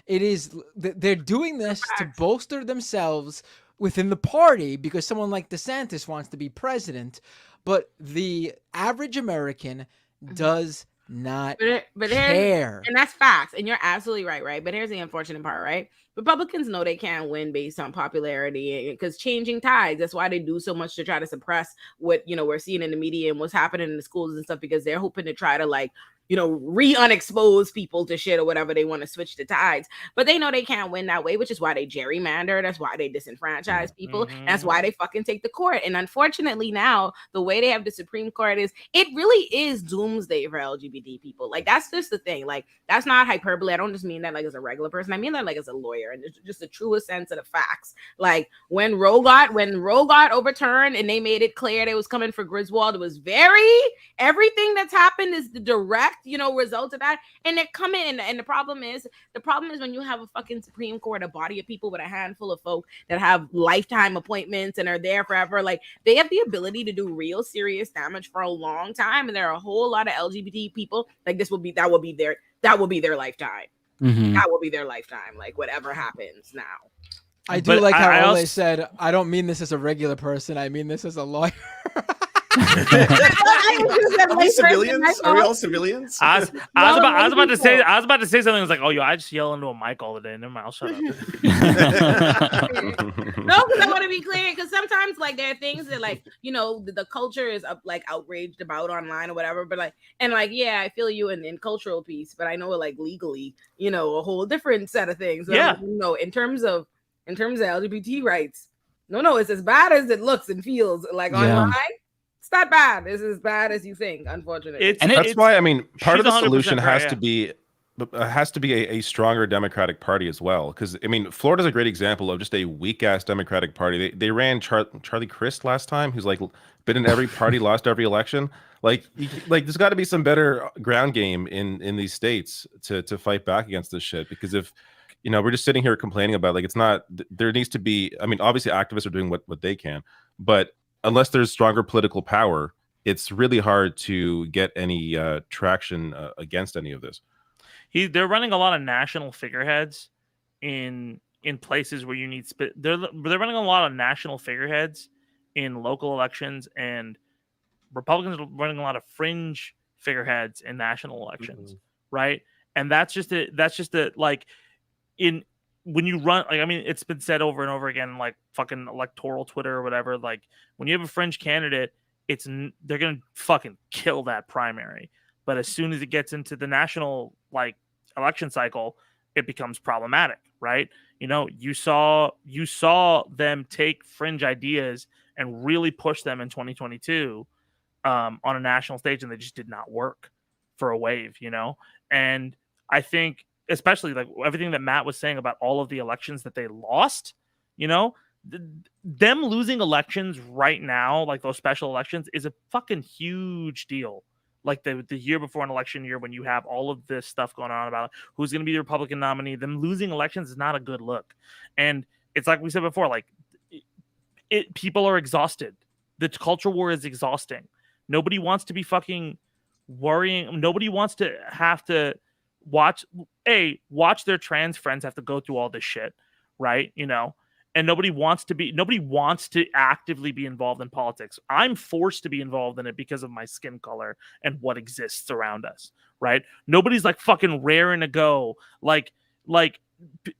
It is, they're doing this to bolster themselves within the party because someone like DeSantis wants to be president, but the average American does not care.
And that's facts. And you're absolutely right? But here's the unfortunate part, right? Republicans know they can't win based on popularity because changing tides. That's why they do so much to try to suppress what, we're seeing in the media and what's happening in the schools and stuff, because they're hoping to try to re-unexpose people to shit or whatever they want to switch the tides. But they know they can't win that way, which is why they gerrymander. That's why they disenfranchise people. That's why they fucking take the court. And unfortunately now, the way they have the Supreme Court is, it really is doomsday for LGBT people. Like, that's just the thing. Like, that's not hyperbole. I don't just mean that like as a regular person. I mean that like as a lawyer, and it's just the truest sense of the facts. Like, when Roe got overturned and they made it clear they was coming for Griswold, it was everything that's happened is the direct result of that, and they're coming. And the problem is when you have a fucking Supreme Court, a body of people with a handful of folk that have lifetime appointments and are there forever, like, they have the ability to do real serious damage for a long time. And there are a whole lot of LGBT people like that will be their lifetime. That will be their lifetime, like whatever happens now.
I do like how Ole said, I don't mean this as a regular person, I mean this as a lawyer.
Are we civilians? Are we all civilians?
I was about to say something. I was like, oh, yo, I just yell into a mic all the day. Never mind, I'll shut up.
No, because I want to be clear. Because sometimes, like, there are things that, like, the culture is outraged about online or whatever. But yeah, I feel you in cultural piece. But I know, like, legally, a whole different set of things.
Yeah.
In terms of LGBT rights, no, it's as bad as it looks and feels. Like online. It's not bad. It's as bad as you think, unfortunately.
That's why, I mean, part of the solution has to be a stronger Democratic Party as well. Because, I mean, Florida's a great example of just a weak-ass Democratic Party. They ran Charlie Crist last time, who's, like, been in every party, lost every election. Like there's got to be some better ground game in these states to fight back against this shit. Because if, we're just sitting here complaining about, like, it's not, there needs to be, I mean, obviously activists are doing what they can, but unless there's stronger political power, it's really hard to get any traction against any of this.
They're running a lot of national figureheads in places where you need they're running a lot of national figureheads in local elections, and Republicans are running a lot of fringe figureheads in national elections, right? And that's just like when you run, like, I mean, it's been said over and over again, like fucking electoral Twitter or whatever. Like, when you have a fringe candidate, they're gonna fucking kill that primary. But as soon as it gets into the national election cycle, it becomes problematic, right? You saw them take fringe ideas and really push them in 2022 on a national stage, and they just did not work for a wave, And I think, especially like everything that Matt was saying about all of the elections that they lost, them losing elections right now, like those special elections, is a fucking huge deal. Like the year before an election year, when you have all of this stuff going on about who's going to be the Republican nominee, them losing elections is not a good look. And it's like we said before, like people are exhausted. The culture war is exhausting. Nobody wants to be fucking worrying. Nobody wants to have to watch their trans friends have to go through all this shit, right? And nobody wants to actively be involved in politics. I'm forced to be involved in it because of my skin color and what exists around us, right? Nobody's like fucking raring to go. Like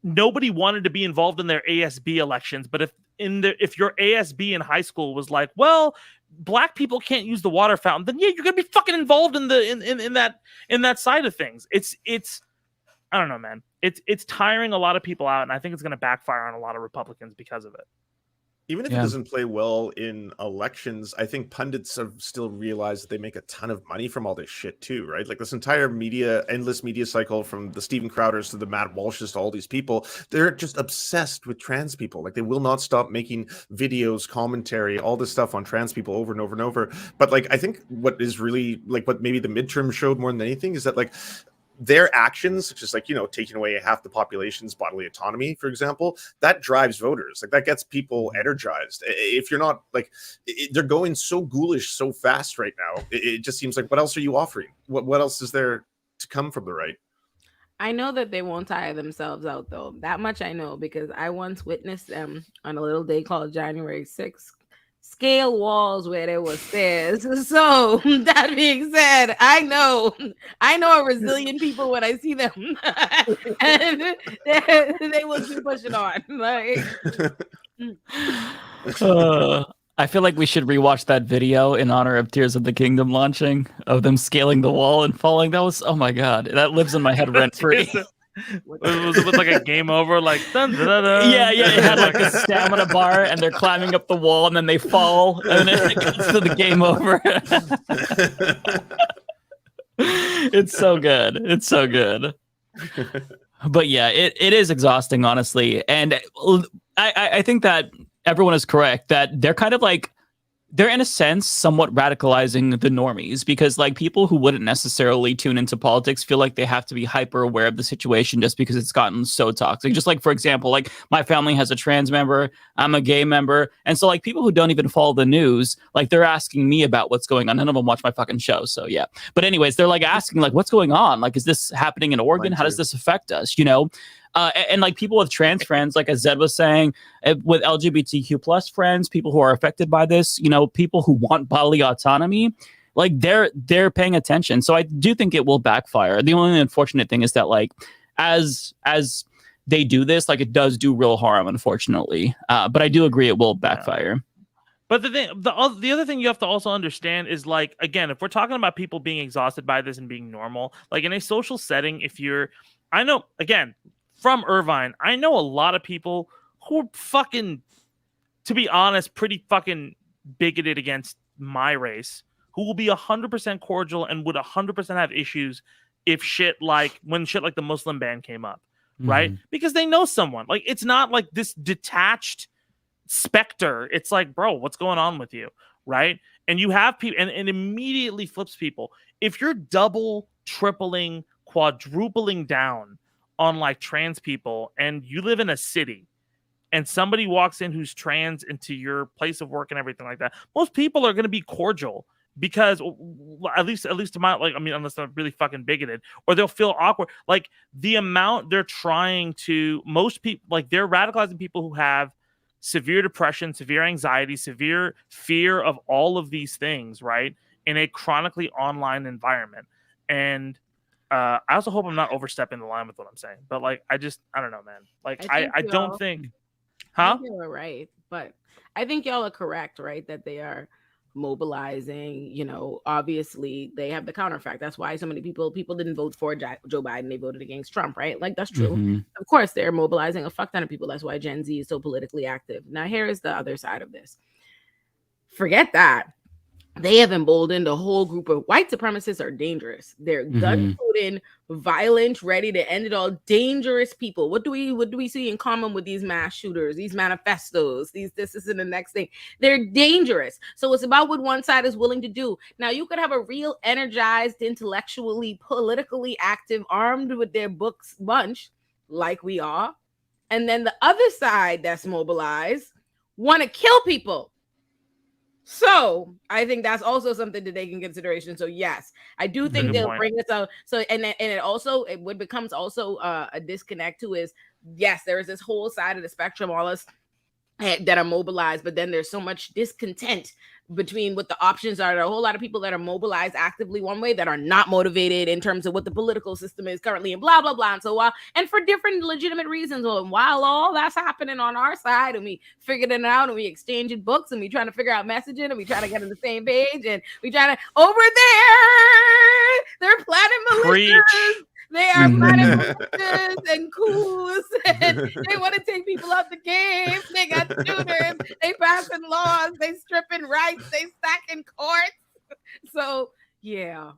nobody wanted to be involved in their ASB elections, but if your ASB in high school was like, well, black people can't use the water fountain, then yeah, you're gonna be fucking involved in that side of things. It's I don't know, man. It's tiring a lot of people out, and I think it's gonna backfire on a lot of Republicans because of it.
Even if it doesn't play well in elections, I think pundits have still realized that they make a ton of money from all this shit too, right? Like this entire endless media cycle, from the Steven Crowders to the Matt Walshes to all these people, they're just obsessed with trans people. Like they will not stop making videos, commentary, all this stuff on trans people over and over and over. But like, I think what is really like what maybe the midterm showed more than anything is that like their actions, such as like, taking away half the population's bodily autonomy, for example, that drives voters. Like that gets people energized. If you're not like, they're going so ghoulish so fast right now. It just seems like, what else are you offering? What else is there to come from the right?
I know that they won't tire themselves out, though. That much I know, because I once witnessed them on a little day called January 6th. Scale walls where there were stairs. So that being said, I know a resilient people when I see them, and they will keep pushing on. Like,
I feel like we should rewatch that video in honor of Tears of the Kingdom launching, of them scaling the wall and falling. That was, oh my god, that lives in my head rent free.
Was it like a game over? Like dun, dun, dun, dun.
Yeah, it had like a stamina bar, and they're climbing up the wall, and then they fall, and then it gets to the game over. It's so good. It's so good. But yeah, it is exhausting, honestly, and I think that everyone is correct that they're kind of like, they're in a sense somewhat radicalizing the normies, because like people who wouldn't necessarily tune into politics feel like they have to be hyper aware of the situation just because it's gotten so toxic. Just like, for example, like my family has a trans member, I'm a gay member, and so like people who don't even follow the news, like they're asking me about what's going on. None of them watch my fucking show, so yeah. But anyways, they're like asking like, what's going on? Like, is this happening in Oregon? How does this affect us? And like people with trans friends, like as Zed was saying, with LGBTQ plus friends, people who are affected by this, people who want bodily autonomy, like they're paying attention. So I do think it will backfire. The only unfortunate thing is that like as they do this, like it does do real harm, unfortunately. But I do agree it will backfire.
But the other thing you have to also understand is, like, again, if we're talking about people being exhausted by this and being normal, like in a social setting, I know, again, from Irvine, I know a lot of people who are fucking, to be honest, pretty fucking bigoted against my race, who will be 100% cordial and would 100% have issues if when shit like the Muslim ban came up, right? Because they know someone. Like, it's not like this detached specter. It's like, bro, what's going on with you, right? And you have people, and it immediately flips people. If you're double, tripling, quadrupling down on like trans people, and you live in a city and somebody walks in who's trans into your place of work and everything like that, most people are going to be cordial, because at least to my, like, I mean, unless they're really fucking bigoted, or they'll feel awkward. Like the amount they're trying to, most people, like they're radicalizing people who have severe depression, severe anxiety, severe fear of all of these things, right? In a chronically online environment. And I also hope I'm not overstepping the line with what I'm saying, but like, I don't know, man. Like, I don't think,
I think you are right, but I think y'all are correct, right? That they are mobilizing, obviously they have the counterfact. That's why so many people didn't vote for Joe Biden. They voted against Trump, right? Like, that's true. Of course, they're mobilizing a fuck ton of people. That's why Gen Z is so politically active. Now, here is the other side of this. Forget that. They have emboldened a whole group of white supremacists are dangerous. They're gun-toting, violent, ready to end it all. Dangerous people. What do we see in common with these mass shooters, these manifestos, this is the next thing? They're dangerous. So it's about what one side is willing to do. Now, you could have a real energized, intellectually, politically active, armed with their books bunch, like we are. And then the other side that's mobilized want to kill people. So I think that's also something to take in consideration. So yes, I do think they'll bring this out. So what becomes also a disconnect too is, yes, there is this whole side of the spectrum, all us that are mobilized, but then there's so much discontent between what the options are. There are a whole lot of people that are mobilized actively one way that are not motivated in terms of what the political system is currently, and blah, blah, blah. And so and for different legitimate reasons. Well, while all that's happening on our side, and we figured it out, and we exchanging books, and we trying to figure out messaging, and we trying to get on the same page, and we trying to, over there, they're planning militias. They are planning marches and coups, and they want to take people out the game. They got shooters. They passing laws. They stripping rights. They stacking courts. So yeah.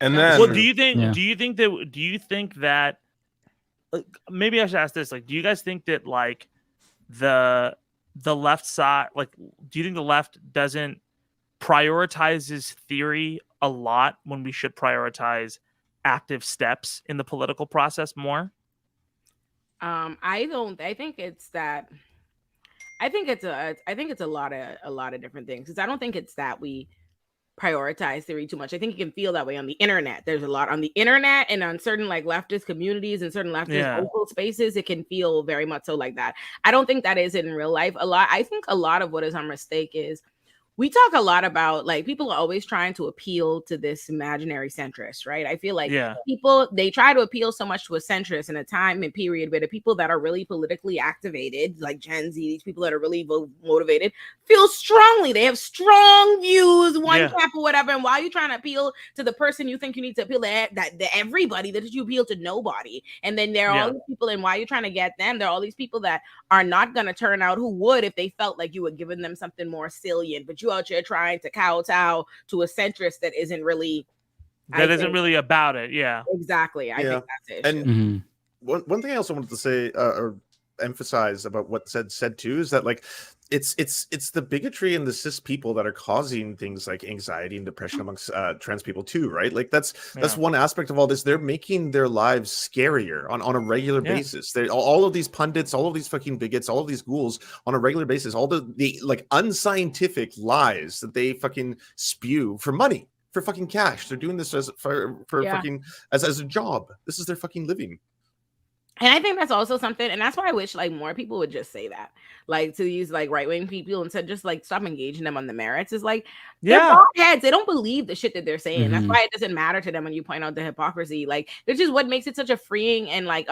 And then,
well, do you think that? Maybe I should ask this: like, do you guys think that like the left side, like, do you think the left doesn't prioritizes theory a lot when we should prioritize active steps in the political process more?
I don't. I think it's that. I think it's a lot of different things, because I don't think it's that we prioritize theory too much. I think you can feel that way on the internet. There's a lot on the internet and on certain like leftist communities and certain leftist local spaces. It can feel very much so like that. I don't think that is in real life. I think a lot of what is our mistake is we talk a lot about, like, people are always trying to appeal to this imaginary centrist, right? I feel like people, they try to appeal so much to a centrist in a time and period where the people that are really politically activated, like Gen Z, these people that are really motivated, feel strongly. They have strong views, one camp or whatever. And why are you trying to appeal to the person you think you need to appeal to, that everybody, that you appeal to nobody? And then there are all these people, and why are you trying to get them? There are all these people that are not going to turn out, who would if they felt like you were giving them something more salient, but you out here trying to kowtow to a centrist that isn't really
really about it.
Exactly. I think that's it.
And one thing I also wanted to say or emphasize about what said too is that, like, it's the bigotry and the cis people that are causing things like anxiety and depression amongst trans people too, right? Like that's one aspect of all this. They're making their lives scarier on a regular basis. They all of these pundits, all of these fucking bigots, all of these ghouls on a regular basis, all the like unscientific lies that they fucking spew for money, for fucking cash. They're doing this for fucking as a job. This is their fucking living.
And I think that's also something, and that's why I wish like more people would just say that, like, to use like right-wing people instead, just like stop engaging them on the merits. Is like, they're bald heads. They don't believe the shit that they're saying. That's why it doesn't matter to them when you point out the hypocrisy. Like, this is what makes it such a freeing and like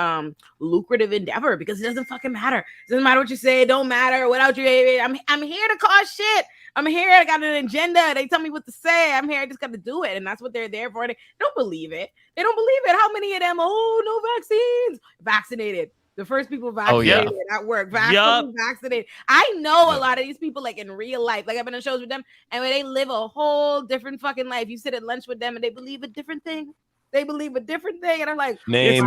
lucrative endeavor, because it doesn't fucking matter. It doesn't matter what you say. It don't matter without you. I'm here to cause shit. I'm here. I got an agenda. They tell me what to say. I'm here. I just got to do it. And that's what they're there for. They don't believe it. They don't believe it. How many of them? Oh, no vaccines. Vaccinated. The first people vaccinated at work. Vaccinated. I know a lot of these people, like, in real life. Like, I've been on shows with them, and when they live a whole different fucking life. You sit at lunch with them, and they believe a different thing. They believe a different thing, and I'm like,
it's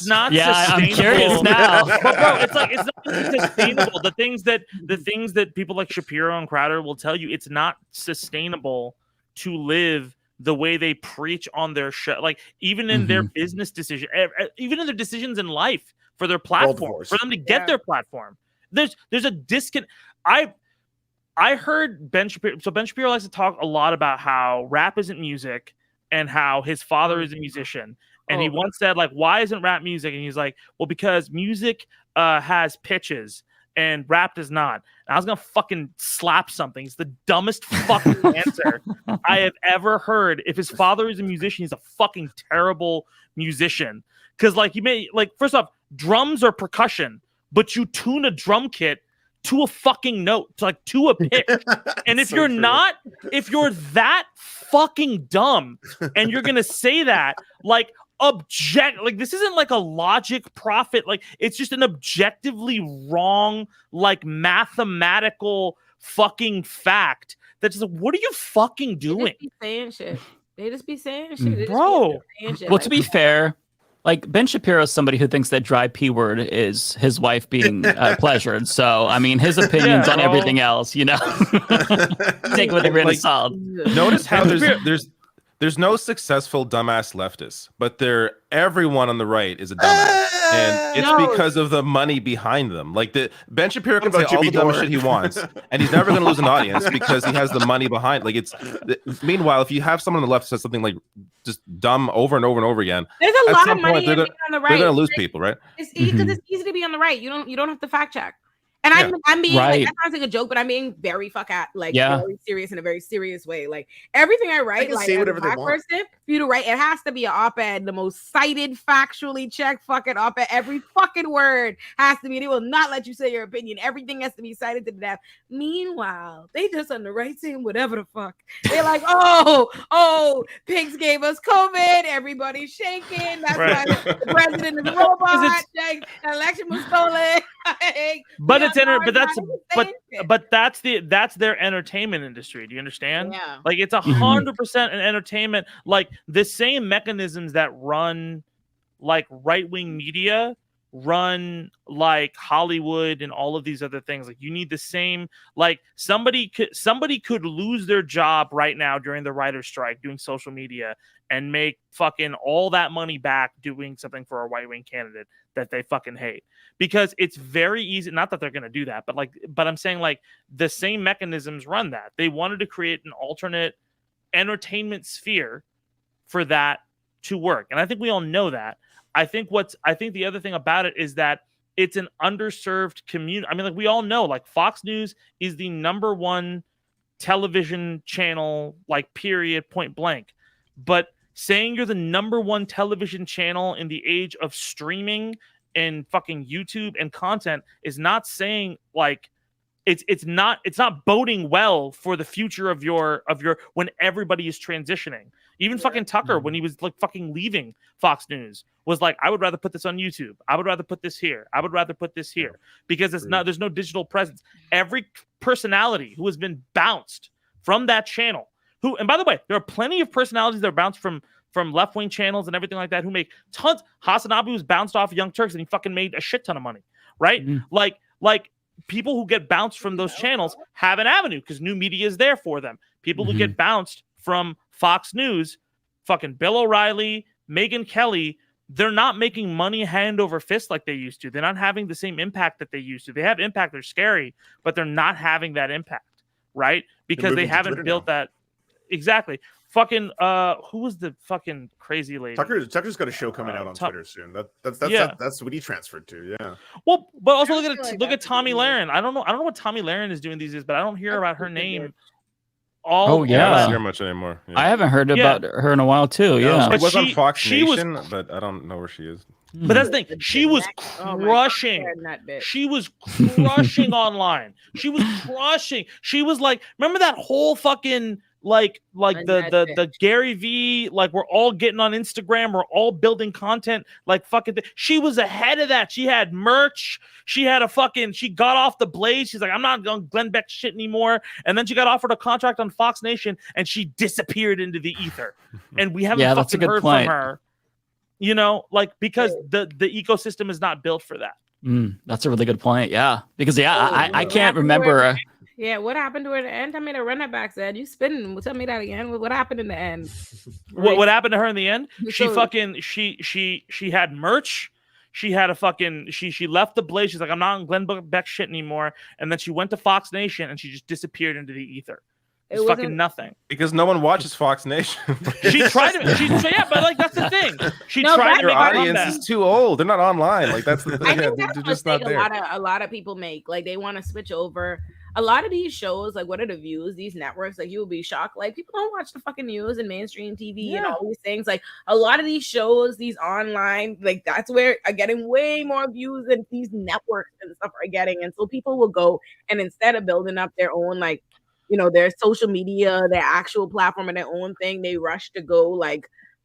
not
sustainable.
I'm curious now.
But bro, it's not sustainable. The things that people like Shapiro and Crowder will tell you, it's not sustainable to live the way they preach on their show. Like, even in their business decision, even in their decisions in life for their platform, for them to get their platform, there's a disconnect. I heard Ben Shapiro. So Ben Shapiro likes to talk a lot about how rap isn't music, and how his father is a musician. And he once said, like, why isn't rap music? And he's like, well, because music has pitches and rap does not. And I was going to fucking slap something. It's the dumbest fucking answer I have ever heard. If his father is a musician, he's a fucking terrible musician. Because, like, first off, drums are percussion, but you tune a drum kit to a fucking note, to a pitch. And if you're that fucking dumb and you're gonna say that, like, this isn't like a logic profit, like, it's just an objectively wrong, like, mathematical fucking fact that's like, what are you fucking doing?
They just be saying shit.
Bro. Well, to be fair, like, Ben Shapiro is somebody who thinks that dry P word is his wife being pleasured. So, I mean, his opinions on everything else, take it with a grain of salt.
Notice how there's no successful dumbass leftists, but everyone on the right is a dumbass. And it's because of the money behind them. Like, Ben Shapiro can say all the dumb shit he wants, and he's never going to lose an audience because he has the money behind. Like, meanwhile, if you have someone on the left that says something like just dumb over and over and over again,
there's a lot of money on the right.
They're going to lose people, right?
It's because it's easy to be on the right. You don't have to fact check. And I'm being like, that sounds like a joke, but I'm being very very serious in a very serious way. Like, everything I write, like, as a black person, for you to write. It has to be an op-ed, the most cited, factually checked fucking op-ed. Every fucking word has to be. They will not let you say your opinion. Everything has to be cited to death. Meanwhile, they just on the right saying whatever the fuck. They're like, oh, pigs gave us COVID. Everybody's shaking. That's why the president is a robot. The election was stolen.
But it's that's their entertainment industry. Do you understand?
Yeah.
Like it's 100% an entertainment. Like the same mechanisms that run like right-wing media run like Hollywood and all of these other things. Like you need the same. Like somebody could lose their job right now during the writer's strike doing social media and make fucking all that money back doing something for a right-wing candidate that they fucking hate. Because it's very easy, not that they're going to do that, but I'm saying like the same mechanisms run that. They wanted to create an alternate entertainment sphere for that to work. And I think we all know that. I think the other thing about it is that it's an underserved community. I mean, like we all know, like Fox News is the number one television channel, like period, point blank. But saying you're the number one television channel in the age of streaming and fucking YouTube and content is not saying like it's not boding well for the future of your when everybody is transitioning. Even fucking Tucker, when he was like fucking leaving Fox News, was like, I would rather put this on YouTube. I would rather put this here. I would rather put this here because there's no digital presence. Every personality who has been bounced from that channel, and by the way, there are plenty of personalities that are bounced from left-wing channels and everything like that who make tons. Hasanabi was bounced off Young Turks and he fucking made a shit ton of money, right? Like people who get bounced from those channels have an avenue because new media is there for them. People who get bounced from Fox News, fucking Bill O'Reilly, Megyn Kelly, they're not making money hand over fist like they used to. They're not having the same impact that they used to. They have impact. They're scary, but they're not having that impact, right? Because they haven't built that. Exactly. Fucking who was the fucking crazy lady?
Tucker's got a show coming out on Twitter soon. That's what he transferred to. Yeah.
Well, but also look at Tommy Lahren. I don't know what Tommy Lahren is doing these days, but I don't hear about her name.
I don't hear much anymore. Yeah.
I haven't heard about her in a while too. Yeah,
she was on Fox Nation, but I don't know where she is.
But that's the thing. She was crushing. She was crushing online. She was crushing. She was like, remember that whole fucking like the Gary V, like we're all getting on Instagram, we're all building content, like fucking she was ahead of that. She had merch, she got off the Blaze, she's like, I'm not going Glenn Beck shit anymore, and then she got offered a contract on Fox Nation and she disappeared into the ether, and we haven't fucking heard from her, you know, like because the ecosystem is not built for that.
That's a really good point. Yeah, because I can't remember.
Yeah, what happened to her at the end? Tell me the running back said. You spinning. Tell me that again. What happened in the end?
What happened to her in the end? She had merch. She had she left the Blaze. She's like, I'm not on Glenn Beck shit anymore. And then she went to Fox Nation and she just disappeared into the ether. It's fucking nothing.
Because no one watches Fox Nation.
She tried to. But like that's the thing. She tried to.
Your audience is too old. They're not online. Like that's the thing.
I think that's they're just not there. A lot of people make like they want to switch over. A lot of these shows, like what are the views? These networks, like you'll be shocked. Like people don't watch the fucking news and mainstream TV and all these things. Like a lot of these shows, these online, like that's where are getting way more views than these networks and stuff are getting. And so people will go and instead of building up their own like, you know, their social media, their actual platform and their own thing, they rush to go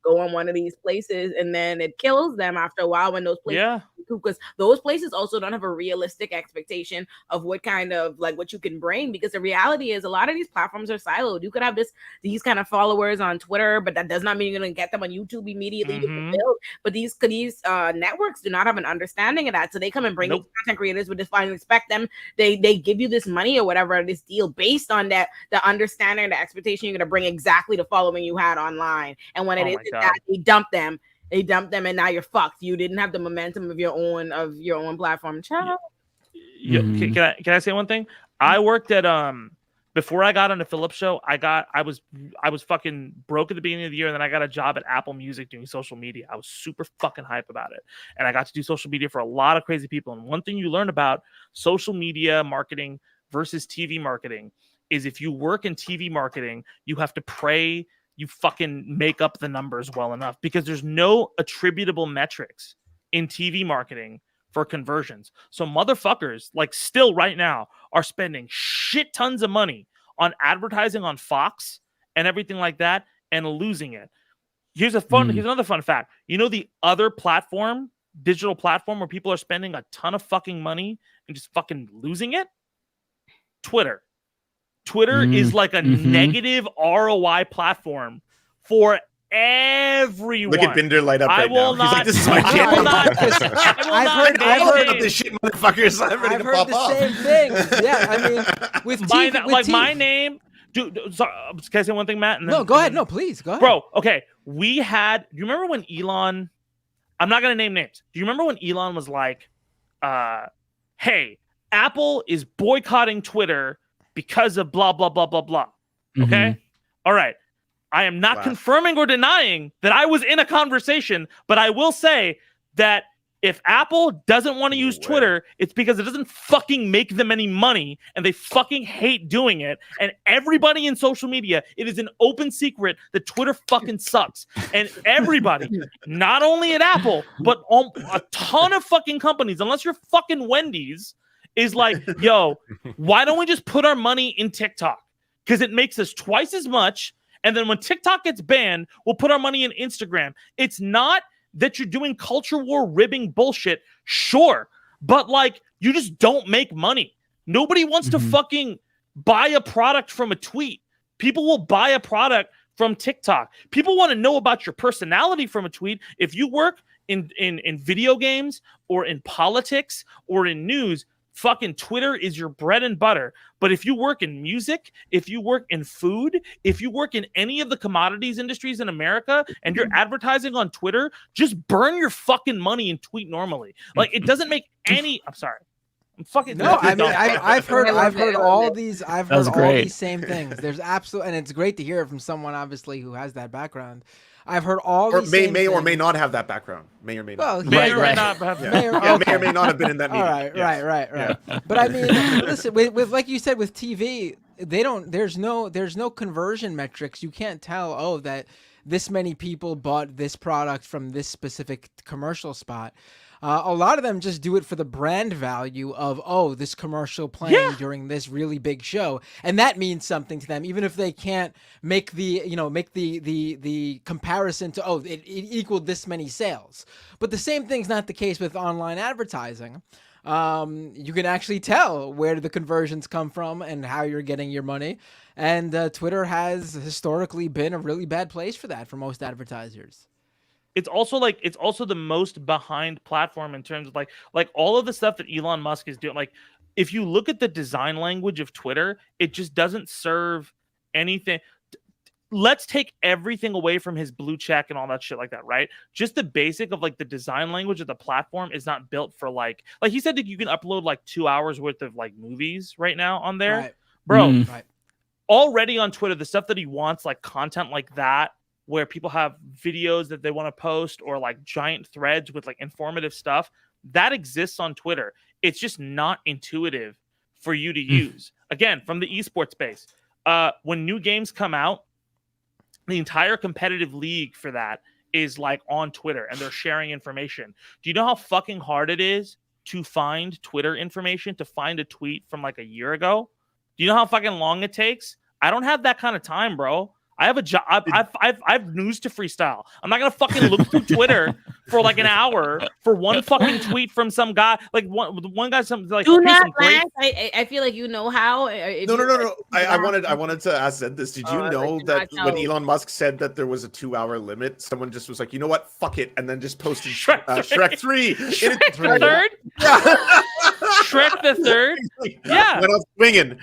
on one of these places and then it kills them after a while when those places because those places also don't have a realistic expectation of what kind of like what you can bring, because the reality is a lot of these platforms are siloed. You could have these kind of followers on Twitter, but that does not mean you're going to get them on YouTube immediately. But these networks do not have an understanding of that, so they come and bring these content creators with this fine expect them. They give you this money or whatever, this deal based on that the understanding, the expectation you're going to bring exactly the following you had online, and when it isn't that, they dump them, and now you're fucked. You didn't have the momentum of your own platform. Ciao.
Can I say one thing? I worked at before I got on the Phillips show, I was fucking broke at the beginning of the year, and then I got a job at Apple Music doing social media. I was super fucking hype about it, and I got to do social media for a lot of crazy people. And one thing you learn about social media marketing versus TV marketing is if you work in TV marketing, you have to pray you fucking make up the numbers well enough, because there's no attributable metrics in TV marketing for conversions. So motherfuckers, like, still right now are spending shit tons of money on advertising on Fox and everything like that and losing it. Here's another fun fact. You know, the other platform, digital platform, where people are spending a ton of fucking money and just fucking losing it? Twitter. Twitter is like a negative ROI platform for everyone.
Look at Binder light up right now. He's like, this is my channel. I've heard this shit, motherfuckers. I'm ready to pop off.
I've heard the same thing. Yeah, I mean, with TV,
my name. Dude, sorry, can I say one thing, Matt?
No, go ahead. No, please, go ahead.
Bro, okay. Do you remember when Elon, I'm not going to name names. Do you remember when Elon was like, hey, Apple is boycotting Twitter because of blah, blah, blah, blah, blah. Okay? All right. I am not confirming or denying that I was in a conversation, but I will say that if Apple doesn't want to use Twitter, it's because it doesn't fucking make them any money, and they fucking hate doing it. And everybody in social media, it is an open secret that Twitter fucking sucks. And everybody, not only at Apple, but a ton of fucking companies, unless you're fucking Wendy's, is like, yo, why don't we just put our money in TikTok? Because it makes us twice as much. And then when TikTok gets banned, we'll put our money in Instagram. It's not that you're doing culture war ribbing bullshit, sure, but like, you just don't make money. Nobody wants to fucking buy a product from a tweet. People will buy a product from TikTok. People want to know about your personality from a tweet. If you work in video games or in politics or in news, fucking Twitter is your bread and butter. But if you work in music, if you work in food, if you work in any of the commodities industries in America and you're advertising on Twitter, just burn your fucking money and tweet normally. Like, it doesn't make any. I'm sorry. I'm fucking.
No, I mean, I've heard all these. I've heard all these same things. There's absolutely, and it's great to hear it from someone obviously who has that background. I've heard all these
may or may not have that background. May or may not.
Well, may or may not
have been in that meeting.
All right,
yes.
right. Yeah. But I mean, listen, with like you said, with TV, there's no conversion metrics. You can't tell, that this many people bought this product from this specific commercial spot. A lot of them just do it for the brand value of, this commercial playing during this really big show, and that means something to them, even if they can't make the comparison to it equaled this many sales. But the same thing's not the case with online advertising. You can actually tell where the conversions come from and how you're getting your money, and Twitter has historically been a really bad place for that for most advertisers.
It's also the most behind platform in terms of like all of the stuff that Elon Musk is doing. Like, if you look at the design language of Twitter, it just doesn't serve anything. Let's take everything away from his blue check and all that shit like that, right? Just the basic of like the design language of the platform is not built for like he said that you can upload like 2 hours worth of like movies right now on there.
Right.
Bro, already on Twitter, the stuff that he wants, like content like that, where people have videos that they want to post or like giant threads with like informative stuff, that exists on Twitter. It's just not intuitive for you to use. Again, from the esports space, when new games come out, the entire competitive league for that is like on Twitter, and they're sharing information. Do you know how fucking hard it is to find Twitter information, to find a tweet from like a year ago? Do you know how fucking long it takes? I don't have that kind of time, bro. I have a job. I've news to Freestyle. I'm not gonna fucking look through Twitter for like an hour for one fucking tweet from some guy. Like one guy, something like.
Do not laugh. I feel like you know how.
No. I wanted to ask Zed this. Did you know that when Elon Musk said that there was a 2-hour limit, someone just was like, you know what, fuck it, and then just posted Shrek 3.
Shrek the Third. Yeah. Shrek the Third. Yeah.
Went off swinging.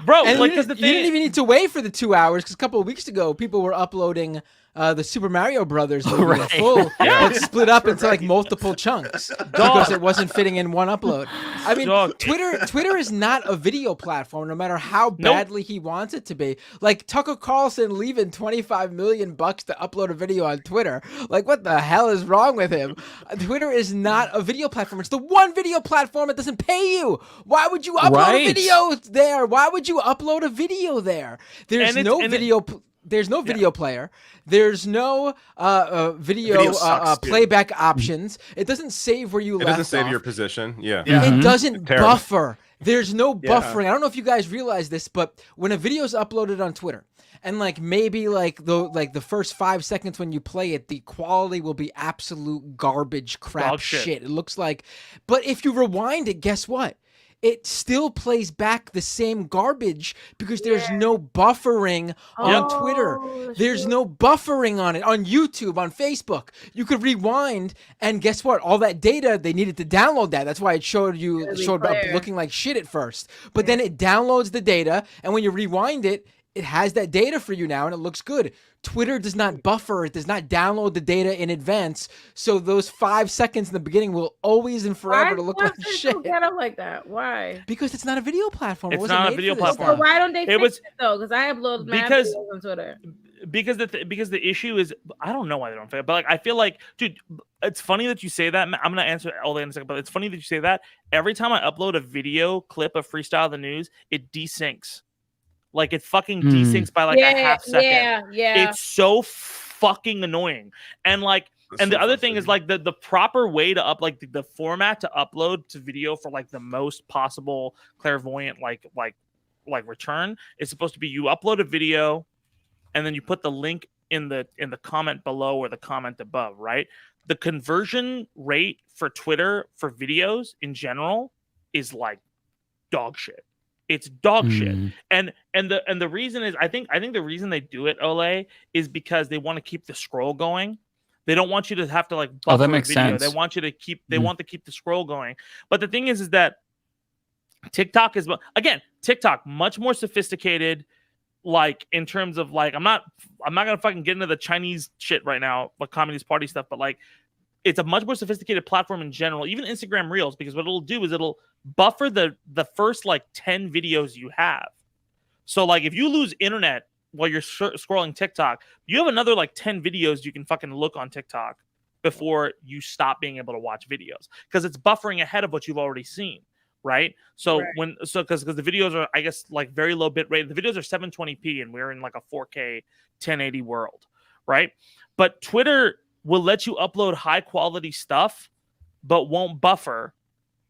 Bro,
and
like,
you didn't even need to wait for the 2 hours, because a couple of weeks ago, people were uploading the Super Mario Brothers movie in full, but split up into like multiple chunks because it wasn't fitting in one upload. I mean, Twitter is not a video platform, no matter how badly he wants it to be. Like Tucker Carlson leaving $25 million to upload a video on Twitter. Like, what the hell is wrong with him? Twitter is not a video platform. It's the one video platform that doesn't pay you. Why would you upload a video there? Why would you upload a video there? There's no video. there's no video player. There's no video playback options. It doesn't save where you left off.
It doesn't save your position. Yeah.
It doesn't buffer. There's no buffering. I don't know if you guys realize this, but when a video is uploaded on Twitter, and like maybe like the first 5 seconds when you play it, the quality will be absolute garbage crap shit. It looks like, but if you rewind it, guess what? It still plays back the same garbage because there's no buffering on Twitter. There's no buffering on it. On YouTube, on Facebook, you could rewind, and guess what? All that data, they needed to download that. That's why it showed up looking like shit at first. But then it downloads the data, and when you rewind it, it has that data for you now, and it looks good. Twitter does not buffer. It does not download the data in advance. So those 5 seconds in the beginning will always and forever to look like shit.
Get up like that? Why?
Because it's not a video platform.
It's not a video platform.
So why don't they fix it though? Because I upload videos on Twitter.
Because the issue is, I don't know why they don't fix it, but like I feel like, dude, it's funny that you say that. I'm gonna answer all that in a second, but it's funny that you say that. Every time I upload a video clip of Freestyle the News, it desyncs. Like it fucking desyncs by like a half second.
Yeah.
It's so fucking annoying. And like, and the other thing is like the proper way to the format to upload to video for like the most possible clairvoyant like return is supposed to be you upload a video and then you put the link in the comment below or the comment above, right? The conversion rate for Twitter for videos in general is like dog shit. It's dog shit. And the reason is I think the reason they do it, Ole, is because they want to keep the scroll going. They don't want you to have to like buffer
that makes
video.
sense.
They want you to keep want to keep the scroll going. But the thing is that TikTok is TikTok much more sophisticated, like in terms of like I'm not gonna fucking get into the Chinese shit right now, like Communist Party stuff, but like it's a much more sophisticated platform in general, even Instagram Reels, because what it'll do is it'll buffer the first like 10 videos you have. So like if you lose internet while you're scrolling TikTok, you have another like 10 videos you can fucking look on TikTok before you stop being able to watch videos, because it's buffering ahead of what you've already seen, right? So because the videos are, I guess, like very low bit rate. The videos are 720p and we're in like a 4K 1080 world, right? But Twitter will let you upload high quality stuff, but won't buffer.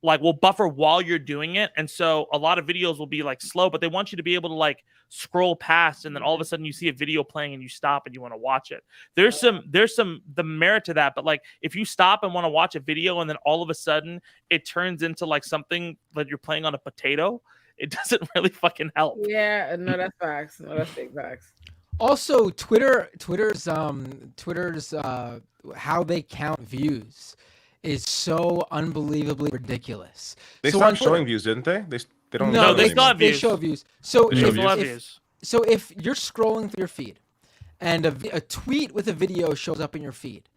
Like will buffer while you're doing it. And so a lot of videos will be like slow, but they want you to be able to like scroll past and then all of a sudden you see a video playing and you stop and you want to watch it. There's the merit to that. But like if you stop and want to watch a video and then all of a sudden it turns into like something that you're playing on a potato, it doesn't really fucking help.
Yeah, no, that's facts. No, that's big facts.
Also, Twitter's how they count views is so unbelievably ridiculous.
They stopped showing views, didn't they? They don't.
No, they still have views.
They show views. So
So
if you're scrolling through your feed, and a tweet with a video shows up in your feed,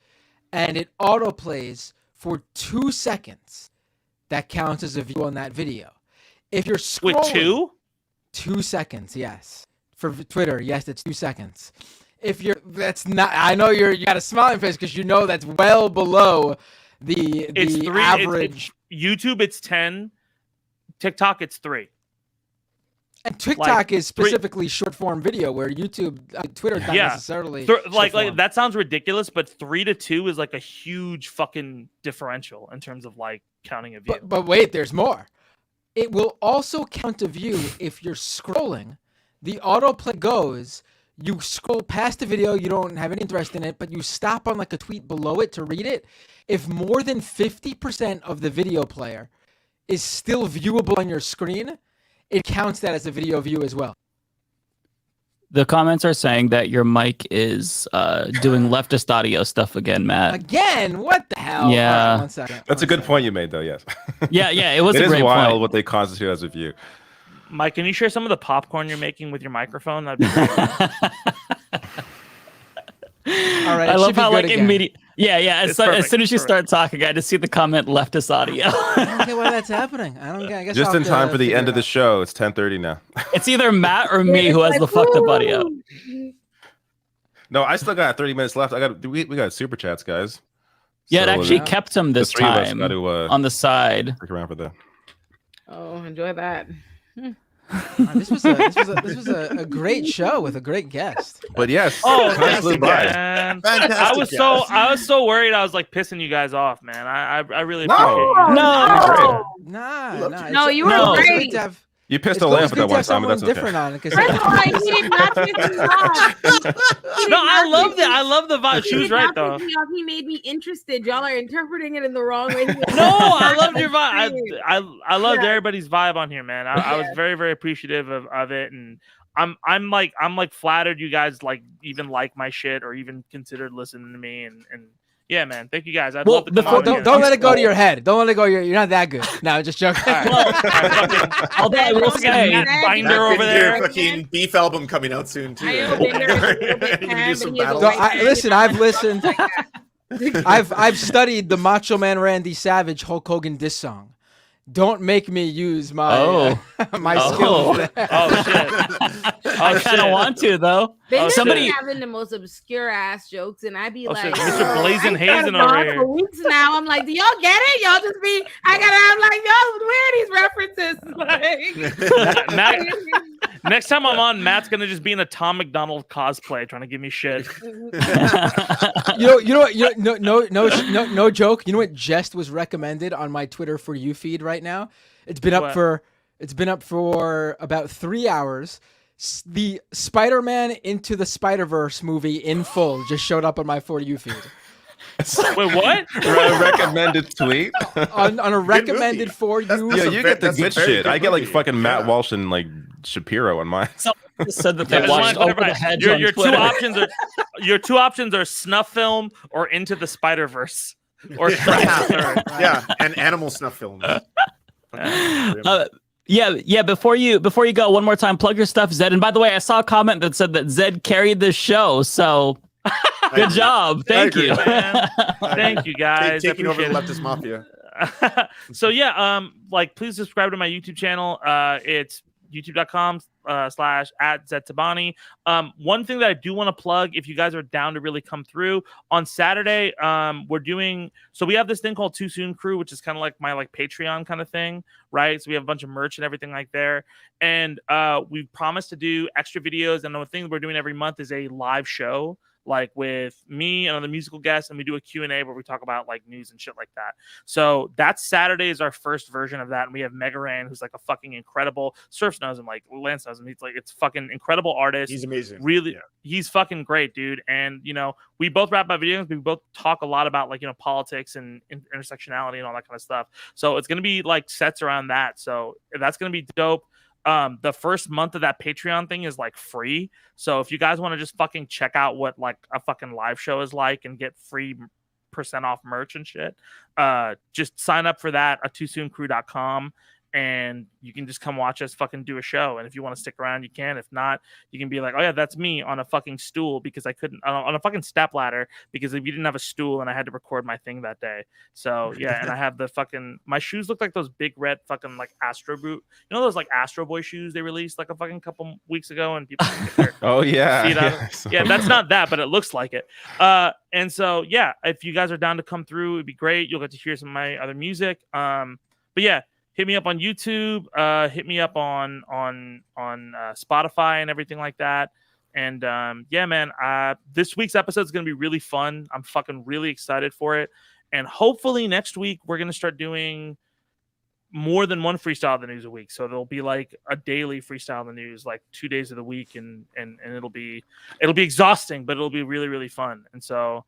and it autoplays for 2 seconds, that counts as a view on that video. If you're scrolling,
with
2 seconds, yes. For Twitter, yes, it's 2 seconds. That's not. I know you got a smiling face because you know that's well below the average.
YouTube, it's 10. TikTok, it's 3.
And TikTok is specifically short form video, where YouTube, Twitter, not necessarily.
Like that sounds ridiculous, but 3 to 2 is like a huge fucking differential in terms of like counting a view.
But wait, there's more. It will also count a view if you're scrolling. The autoplay goes, you scroll past the video, you don't have any interest in it, but you stop on like a tweet below it to read it. If more than 50% of the video player is still viewable on your screen, it counts that as a video view as well.
The comments are saying that your mic is doing leftist audio stuff again, Matt.
Again? What the hell?
Yeah.
Right, 1 second.
That's a good point you made, though, yes.
Yeah, it was a great point.
It is wild what they constitute as a view.
Mike, can you share some of the popcorn you're making with your microphone? That'd be great.
All right.
I love how like immediate. Yeah. As soon as you start talking, I just see the comment leftist audio.
I don't get why that's happening. I guess
just in time for the end of the show. It's 10:30 now.
It's either Matt or me who has the fucked up audio.
No, I still got 30 minutes left. We got super chats, guys.
Yeah, it actually kept him this time
got to,
on the side.
Stick around for that.
Oh, enjoy that.
This was a great show with a great guest.
But yes,
thank you, man. I was so worried. I was like pissing you guys off, man. I really appreciate it.
No, you were great.
You pissed Olayemi for that one time, but that's
different on it.
First of all, he did not piss me off.
No, I loved it. I love the vibe. She was right though.
He made me interested. Y'all are interpreting it in the wrong way.
No, I loved your vibe. I loved everybody's vibe on here, man. I was very, very appreciative of it, and I'm like flattered you guys like even like my shit or even considered listening to me, and yeah, man. Thank you guys. I'd love to come
don't let it go to your head. Don't let it go. You're not that good. No, just joking.
Although I will say,
Binder over there.
Fucking beef album coming out soon too.
Listen, I've listened. I've studied the Macho Man Randy Savage Hulk Hogan diss song. Don't make me use my my skills.
Shit!
I kind of want to though.
Somebody having the most obscure ass jokes, and I'd be like,
Mr. Blazing Hazen over here.
For weeks now, I'm like, do y'all get it? Y'all just be. I gotta have like, y'all. Where are these references?
Matt, next time I'm on, Matt's gonna just be in a Tom McDonald cosplay, trying to give me shit.
You know what? No joke. You know what Jest was recommended on my Twitter For You feed right now? It's been up for about 3 hours. The Spider-Man Into the Spider-Verse movie in full just showed up on my For You feed.
Wait, what?
Recommended tweet
on a recommended For You.
Yeah, you get the good shit. I get like fucking Matt Walsh and like Shapiro on mine.
Said that they watched Over the Hedge on Twitter.
Your two options are Snuff Film or Into the Spider-Verse. Or
yeah, and animal snuff films.
Yeah. Before you go, one more time, plug your stuff, Zed. And by the way, I saw a comment that said that Zed carried this show. So good job. Thank you.
Thank you, guys.
Taking over the Leftist Mafia.
So yeah, like please subscribe to my YouTube channel. It's youtube.com/@Zaid Tabani. One thing that I do want to plug, if you guys are down to really come through on Saturday, we have this thing called Too Soon Crew, which is kind of like my Patreon kind of thing, right? So we have a bunch of merch and everything like there, and we promised to do extra videos, and the thing we're doing every month is a live show, like with me and other musical guests, and we do a Q&A where we talk about like news and shit like that. So that Saturday is our first version of that, and we have Mega Ran, who's like a fucking incredible, Serfs knows him, like Lance knows him. He's like, it's fucking incredible artist.
He's amazing.
Really, he's fucking great, dude. And we both rap about video games. We both talk a lot about like politics and intersectionality and all that kind of stuff. So it's gonna be like sets around that. So that's gonna be dope. The first month of that Patreon thing is like free. So if you guys want to just fucking check out what like a fucking live show is like and get free % off merch and shit, just sign up for that at toosooncrew.com. And you can just come watch us fucking do a show. And if you want to stick around, you can. If not, you can be like, oh yeah, that's me on a fucking stool because I couldn't on a fucking step ladder because if you didn't have a stool and I had to record my thing that day. So yeah, and I have the fucking my shoes look like those big red fucking like Astro boot. You know those like Astro Boy shoes they released like a fucking couple weeks ago and people get their
oh yeah.
feet out of yeah, that's not that, but it looks like it. And so yeah, if you guys are down to come through, it'd be great. You'll get to hear some of my other music. But yeah. Hit me up on YouTube. Hit me up on Spotify and everything like that. And yeah, man, this week's episode is gonna be really fun. I'm fucking really excited for it. And hopefully next week we're gonna start doing more than one freestyle of the news a week. So there'll be like a daily freestyle of the news, like 2 days of the week, and it'll be exhausting, but it'll be really really fun. And so.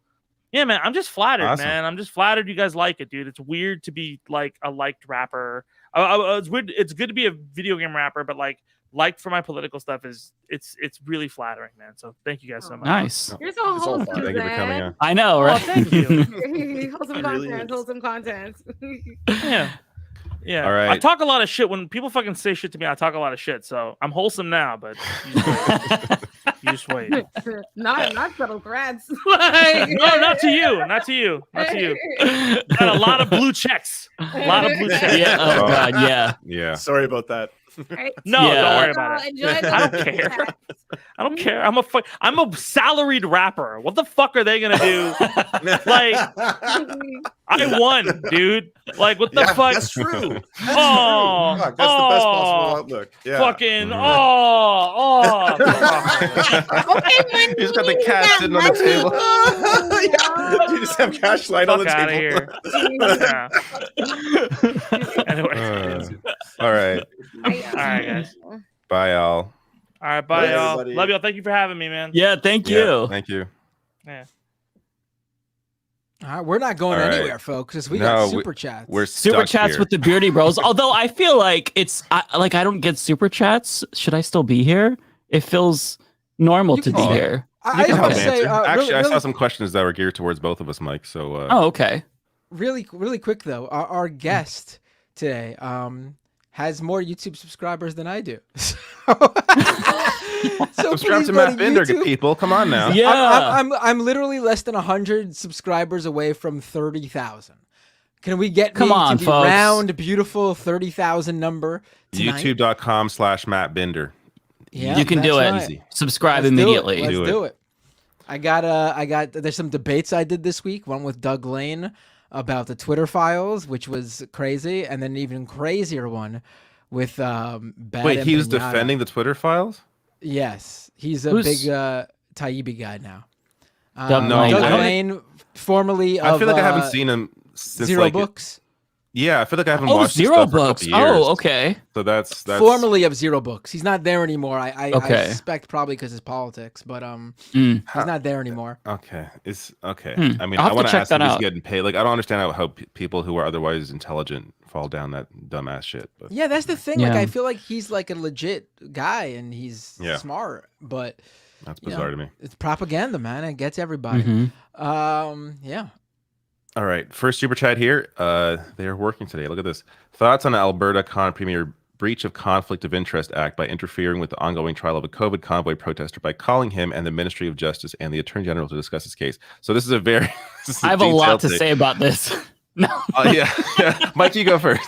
Yeah, man, I'm just flattered,
awesome.
Man. I'm just flattered you guys like it, dude. It's weird to be like a liked rapper. It's weird. It's good to be a video game rapper, but like for my political stuff it's really flattering, man. So thank you guys so much.
Nice.
You're so wholesome.
Thank you for coming on.
I know, right?
Thank you.
Wholesome content.
Yeah. Yeah.
All right.
I talk a lot of shit. When people fucking say shit to me, I talk a lot of shit. So I'm wholesome now, but you just wait.
not subtle threats.
No, not to you. Not to you. Got a lot of blue checks. A lot of blue checks.
Yeah. Oh god. Yeah.
Yeah.
Sorry about that.
Right?
No,
Yeah.
don't worry about it.
Enjoy
I don't care. I don't care. I'm a salaried rapper. What the fuck are they gonna do? Like, I won, dude. Like, what the fuck?
That's true.
Oh,
Fuck, that's the best possible outlook. Yeah.
Fucking
Okay,
You just got the cash sitting on the table.
You just have cash light on the
Fuck
table.
Anyway.
All right.
All right, guys.
Bye, y'all.
All right, bye,
Bye,
y'all.
everybody.
Love y'all. Thank you for having me, man.
Yeah, thank you.
Thank you.
Yeah.
All right, we're not going
All right.
anywhere, folks, because we
No,
got super chats.
We're
Super
stuck
chats
here.
with the Beardy Bros. Although I feel like I don't get super chats. Should I still be here? It feels normal to be here.
I just want to say,
Actually, I
really,
saw some questions that were geared towards both of us, Mike. So.
Oh, okay.
really quick though, our guest today has more YouTube subscribers than I do. So
subscribe
please
to
go
Matt Binder,
YouTube.
people. Come on now.
Yeah.
I'm literally less than 100 subscribers away from 30,000. Can we get
Come
me
on,
to the
folks.
round, beautiful 30,000 number tonight?
YouTube.com/Matt Binder.
Yeah,
You can do it.
that's right.
Subscribe
Let's
immediately.
Let's do it. I got there's some debates I did this week. One with Doug Lane about the Twitter files, which was crazy, and then an even crazier one with Bad
Wait, he was
Empanada.
defending the Twitter files?
Yes, he's a
Who's-
big Taibbi guy now.
Doug Lane.
Doug
I don't
Lane, formerly of
I feel like I haven't seen him since
Zero
like,
Books.
Yeah, I feel like I haven't
Oh,
watched his
Zero
stuff for a
Books.
couple years.
Oh, okay.
So that's
Formerly of Zero Books. He's not there anymore. I
Okay.
suspect probably because his politics, but he's not there anymore.
Okay. It's okay.
Hmm.
I mean,
I'll
I
have to
want to
check
ask if
that
he's
out.
getting paid. Like, I don't understand how people who are otherwise intelligent fall down that dumbass shit. But
Yeah, that's the thing. Like,
Yeah.
I feel like he's like a legit guy and he's
Yeah.
smart, but
that's
you know,
bizarre to me.
it's propaganda, man. It gets everybody.
Mhm.
Yeah.
All right. First super chat here. They are working today. Look at this. Thoughts on Alberta Premier breach of Conflict of Interest Act by interfering with the ongoing trial of a COVID convoy protester by calling him and the Ministry of Justice and the Attorney General to discuss his case. So this is a very
I have a lot to say about this. No.
yeah. Mike, you go first.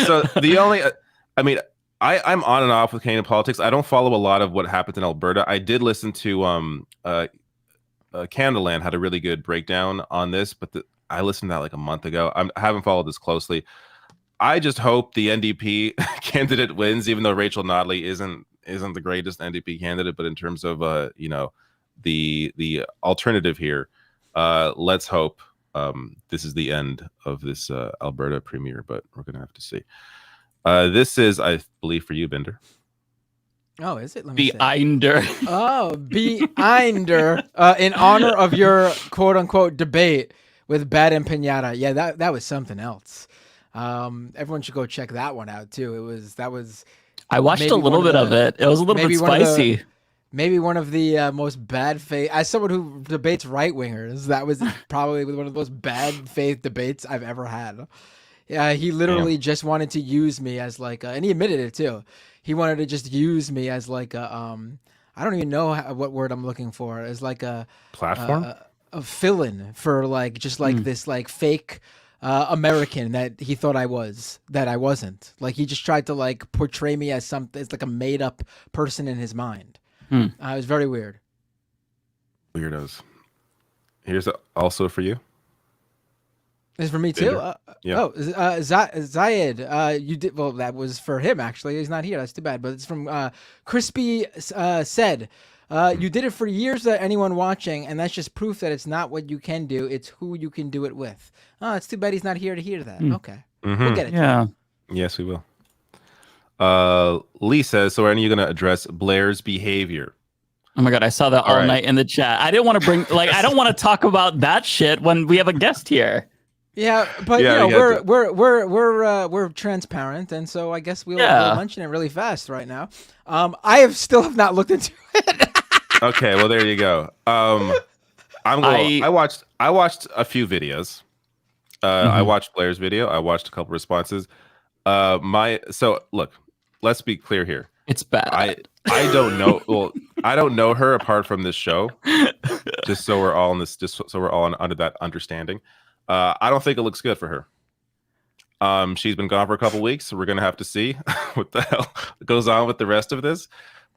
So the only, I mean, I'm on and off with Canadian politics. I don't follow a lot of what happens in Alberta. I did listen to Canadaland had a really good breakdown on this, but I listened to that like a month ago. I haven't followed this closely. I just hope the NDP candidate wins, even though Rachel Notley isn't the greatest NDP candidate. But in terms of the alternative here, let's hope this is the end of this Alberta premier. But we're gonna have to see. This is, I believe, for you, Binder.
Oh, is it? Let me see.
Behinder.
Oh, Behinder. In honor of your quote unquote debate with Bad and Pinata. Yeah, that was something else. Everyone should go check that one out too. That was.
I watched a little bit of it. It was a little bit spicy.
Maybe one of the most bad faith. As someone who debates right wingers, that was probably one of the most bad faith debates I've ever had. Yeah, he literally just wanted to use me as like, and he admitted it too. He wanted to just use me as like a, I don't even know what word I'm looking for. As like a
platform,
a fill-in for like just like this like fake American that he thought I was, that I wasn't. Like he just tried to like portray me as something, it's like a made up person in his mind. It was very weird.
Weirdos. Here's also for you.
It's for me too.
Yeah.
Zayed, you did well. That was for him actually. He's not here. That's too bad. But it's from Crispy said. You did it for years to anyone watching, and that's just proof that it's not what you can do; it's who you can do it with. Oh, it's too bad he's not here to hear that. Okay, we'll get it.
Yeah.
Yes, we will. Lee says, so are you going to address Blair's behavior?
Oh my God, I saw that all night in the chat. I didn't want to bring, like, I don't want to talk about that shit when we have a guest here.
Yeah, but
Yeah,
you know, we're transparent, and so I guess we'll mention it really fast right now. I still have not looked into it.
Okay, well there you go. I watched a few videos. I watched Blair's video. I watched a couple responses. So look, let's be clear here.
It's bad.
I don't know. Well, I don't know her apart from this show. Just so we're all under that understanding. I don't think it looks good for her. She's been gone for a couple weeks, so we're gonna have to see what the hell goes on with the rest of this.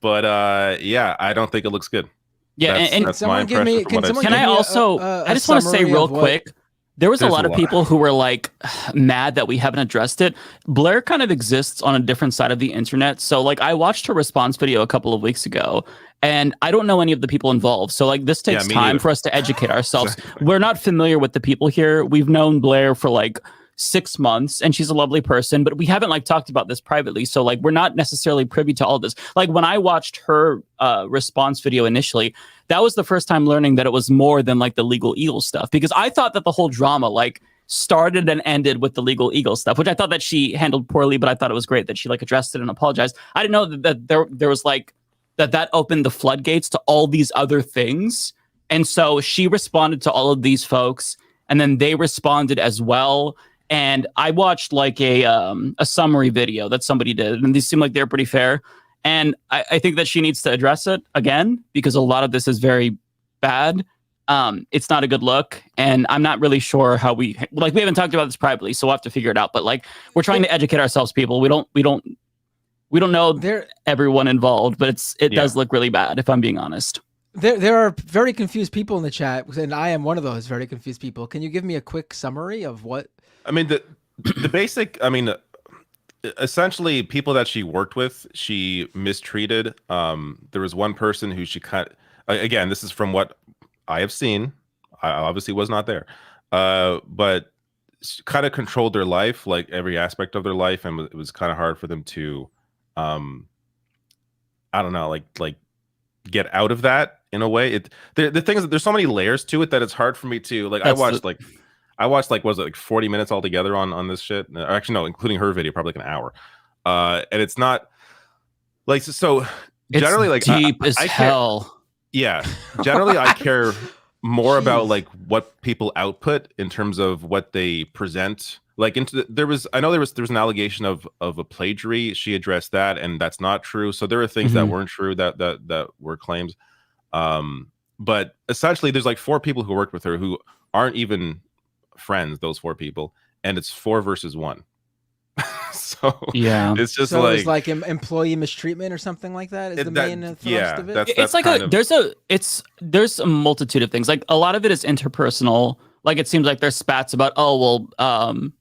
But yeah, I don't think it looks good.
Yeah, and
that's
someone
my impression from what I've seen.
Can I also? I just want to say real quick. There was a lot of people who were like mad that we haven't addressed it. Blair kind of exists on a different side of the internet. So like I watched her response video a couple of weeks ago and I don't know any of the people involved. So like this takes time for us to educate ourselves.
Exactly.
We're not familiar with the people here. We've known Blair for like 6 months and she's a lovely person, but we haven't like talked about this privately. So like we're not necessarily privy to all this. Like when I watched her response video initially, that was the first time learning that it was more than like the legal eagle stuff, because I thought that the whole drama like started and ended with the legal eagle stuff, which I thought that she handled poorly, but I thought it was great that she like addressed it and apologized. I didn't know that there was like that opened the floodgates to all these other things. And so she responded to all of these folks and then they responded as well. And I watched like a summary video that somebody did and these seem like they're pretty fair. And I think that she needs to address it again, because a lot of this is very bad. It's not a good look. And I'm not really sure how we haven't talked about this privately, so we'll have to figure it out. But like, we're trying to educate ourselves, people. We don't know everyone involved, but it does look really bad, if I'm being honest.
There are very confused people in the chat, and I am one of those very confused people. Can you give me a quick summary of what?
I mean, the basic, I mean, essentially people that she worked with, she mistreated. There was one person who she again, this is from what I have seen. I obviously was not there, but kind of controlled their life, like every aspect of their life. And it was kind of hard for them to, I don't know, like get out of that in a way. The thing is that there's so many layers to it that it's hard for me to like. I watched like, was it like 40 minutes altogether on this shit? Actually, no, including her video, probably like an hour. And it's not like, so generally like
deep as hell.
Yeah. Generally I care more about like what people output in terms of what they present. Like there was an allegation of a plagiary. She addressed that and that's not true. So there are things that weren't true that were claims. But essentially there's like 4 people who worked with her who aren't even friends, those 4 people, and it's 4 versus 1. So
yeah,
it's just
so it's like employee mistreatment or something like that is the main thrust of it.
It's like there's a multitude of things. Like a lot of it is interpersonal. Like it seems like there's spats about, oh well,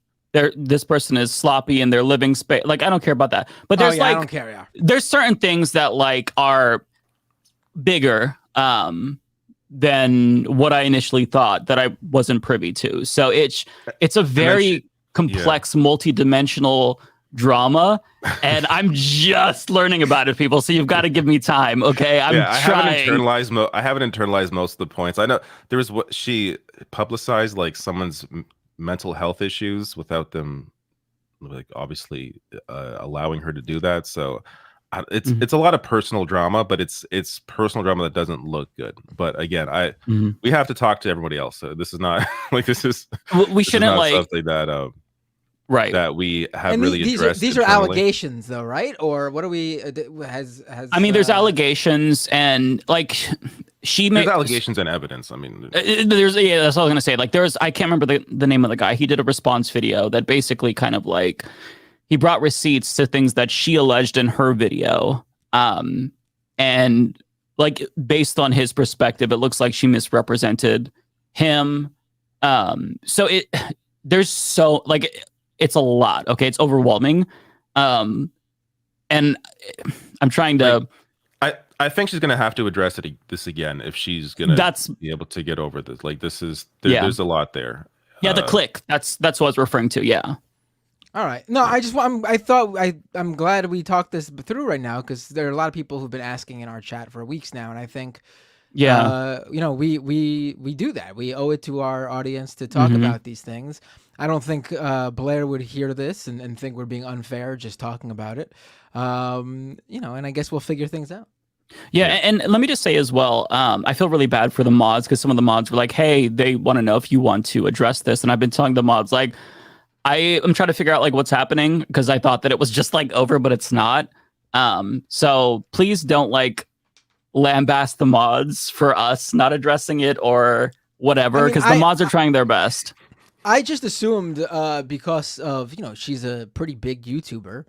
this person is sloppy in their living space. Like I don't care about that. But there's
I don't care. Yeah.
There's certain things that like are bigger than what I initially thought that I wasn't privy to. So it's a very complex, multi-dimensional drama, and I'm just learning about it, people. So you've got to give me time, okay? I
haven't internalized most of the points. I know there was what she publicized, like someone's mental health issues without them, like obviously allowing her to do that. So it's a lot of personal drama, but it's personal drama that doesn't look good. But again, we have to talk to everybody else. So this is not like we shouldn't like something that
right
that we have
and
really addressed.
These are allegations, though, right? Or what are we? Has
I mean, there's allegations and like
there's allegations and evidence. I mean,
that's all I was gonna say. Like I can't remember the name of the guy. He did a response video that basically kind of like. He brought receipts to things that she alleged in her video. And like based on his perspective, it looks like she misrepresented him. So it's a lot. Okay. It's overwhelming. And I'm trying to,
I think she's going to have to address this again if she's going to be able to get over this. Like there's a lot there.
Yeah. The click. That's what I was referring to. Yeah.
All right. No, I'm glad we talked this through right now because there are a lot of people who've been asking in our chat for weeks now, and I think, we do that. We owe it to our audience to talk about these things. I don't think Blair would hear this and think we're being unfair just talking about it. And I guess we'll figure things out.
Yeah, and let me just say as well, I feel really bad for the mods because some of the mods were like, hey, they want to know if you want to address this, and I've been telling the mods like. I am trying to figure out like what's happening because I thought that it was just like over, but it's not. So please don't like lambast the mods for us not addressing it or whatever because the mods are trying their best.
I just assumed because of, she's a pretty big YouTuber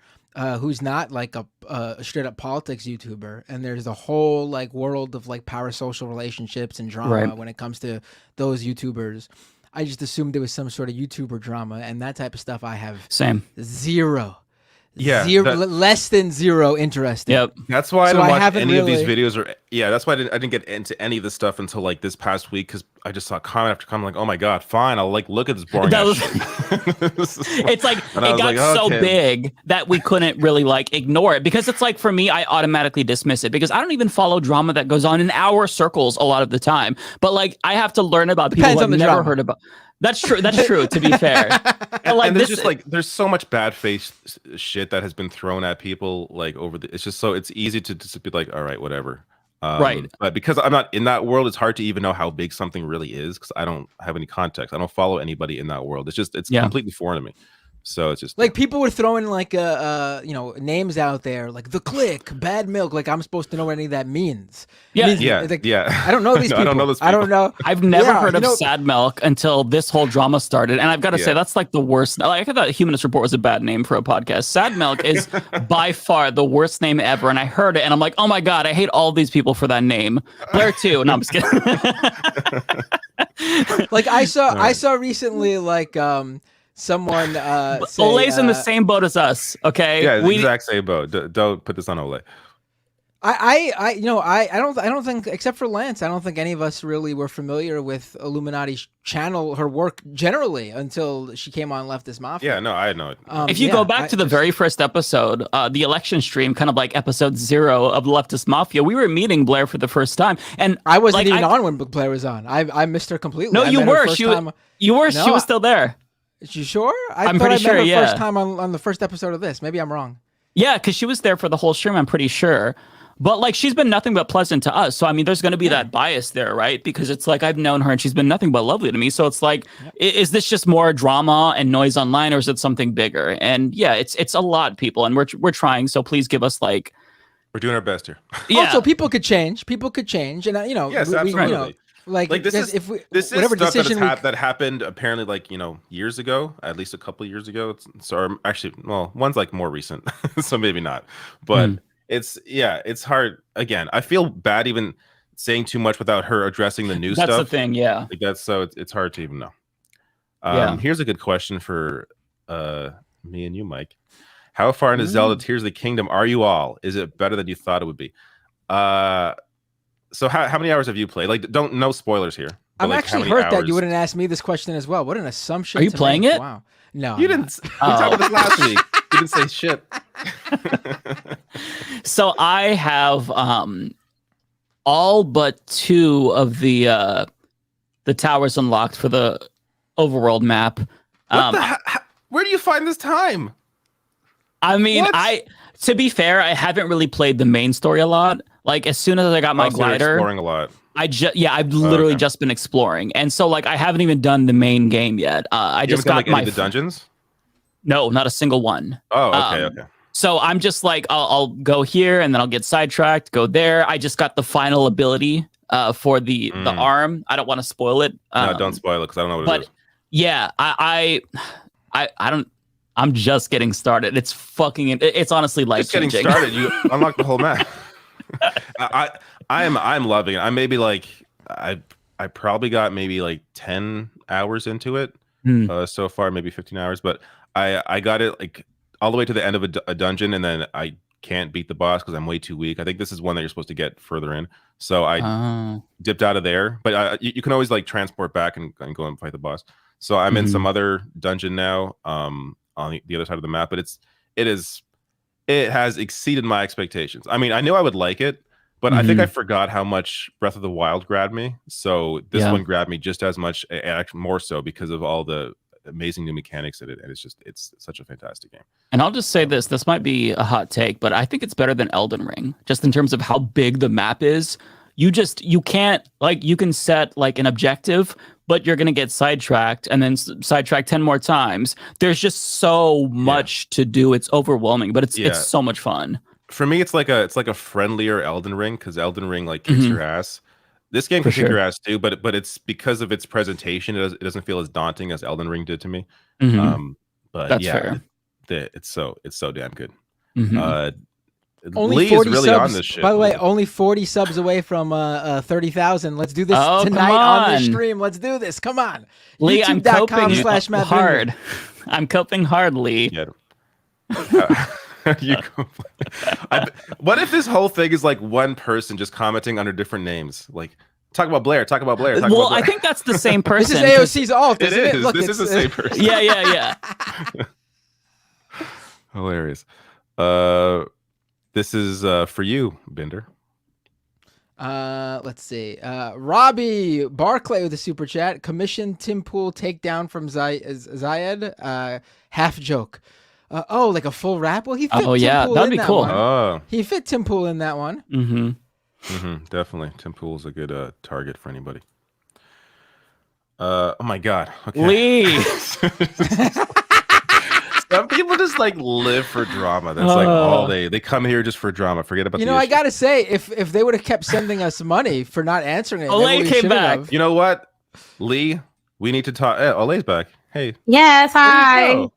who's not like a straight up politics YouTuber, and there's a whole like world of like parasocial relationships and drama when it comes to those YouTubers. I just assumed there was some sort of YouTuber drama, and that type of stuff I have zero.
Yeah,
less than zero interest in.
Yep.
That's why I didn't watch any of these videos, or that's why I didn't get into any of this stuff until like this past week, because I just saw comment after comment, like, oh my god, fine, I'll like look at this boring ass shit.
It's like it got so big that we couldn't really like ignore it, because it's like, for me, I automatically dismiss it because I don't even follow drama that goes on in our circles a lot of the time. But like, I have to learn about people I've never heard about. That's true. That's true. To be fair,
and there's just like there's so much bad faith shit that has been thrown at people like over the. It's just so it's easy to just be like, all right, whatever.
Right.
But because I'm not in that world, it's hard to even know how big something really is, because I don't have any context. I don't follow anybody in that world. It's completely foreign to me. So it's just
like people were throwing like names out there like the Click, Bad Milk. Like I'm supposed to know what any of that means.
Yeah,
I don't know these people.
I don't know those people.
I don't know.
I've never heard of Sad Milk until this whole drama started, and I've got to say that's like the worst. Like, I thought Humanist Report was a bad name for a podcast. Sad Milk is by far the worst name ever, and I heard it, and I'm like, oh my god, I hate all these people for that name. Blair too. No, I'm just kidding.
Like I saw recently like someone
Ole's in the same boat as us, okay?
Yeah, the exact same boat. Don't put this on Ole.
I don't think, except for Lance, I don't think any of us really were familiar with Illuminati's channel, her work generally, until she came on Leftist Mafia.
Yeah, no, I know it.
If you go back to the very first episode, the election stream, kind of like episode 0 of Leftist Mafia, we were meeting Blair for the first time, and
I wasn't even on when Blair was on. I missed her completely.
No, you were. She was still there.
You sure?
I'm pretty sure.
I met her first time on the first episode of this. Maybe I'm wrong.
Yeah, because she was there for the whole stream. I'm pretty sure. But like, she's been nothing but pleasant to us. So I mean, there's going to be that bias there, right? Because it's like, I've known her and she's been nothing but lovely to me. So it's like, is this just more drama and noise online, or is it something bigger? And yeah, it's a lot, people, and we're trying. So please give us like,
we're doing our best here.
Yeah. Also, people could change, and
yes, absolutely.
Like
this is
whatever
stuff
decision
that happened apparently like years ago, at least a couple years ago. So actually, well, one's like more recent, so maybe not. But it's hard. Again, I feel bad even saying too much without her addressing the new stuff.
That's the thing, yeah.
Like it's hard to even know. Here's a good question for me and you, Mike. How far into Zelda Tears of the Kingdom are you all? Is it better than you thought it would be? So how many hours have you played? Like, no spoilers here.
I'm
like,
actually hurt that you wouldn't ask me this question as well. What an assumption.
Are you playing it?
Wow. No.
You didn't. We talked about this last week. You didn't say shit.
So I have all but 2 of the towers unlocked for the overworld map.
Where do you find this time?
I mean, to be fair, I haven't really played the main story a lot. Like, as soon as I got my glider,
exploring a lot.
I've literally just been exploring, and so like I haven't even done the main game yet. I just got
my the dungeons.
No, not a single one.
Oh, okay.
So I'm just like, I'll go here and then I'll get sidetracked, go there. I just got the final ability for the arm. I don't want to spoil it.
No, don't spoil it because I don't know what it is.
Yeah, I don't. I'm just getting started. It's honestly life-changing.
Just getting started. You unlock the whole map. I'm loving it. I maybe like I probably got maybe like 10 hours into it so far, maybe 15 hours, but I got it like all the way to the end of a dungeon, and then I can't beat the boss because I'm way too weak. I think this is one that you're supposed to get further in, so I dipped out of there. But you can always like transport back and go and fight the boss. So I'm in some other dungeon now on the other side of the map, but it has exceeded my expectations. I mean, I knew I would like it, but I think I forgot how much Breath of the Wild grabbed me. So this one grabbed me just as much, actually more so, because of all the amazing new mechanics in it. And it's such a fantastic game.
And I'll just say this might be a hot take, but I think it's better than Elden Ring, just in terms of how big the map is. You can't, like, you can set like an objective, but you're going to get sidetracked and then sidetracked 10 more times. There's just so much to do. It's overwhelming, but it's so much fun.
For me, it's like a friendlier Elden Ring, because Elden Ring like kicks your ass. This game
For
can kick your
sure.
ass too, but it's because of its presentation. It doesn't feel as daunting as Elden Ring did to me.
Mhm.
But
That's
yeah,
fair.
it's so damn good.
Mhm.
Only
Lee
40
is really
subs.
on this shit.
By the way, only 40 subs away from 30,000. Let's do this
Oh, come
tonight on this
on.
stream. Let's do this. Come on.
Lee, I'm coping
YouTube.com/Matt
hard.
Vineyard.
I'm coping hard, Lee.
Yeah. What if this whole thing is like one person just commenting under different names? Like, talk about Blair, talk about Blair. Talk
Well,
about Blair.
I think that's the same person.
This is AOC's alt,
It
isn't it?
is.
Look,
This is the same person.
Yeah.
Hilarious. This is for you, Bender.
Let's see. Robbie Barclay with a super chat. Commission Tim Pool takedown from Zayed. Half joke. Like a full rap? Well, he fit Tim
yeah,
Pool
that'd
in
be
that
cool.
one.
Oh.
He fit Tim Pool in that one.
Definitely. Tim Pool's a good target for anybody. Oh my God. Okay.
Lee.
Some people just like live for drama. That's like all they come here just for drama. Forget about
You
the
know, I
issue.
gotta say, if they would have kept sending us money for not answering it, maybe we shouldn't have.
You know what, Lee? We need to talk. Olay's back. Hey.
Yes, hi.
go?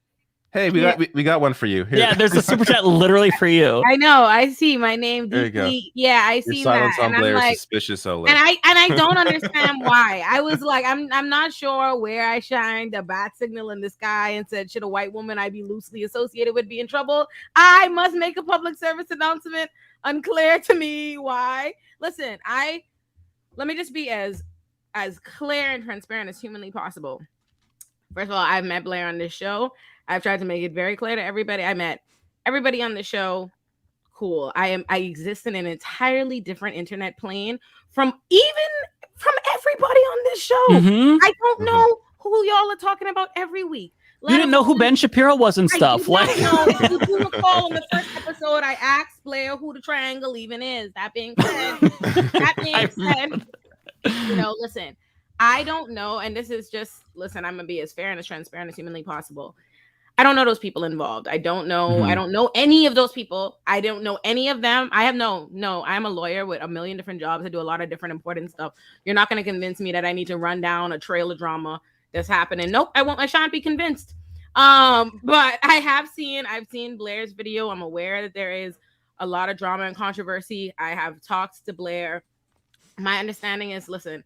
Hey, we got one for you. Here.
Yeah, there's a super chat literally for you.
I know. I see my name
There you go.
deeply. Yeah, I
Your
see
silence
that.
on
And
Blair
I'm
is
like,
suspicious, Olay.
and I don't understand why. I was like, I'm not sure where I shined a bat signal in the sky and said, should a white woman I be loosely associated with be in trouble? I must make a public service announcement. Unclear to me why. Listen, let me just be as clear and transparent as humanly possible. First of all, I've met Blair on this show. I've tried to make it very clear to everybody. I met everybody on the show. Cool. I exist in an entirely different internet plane from everybody on this show. I don't know who y'all are talking about every week.
You didn't know who Ben Shapiro was and stuff.
Like, if you do recall in the first episode, I asked Blair who the triangle even is. That being said, listen, I don't know, and this is just listen. I'm gonna be as fair and as transparent as humanly possible. I don't know those people involved. I don't know. I don't know any of those people. I don't know any of them. I have no. I'm a lawyer with a million different jobs. I do a lot of different important stuff. You're not going to convince me that I need to run down a trail of drama that's happening. Nope, I won't. I shan't be convinced. But I've seen Blair's video. I'm aware that there is a lot of drama and controversy. I have talked to Blair. My understanding is, listen,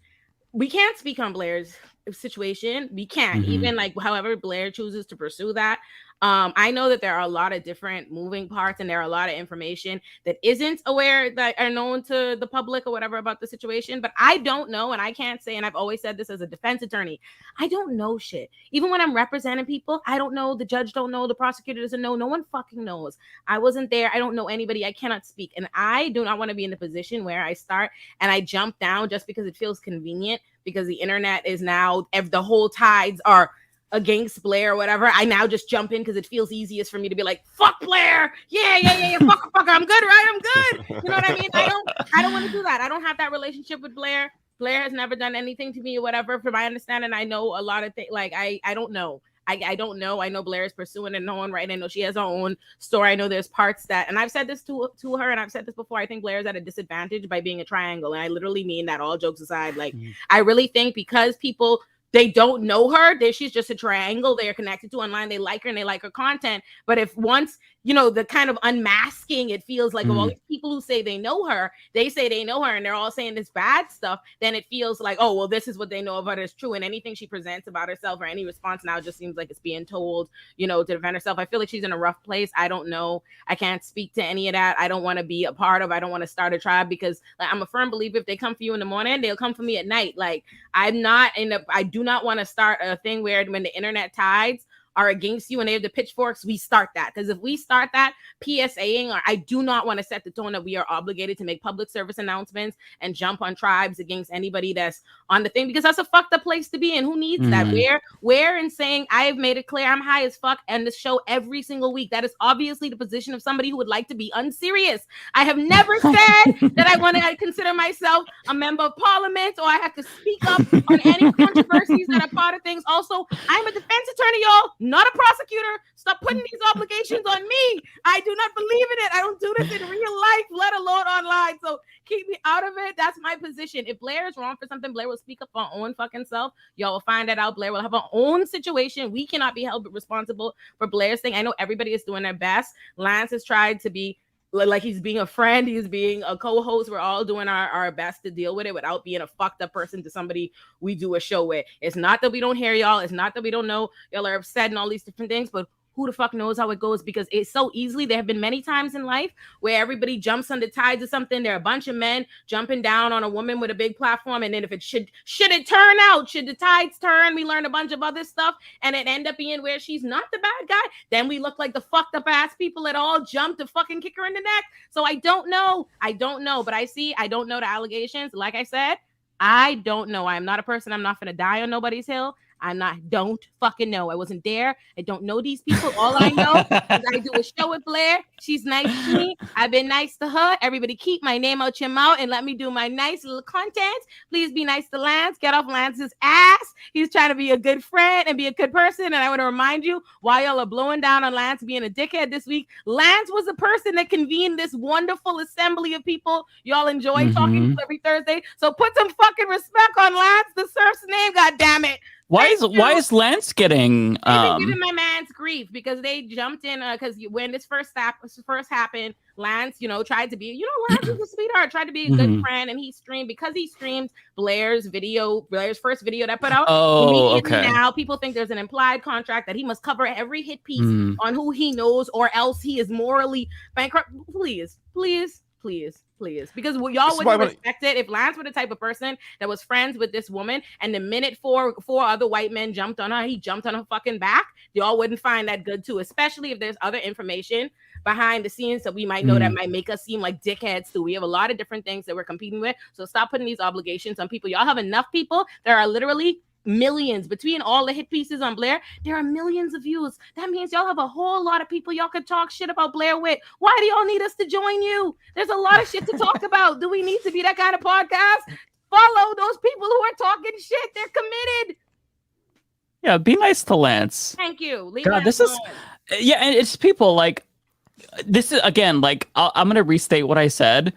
we can't speak on Blair's situation. We can't even however Blair chooses to pursue that. I know that there are a lot of different moving parts and there are a lot of information that isn't aware that are known to the public or whatever about the situation, but I don't know. And I can't say, and I've always said this as a defense attorney, I don't know shit. Even when I'm representing people, I don't know. The judge don't know. The prosecutor doesn't know. No one fucking knows. I wasn't there. I don't know anybody. I cannot speak. And I do not want to be in the position where I start and I jump down just because it feels convenient, because the internet is now, if the whole tides are against Blair or whatever, I now just jump in because it feels easiest for me to be like, fuck Blair. Yeah. Fuck, I'm good, right? I'm good. You know what I mean? I don't want to do that. I don't have that relationship with Blair. Blair has never done anything to me or whatever. From my understanding, I know a lot of things. Like, I don't know. I don't know. I know Blair is pursuing it on right. I know she has her own story. I know there's parts that, and I've said this to her, and I've said this before, I think Blair is at a disadvantage by being a triangle. And I literally mean that, all jokes aside. Like, I really think because people, they don't know her, she's just a triangle they are connected to online. They like her and they like her content. But if once, the kind of unmasking, it feels like of all these people who say they know her, they say they know her and they're all saying this bad stuff, then it feels like, oh, well, this is what they know about her is true. And anything she presents about herself or any response now just seems like it's being told, to defend herself. I feel like she's in a rough place. I don't know. I can't speak to any of that. I don't want to be a part of, I don't want to start a tribe because I'm a firm believer if they come for you in the morning, they'll come for me at night. Like, I do not want to start a thing where when the internet tides are against you and they have the pitchforks, we start that. Because if we start that PSAing, or I do not want to set the tone that we are obligated to make public service announcements and jump on tribes against anybody that's on the thing, because that's a fucked up place to be in. Who needs that? Where in saying I have made it clear I'm high as fuck and this show every single week, that is obviously the position of somebody who would like to be unserious. I have never said that I want to consider myself a member of parliament or I have to speak up on any controversies that are part of things. Also, I'm a defense attorney, y'all. not a prosecutor. Stop putting these obligations on me. I do not believe in it. I don't do this in real life, let alone online. So keep me out of it. That's my position. If Blair is wrong for something, Blair will speak up for her own fucking self. Y'all will find that out. Blair will have her own situation. We cannot be held responsible for Blair's thing. I know everybody is doing their best. Lance has tried to be like he's being a friend, he's being a co-host. We're all doing our best to deal with it without being a fucked up person to somebody we do a show with. It's not that we don't hear y'all, it's not that we don't know y'all are upset and all these different things, but who the fuck knows how it goes? Because it's so easily. There have been many times in life where everybody jumps on the tides of something. There are a bunch of men jumping down on a woman with a big platform, and then if it should it turn out, should the tides turn, we learn a bunch of other stuff, and it end up being where she's not the bad guy, then we look like the fucked up ass people that all jumped to fucking kick her in the neck. So I don't know, but I don't know the allegations. Like I said, I don't know. I'm not a person. I'm not gonna die on nobody's hill. Don't fucking know. I wasn't there. I don't know these people. All I know is I do a show with Blair. She's nice to me. I've been nice to her. Everybody keep my name out your mouth and let me do my nice little content. Please be nice to Lance. Get off Lance's ass. He's trying to be a good friend and be a good person. And I want to remind you, while y'all are blowing down on Lance being a dickhead this week, Lance was the person that convened this wonderful assembly of people y'all enjoy talking to every Thursday. So put some fucking respect on Lance, the Serfs name, God damn it.
Why is Lance getting
They've been giving my man's grief because they jumped in because when this first happened, Lance, tried to be, Lance is a sweetheart, tried to be a good friend, and he streamed Blair's first video that put out.
Oh, okay.
Now people think there's an implied contract that he must cover every hit piece on who he knows, or else he is morally bankrupt. Please. Because y'all wouldn't respect it if Lance were the type of person that was friends with this woman, and the minute four other white men jumped on her, he jumped on her fucking back. Y'all wouldn't find that good too, especially if there's other information behind the scenes that we might know that might make us seem like dickheads too. We have a lot of different things that we're competing with, so stop putting these obligations on people. Y'all have enough people. There are literally millions between all the hit pieces on Blair. There are millions of views. That means y'all have a whole lot of people y'all could talk shit about Blair with. Why do y'all need us to join you? There's a lot of shit to talk about. Do we need to be that kind of podcast? Follow those people who are talking shit. They're committed.
Yeah, be nice to Lance.
Thank you.
God, this is and it's people like this is again like I'm gonna restate what I said.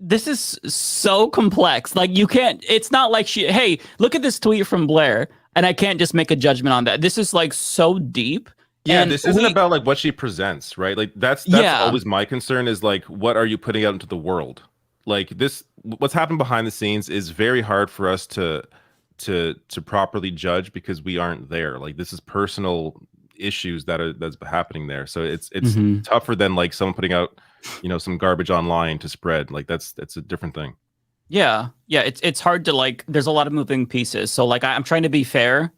This is so complex. Like you can't, it's not like hey, look at this tweet from Blair and I can't just make a judgment on that. This is like so deep.
Yeah, this isn't about like what she presents, right? Like that's always my concern is like, what are you putting out into the world? Like what's happened behind the scenes is very hard for us to properly judge because we aren't there. Like this is personal issues that's happening there. So it's tougher than like someone putting out some garbage online to spread. Like that's a different thing.
Yeah it's hard to like, there's a lot of moving pieces, so like I'm trying to be fair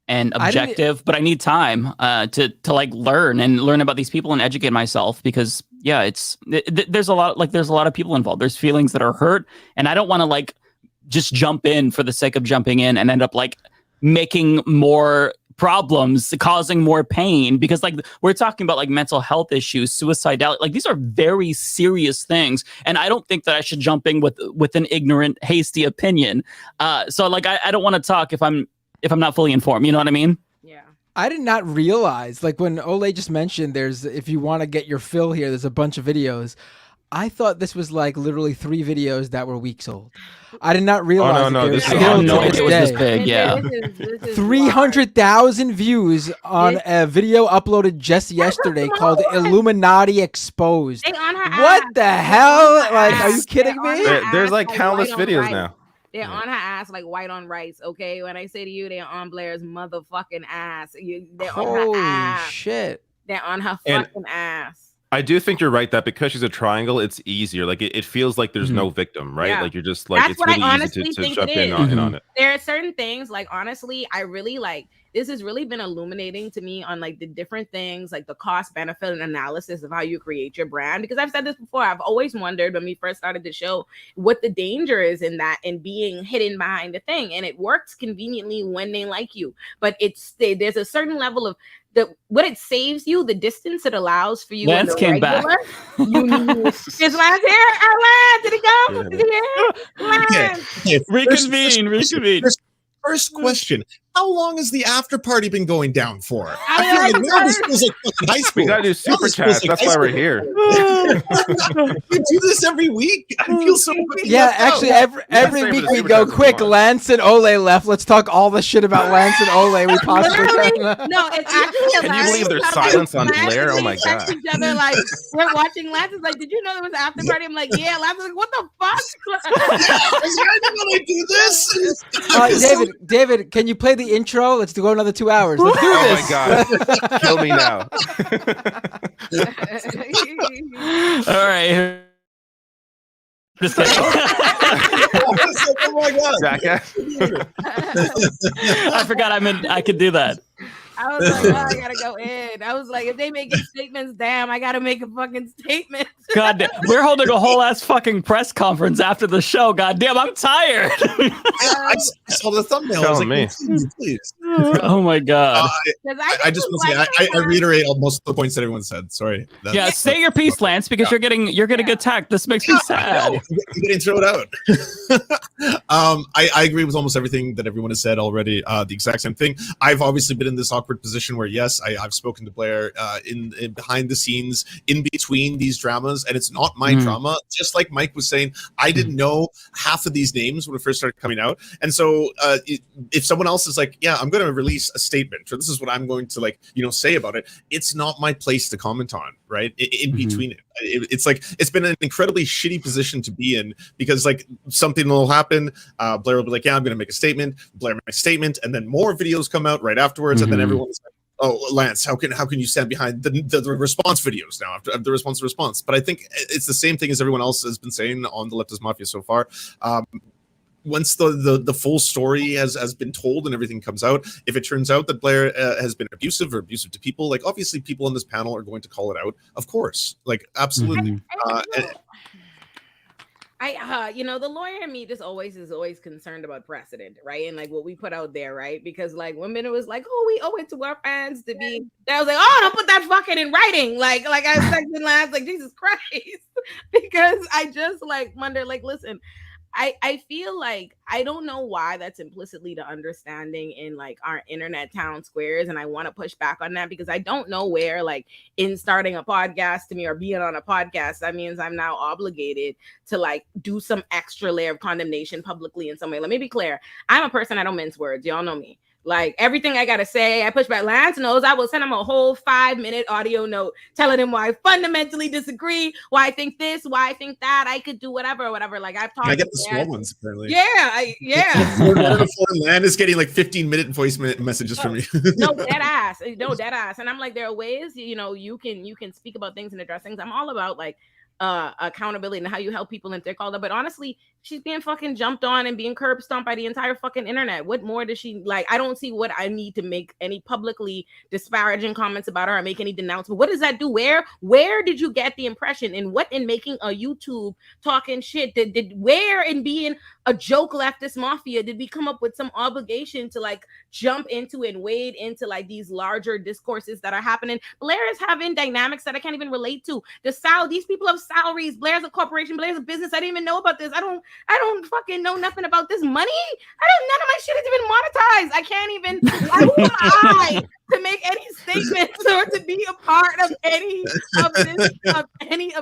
and objective, but I need time to like learn about these people and educate myself, because there's a lot of people involved. There's feelings that are hurt, and I don't want to like just jump in for the sake of jumping in and end up like making more problems, causing more pain, because like we're talking about like mental health issues, suicidality, like these are very serious things, and I don't think that I should jump in with an ignorant, hasty opinion. So like I don't want to talk if I'm not fully informed, you know what I mean?
Yeah.
I did not realize, like when Ole just mentioned if you want to get your fill here, there's a bunch of videos. I thought this was like literally 3 videos that were weeks old. I did not realize.
Oh, no,
this
is
it was this big. Yeah,
300,000 views on a video uploaded just yesterday called "Illuminati Exposed." What the hell? Like, are you kidding me?
There's like countless videos now.
They're on her ass like white on rice, okay? When I say to you, they're on Blair's motherfucking ass. They're on her ass.
Holy shit.
They're on her fucking ass.
I do think you're right that because she's a triangle, it's easier. Like it feels like there's no victim, right?
Yeah.
Like you're just like,
That's
it's
what
really
I
easy
honestly
to
think
jump
it
in
is.
on it.
There are certain things, like honestly, I really like, this has really been illuminating to me on like the different things, like the cost benefit and analysis of how you create your brand. Because I've said this before, I've always wondered when we first started the show, what the danger is in that and being hidden behind the thing. And it works conveniently when they like you, but there's a certain level of what it saves you, the distance it allows for you.
Lance came back.
Is Lance here? Lance, did he go? Is he here? Lance.
Reconvene.
First question. how long has the after party been going down for? I feel like now this feels like fucking high school.
We gotta do super chats. That's why we're here.
We do this every week. I feel so fucking left
actually,
out.
every week we go quick. Lance and Ole left. Let's talk all the shit about Lance and Ole we possibly can.
No, it's actually
Can you believe there's silence on Blair? Oh my god.
Each other, like, we're watching Lance is like, did you know there was an after party? I'm like, yeah. Lance is like, what the fuck?
I do this.
David, can you play the intro? Let's go another 2 hours. Let's do
Oh
this.
my god. Kill me now.
All right. Just kidding.
Oh my god.
Jackass.
I forgot I could do that.
I was like, oh, I gotta go in. I was like, if they making statements, damn, I gotta make a fucking statement.
God damn, we're holding a whole ass fucking press conference after the show. God damn, I'm tired.
I saw the thumbnail. I was like, please.
Oh my god.
I just want to say, I reiterate most of the points that everyone said. Sorry.
Yeah, say your piece, Lance, because you're getting attacked. This makes me sad.
You're getting thrown out. I agree with almost everything that everyone has said already. The exact same thing. I've obviously been in this awkward position where, yes, I've spoken to Blair in behind the scenes, in between these dramas, and it's not my drama. Just like Mike was saying, I didn't know half of these names when it first started coming out, and so if someone else is like, yeah, I'm going to release a statement, or this is what I'm going to say about it, it's not my place to comment on, right? In between it. It's like, it's been an incredibly shitty position to be in, because like something will happen, Blair will be like, yeah, I'm going to make a statement, Blair makes a statement, and then more videos come out right afterwards, and then everyone's like, oh, Lance, how can you stand behind the response videos now after the response? But I think it's the same thing as everyone else has been saying on the Leftist Mafia so far. Once the full story has been told and everything comes out, if it turns out that Blair has been abusive to people, like obviously people on this panel are going to call it out, of course, like absolutely.
The lawyer in me just is always concerned about precedent, right? And like what we put out there, right? Because like when it was like, oh, we owe it to our fans to be, I was like, oh, don't put that fucking in writing. Like I was texting last, like, Jesus Christ. Because I just like wonder, like, listen, I feel like I don't know why that's implicitly the understanding in like our internet town squares, and I want to push back on that because I don't know where, like, in starting a podcast to me or being on a podcast, that means I'm now obligated to like do some extra layer of condemnation publicly in some way. Let me be clear. I'm a person, I don't mince words. Y'all know me. Like everything I gotta say, I push back. Lance knows I will send him a whole 5-minute audio note telling him why I fundamentally disagree, why I think this, why I think that. I could do whatever. Like I've talked.
I get the small ones apparently.
Yeah.
Land is getting like 15-minute voice messages from me.
No dead ass. And I'm like, there are ways you can speak about things and address things. I'm all about like accountability and how you help people if they're called up. But honestly, she's being fucking jumped on and being curb stomped by the entire fucking internet. What more does she like? I don't see what I need to make any publicly disparaging comments about her or make any denouncement. What does that do? Where did you get the impression? And what in making a YouTube talking shit did where in being a joke leftist mafia did we come up with some obligation to like jump into and wade into like these larger discourses that are happening? Blair is having dynamics that I can't even relate to. These people have salaries. Blair's a corporation. Blair's a business. I didn't even know about this. I don't fucking know nothing about this money. None of my shit is even monetized. I can't even. Who am I to make any statements or to be a part of any of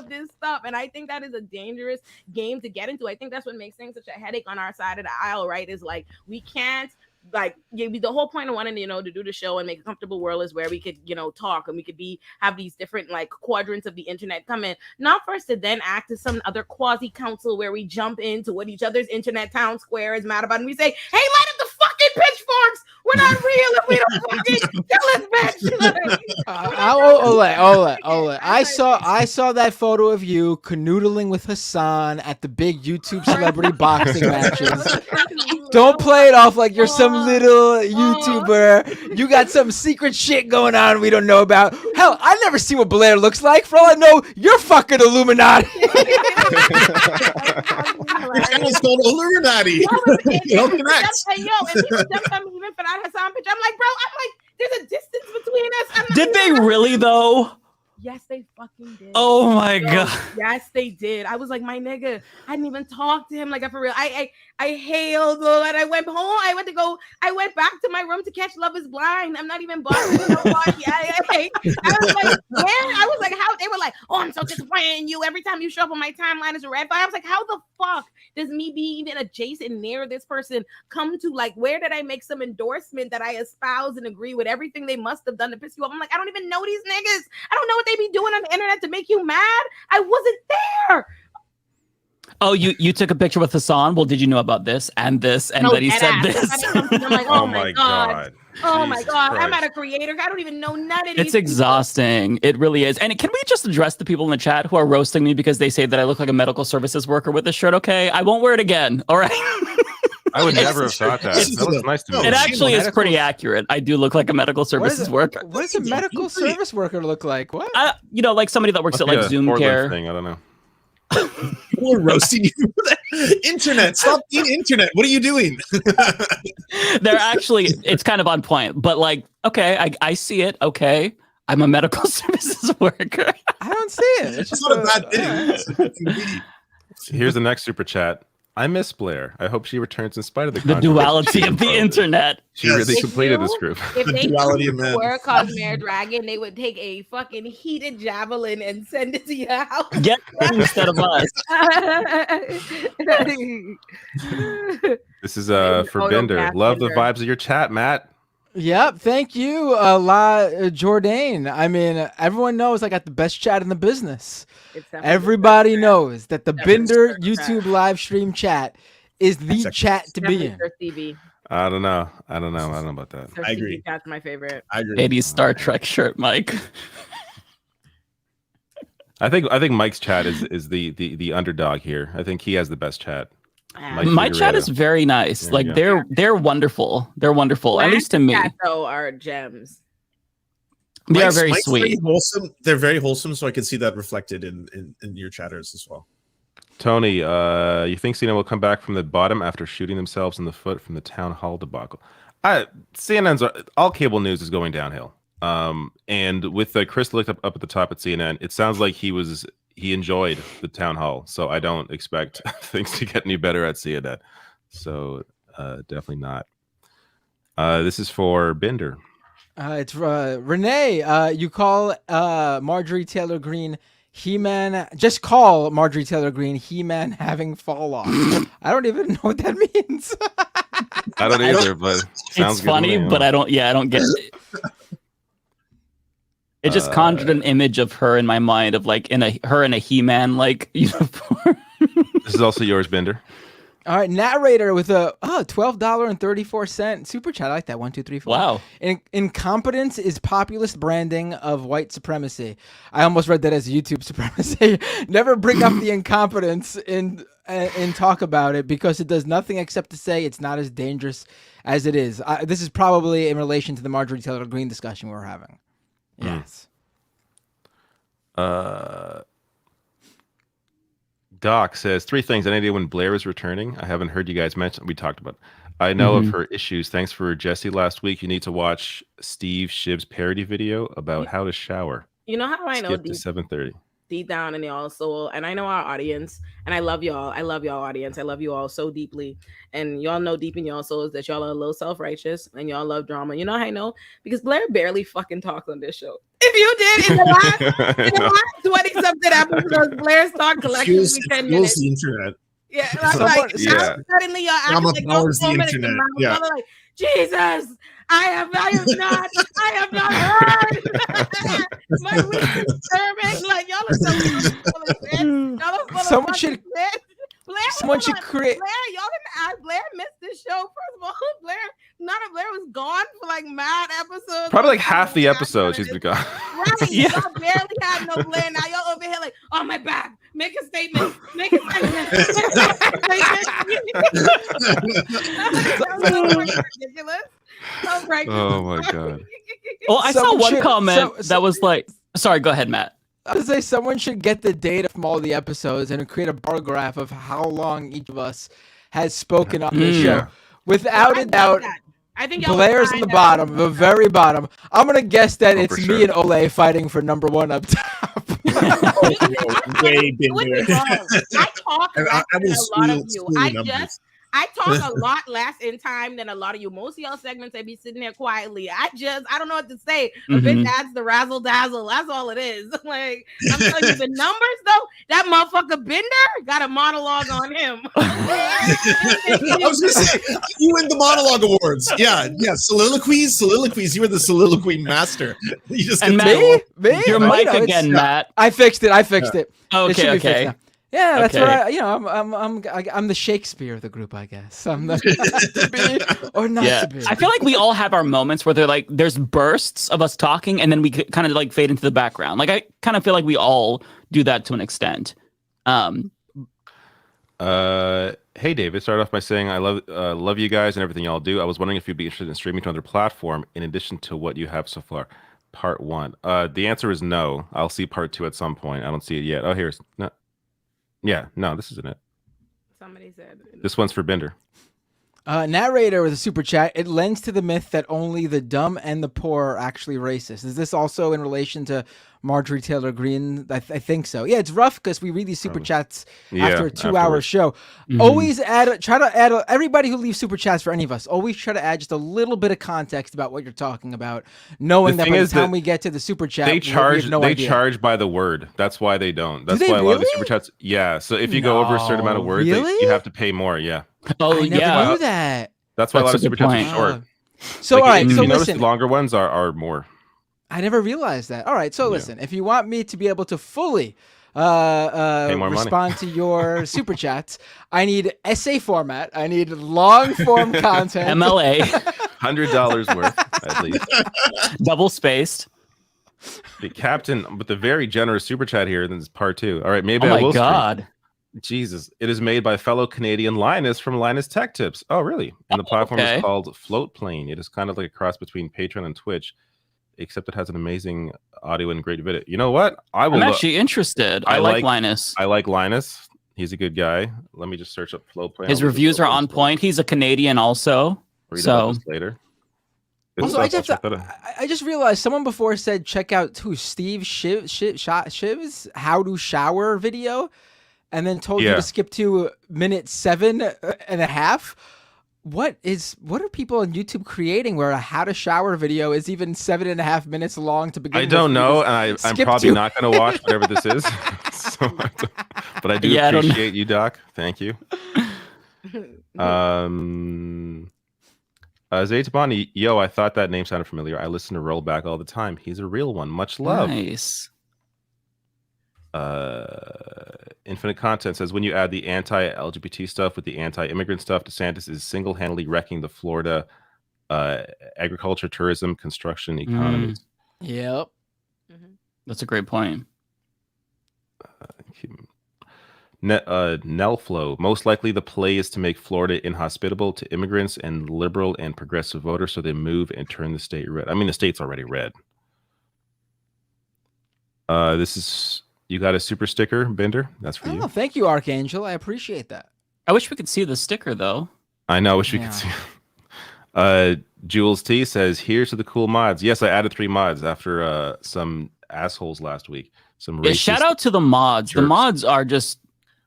this stuff? And I think that is a dangerous game to get into. I think that's what makes things such a headache on our side of the aisle, right? Is like we can't. Like the whole point of wanting to do the show and make a comfortable world is where we could talk and we could have these different like quadrants of the internet come in, not for us to then act as some other quasi council where we jump into what each other's internet town square is mad about and we say, hey, light up the fucking pitchforks, we're not real if we don't fucking kill us, bitch.
Ole. I saw that photo of you canoodling with Hassan at the big YouTube celebrity boxing matches. Don't play it off like you're some little YouTuber. You got some secret shit going on we don't know about. Hell, I never see what Blair looks like. For all I know, you're fucking Illuminati.
It's called Illuminati.
And people jump on me even for that Hassan picture. I'm like, there's a distance between us.
Did they really though?
Yes, they fucking did.
Oh my god.
Yes, they did. I was like, my nigga, I didn't even talk to him like that for real. I I hailed him, and I went home. I went back to my room to catch Love Is Blind. I'm not even bothering nobody. I was like, where? I was like, how? They were like, oh, I'm so disappointed in you. Every time you show up on my timeline is a red flag. I was like, how the fuck does me being even adjacent near this person come to, like, where did I make some endorsement that I espouse and agree with everything they must have done to piss you off? I'm like, I don't even know these niggas. I don't know what they be doing on the internet to make you mad. I wasn't there.
Oh, you took a picture with Hassan? Well, did you know about this and this and that he said this?
I'm like, oh my god. Oh my
Jesus
god,
Christ.
I'm not a creator. I don't even know none of these.
It's exhausting. It really is. And can we just address the people in the chat who are roasting me because they say that I look like a medical services worker with this shirt? Okay, I won't wear it again. All right.
I would never have thought that. That was nice to me.
It actually is pretty accurate. I do look like a medical services worker.
What does a medical service worker look like? What?
You know, like somebody that works at like Zoom Care.
Thing. I don't know.
We're roasting you. Internet, stop being internet. What are you doing?
They're actually, it's kind of on point, but like, okay, I see it. Okay, I'm a medical services worker.
I don't see it. It's just
not a bad thing.
Here's the next super chat. I miss Blair. I hope she returns in spite of the
duality of the internet.
She really completed this group.
If they
Duality of man.
were Cosmere Dragon, they would take a fucking heated javelin and send it to your house.
Get instead of us.
This is for Bender. Love the vibes of your chat, Matt.
Yep, thank you, La Jourdain. I mean, everyone knows I got the best chat in the business. Everybody knows that the Bender YouTube live stream chat is the chat to be in.
I don't know about that.
I agree.
That's my favorite.
I agree.
80s Star Trek shirt, Mike.
I think Mike's chat is the underdog here. I think he has the best chat.
My chat is very nice.
There
like
you go.
they're wonderful. They're wonderful. At least to me.
Chat, though, are gems.
They are
Mike's-
very
Mike's
sweet.
very wholesome. They're very wholesome, so I can see that reflected in your chatters as well.
Tony, you think CNN will come back from the bottom after shooting themselves in the foot from the town hall debacle? CNN's all cable news is going downhill. And with Chris looked up at the top at CNN, it sounds like he enjoyed the town hall. So I don't expect things to get any better at CNN. So definitely not. This is for Bender.
It's Renee. You call Marjorie Taylor Greene He-Man. Just call Marjorie Taylor Greene He-Man having fall off. I don't even know what that means.
I don't either, but sounds
It's
good
funny,
to me.
but I don't get it. It just conjured an image of her in my mind of like her in a He-Man like uniform.
This is also yours, Bender.
All right, narrator with a $12.34 super chat. I like that. 1, 2, 3, 4.
Wow.
Incompetence is populist branding of white supremacy. I almost read that as YouTube supremacy. Never bring up the incompetence and talk about it because it does nothing except to say it's not as dangerous as it is. This is probably in relation to the Marjorie Taylor Greene discussion we're having. Yes.
Doc says 3 things. Any idea when Blair is returning? I haven't heard you guys mention. We talked about it. I know of her issues. Thanks for Jesse last week. You need to watch Steve Shiv's parody video about how to shower.
You know how I know
Skip to 7:30.
deep down in y'all's soul, and I know our audience, and I love y'all. I love y'all audience. I love you all so deeply, and y'all know deep in y'all souls that y'all are a little self-righteous and y'all love drama. You know how I know? Because Blair barely fucking talks on this show. If you did in the last 20 something episodes, Blair's talk collectively 10 minutes.
The internet.
Yeah, like suddenly y'all acting like y'all
powers the
4 minutes
internet.
in my
Yeah.
y'all are like, Jesus, I have not heard my recent sermon. Like y'all are so full of shit. Y'all are full of
Someone
fucking
should-
shit. Blair,
someone
hold
should
on.
create-
Blair, y'all didn't ask. Blair missed this show. First of all, Blair was gone for like mad episodes.
Probably like half the episodes he's been gone.
Right, y'all barely had no Blair. Now y'all over here like, oh my back. Make a statement. Make a statement. Ridiculous. So right.
Oh my god.
Well, I saw
Someone
one
should-
comment
so-
that was like, sorry, go ahead, Matt.
I would say someone should get the data from all the episodes and create a bar graph of how long each of us has spoken on the show. Without a doubt,
I think y'all
Blair's
would
in the
find
bottom, the very bottom. I'm gonna guess that
Oh,
it's
for
me
sure.
and Ole fighting for number 1 up top.
Way
It would be
bigger.
wrong. I talk
I
less
will
than a lot of
screw
you. I
numbers.
just I talk a lot less in time than a lot of you. Most of y'all segments, I be sitting there quietly. I don't know what to say. A bit that's the razzle dazzle. That's all it is. Like, I'm telling you the numbers though. That motherfucker Bender got a monologue on him.
I was gonna say, you win the monologue awards. Yeah. Soliloquies. You were the soliloquy master. You just
and
Matt,
me?
Your mic again, Matt.
I fixed it.
Okay.
Yeah, that's what I'm the Shakespeare of the group, I guess. I'm the to be or not to be.
I feel like we all have our moments where there's bursts of us talking, and then we kind of like fade into the background. Like I kind of feel like we all do that to an extent.
Hey David, start off by saying I love you guys and everything y'all do. I was wondering if you'd be interested in streaming to another platform in addition to what you have so far. Part 1. The answer is no. I'll see part 2 at some point. I don't see it yet. Oh, here's no. Yeah, no, this isn't it.
Somebody said
this one's for Bender.
Narrator with a super chat. It lends to the myth that only the dumb and the poor are actually racist. Is this also in relation to Marjorie Taylor Greene? I think so. Yeah, it's rough because we read these super chats after a 2-hour show. Always try to add everybody who leaves super chats for any of us. Always try to add just a little bit of context about what you're talking about, knowing that by the time we get to the super chat,
they charge.
No
they
idea.
charge by the word. That's why they don't. That's
Do
why
they
a lot of the
really?
super chats. Yeah. So if you go over a certain amount of words, you have to pay more. Yeah.
I never knew that.
That's why a lot of super chats are short.
So all right.
If
So
you notice,
listen.
the longer ones are more.
I never realized that. All right, so listen, if you want me to be able to fully respond to your super chats, I need essay format. I need long form content.
MLA.
$100 worth at least.
Double spaced.
The captain with the very generous super chat here. Then it's part 2. All right, maybe
Oh
I
my
will.
God.
Stream. Jesus, it is made by fellow Canadian Linus from Linus Tech Tips. Oh, really? And the platform is called Float Plane. It is kind of like a cross between Patreon and Twitch, except it has an amazing audio and great video. You know what?
I'm actually interested. I like Linus.
I like Linus. He's a good guy. Let me just search up Float Plane.
His reviews are on point. He's a Canadian also.
Read about this later.
Also, I just realized someone before said check out Steve Shiv's How to Shower video, and then told you to skip to minute 7.5. What are people on YouTube creating where a how to shower video is even 7.5 minutes long to begin with?
I don't know, and I'm probably not going to watch whatever this is. But I do appreciate you, Doc. Thank you. Zaid Tabani, yo, I thought that name sounded familiar. I listen to Rollback all the time. He's a real one. Much love.
Nice.
Infinite Content says when you add the anti-LGBT stuff with the anti-immigrant stuff, DeSantis is single-handedly wrecking the Florida agriculture, tourism, construction economies.
Yep.
That's a great point.
Nelflow. Most likely the play is to make Florida inhospitable to immigrants and liberal and progressive voters so they move and turn the state red. I mean, the state's already red. This is... You got a super sticker, Bender? That's for you.
Oh, thank you, Archangel. I appreciate that.
I wish we could see the sticker, though.
I know. I wish we could see. Jules T says, "Here's to the cool mods." Yes, I added 3 mods after some assholes last week. Some
shout out to the mods.
Jerks.
The mods are just,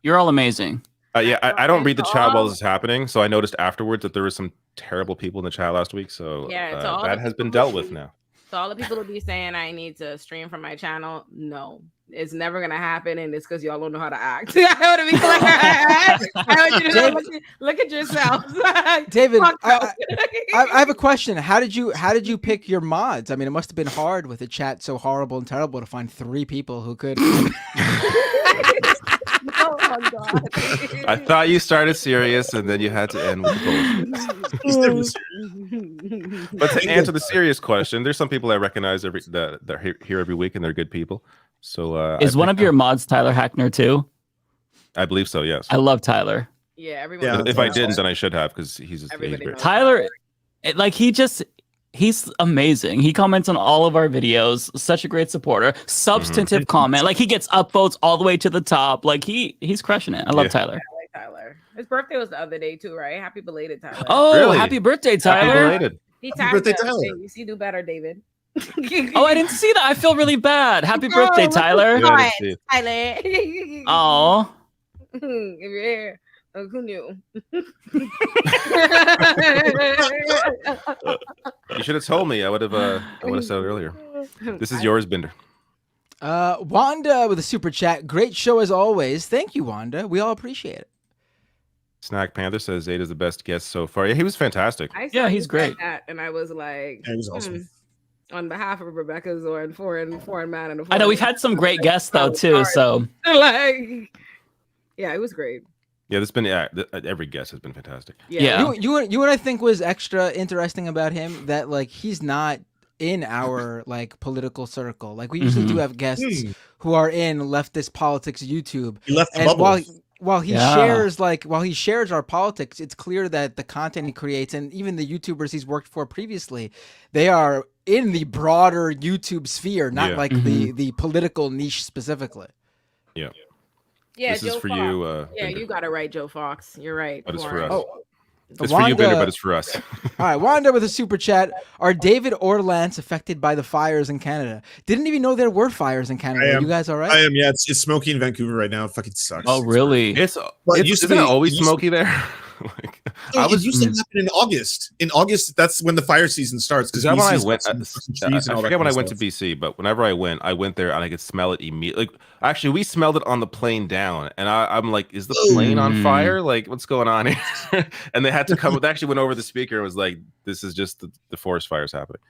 you're all amazing.
I don't read the chat while this is happening, so I noticed afterwards that there were some terrible people in the chat last week. So that has been dealt with now.
So all the people will be saying I need to stream from my channel. No, it's never gonna happen, and it's because y'all don't know how to act. I want to be clear. I want you to know, look at yourselves.
David, I have a question. How did you pick your mods? I mean, it must have been hard with the chat so horrible and terrible to find 3 people who could.
Oh my God.
I thought you started serious and then you had to end with bullshit. But to answer the serious question, there's some people I recognize that are here every week and they're good people. So
is one of your mods Tyler Hackner too?
I believe so, yes.
I love Tyler.
Yeah, everyone.
If I didn't, then I should have because he's great.
Tyler, he's amazing. He comments on all of our videos. Such a great supporter. Substantive comment. Like he gets upvotes all the way to the top. Like he's crushing it. I love Tyler.
I like Tyler. His birthday was the other day too, right? Happy belated, Tyler.
Oh, really? Happy birthday, Tyler.
Happy belated.
Happy birthday, Tyler. You see, do better, David.
Oh, I didn't see that. I feel really bad. Happy birthday, Tyler.
Tyler.
Oh.
If you're here. Who knew?
You should have told me. I would have said it earlier. This is yours, Binder.
Wanda with a super chat. Great show as always. Thank you, Wanda. We all appreciate it.
Snack Panther says Zaid is the best guest so far. Yeah, he was fantastic.
Yeah,
he's great.
And I was like,
he was awesome.
On behalf of Rebecca Zorn, foreign man, and
I know we've had some great guests though too. So
like, yeah, it was great.
Yeah, every guest has been fantastic.
Yeah. You know what I think was extra interesting about him? That like he's not in our like political circle. Like we usually do have guests who are in leftist politics YouTube.
He left the
and
bubble.
While he shares our politics, it's clear that the content he creates and even the YouTubers he's worked for previously, they are in the broader YouTube sphere, not like the political niche specifically.
Yeah.
Yeah,
this
Joe
is for
Fox.
you.
Yeah, you got it right, Joe Fox. You're right.
But it's for us.
Oh.
It's for you, Binder, but it's for us.
All right, Wanda with a super chat. Are David or Lance affected by the fires in Canada? Didn't even know there were fires in Canada. You guys all right?
I am. Yeah, it's smoky in Vancouver right now. It fucking sucks.
Oh, really?
Isn't it always smoky there?
It used to happen in August. In August, that's when the fire season starts.
Because when I went, I forget when I went to BC, but whenever I went there and I could smell it immediately. Like, actually, we smelled it on the plane down, and I'm like, "Is the plane on fire? Like, what's going on here?" And they had to come. They actually went over the speaker and was like, "This is just the forest fires happening."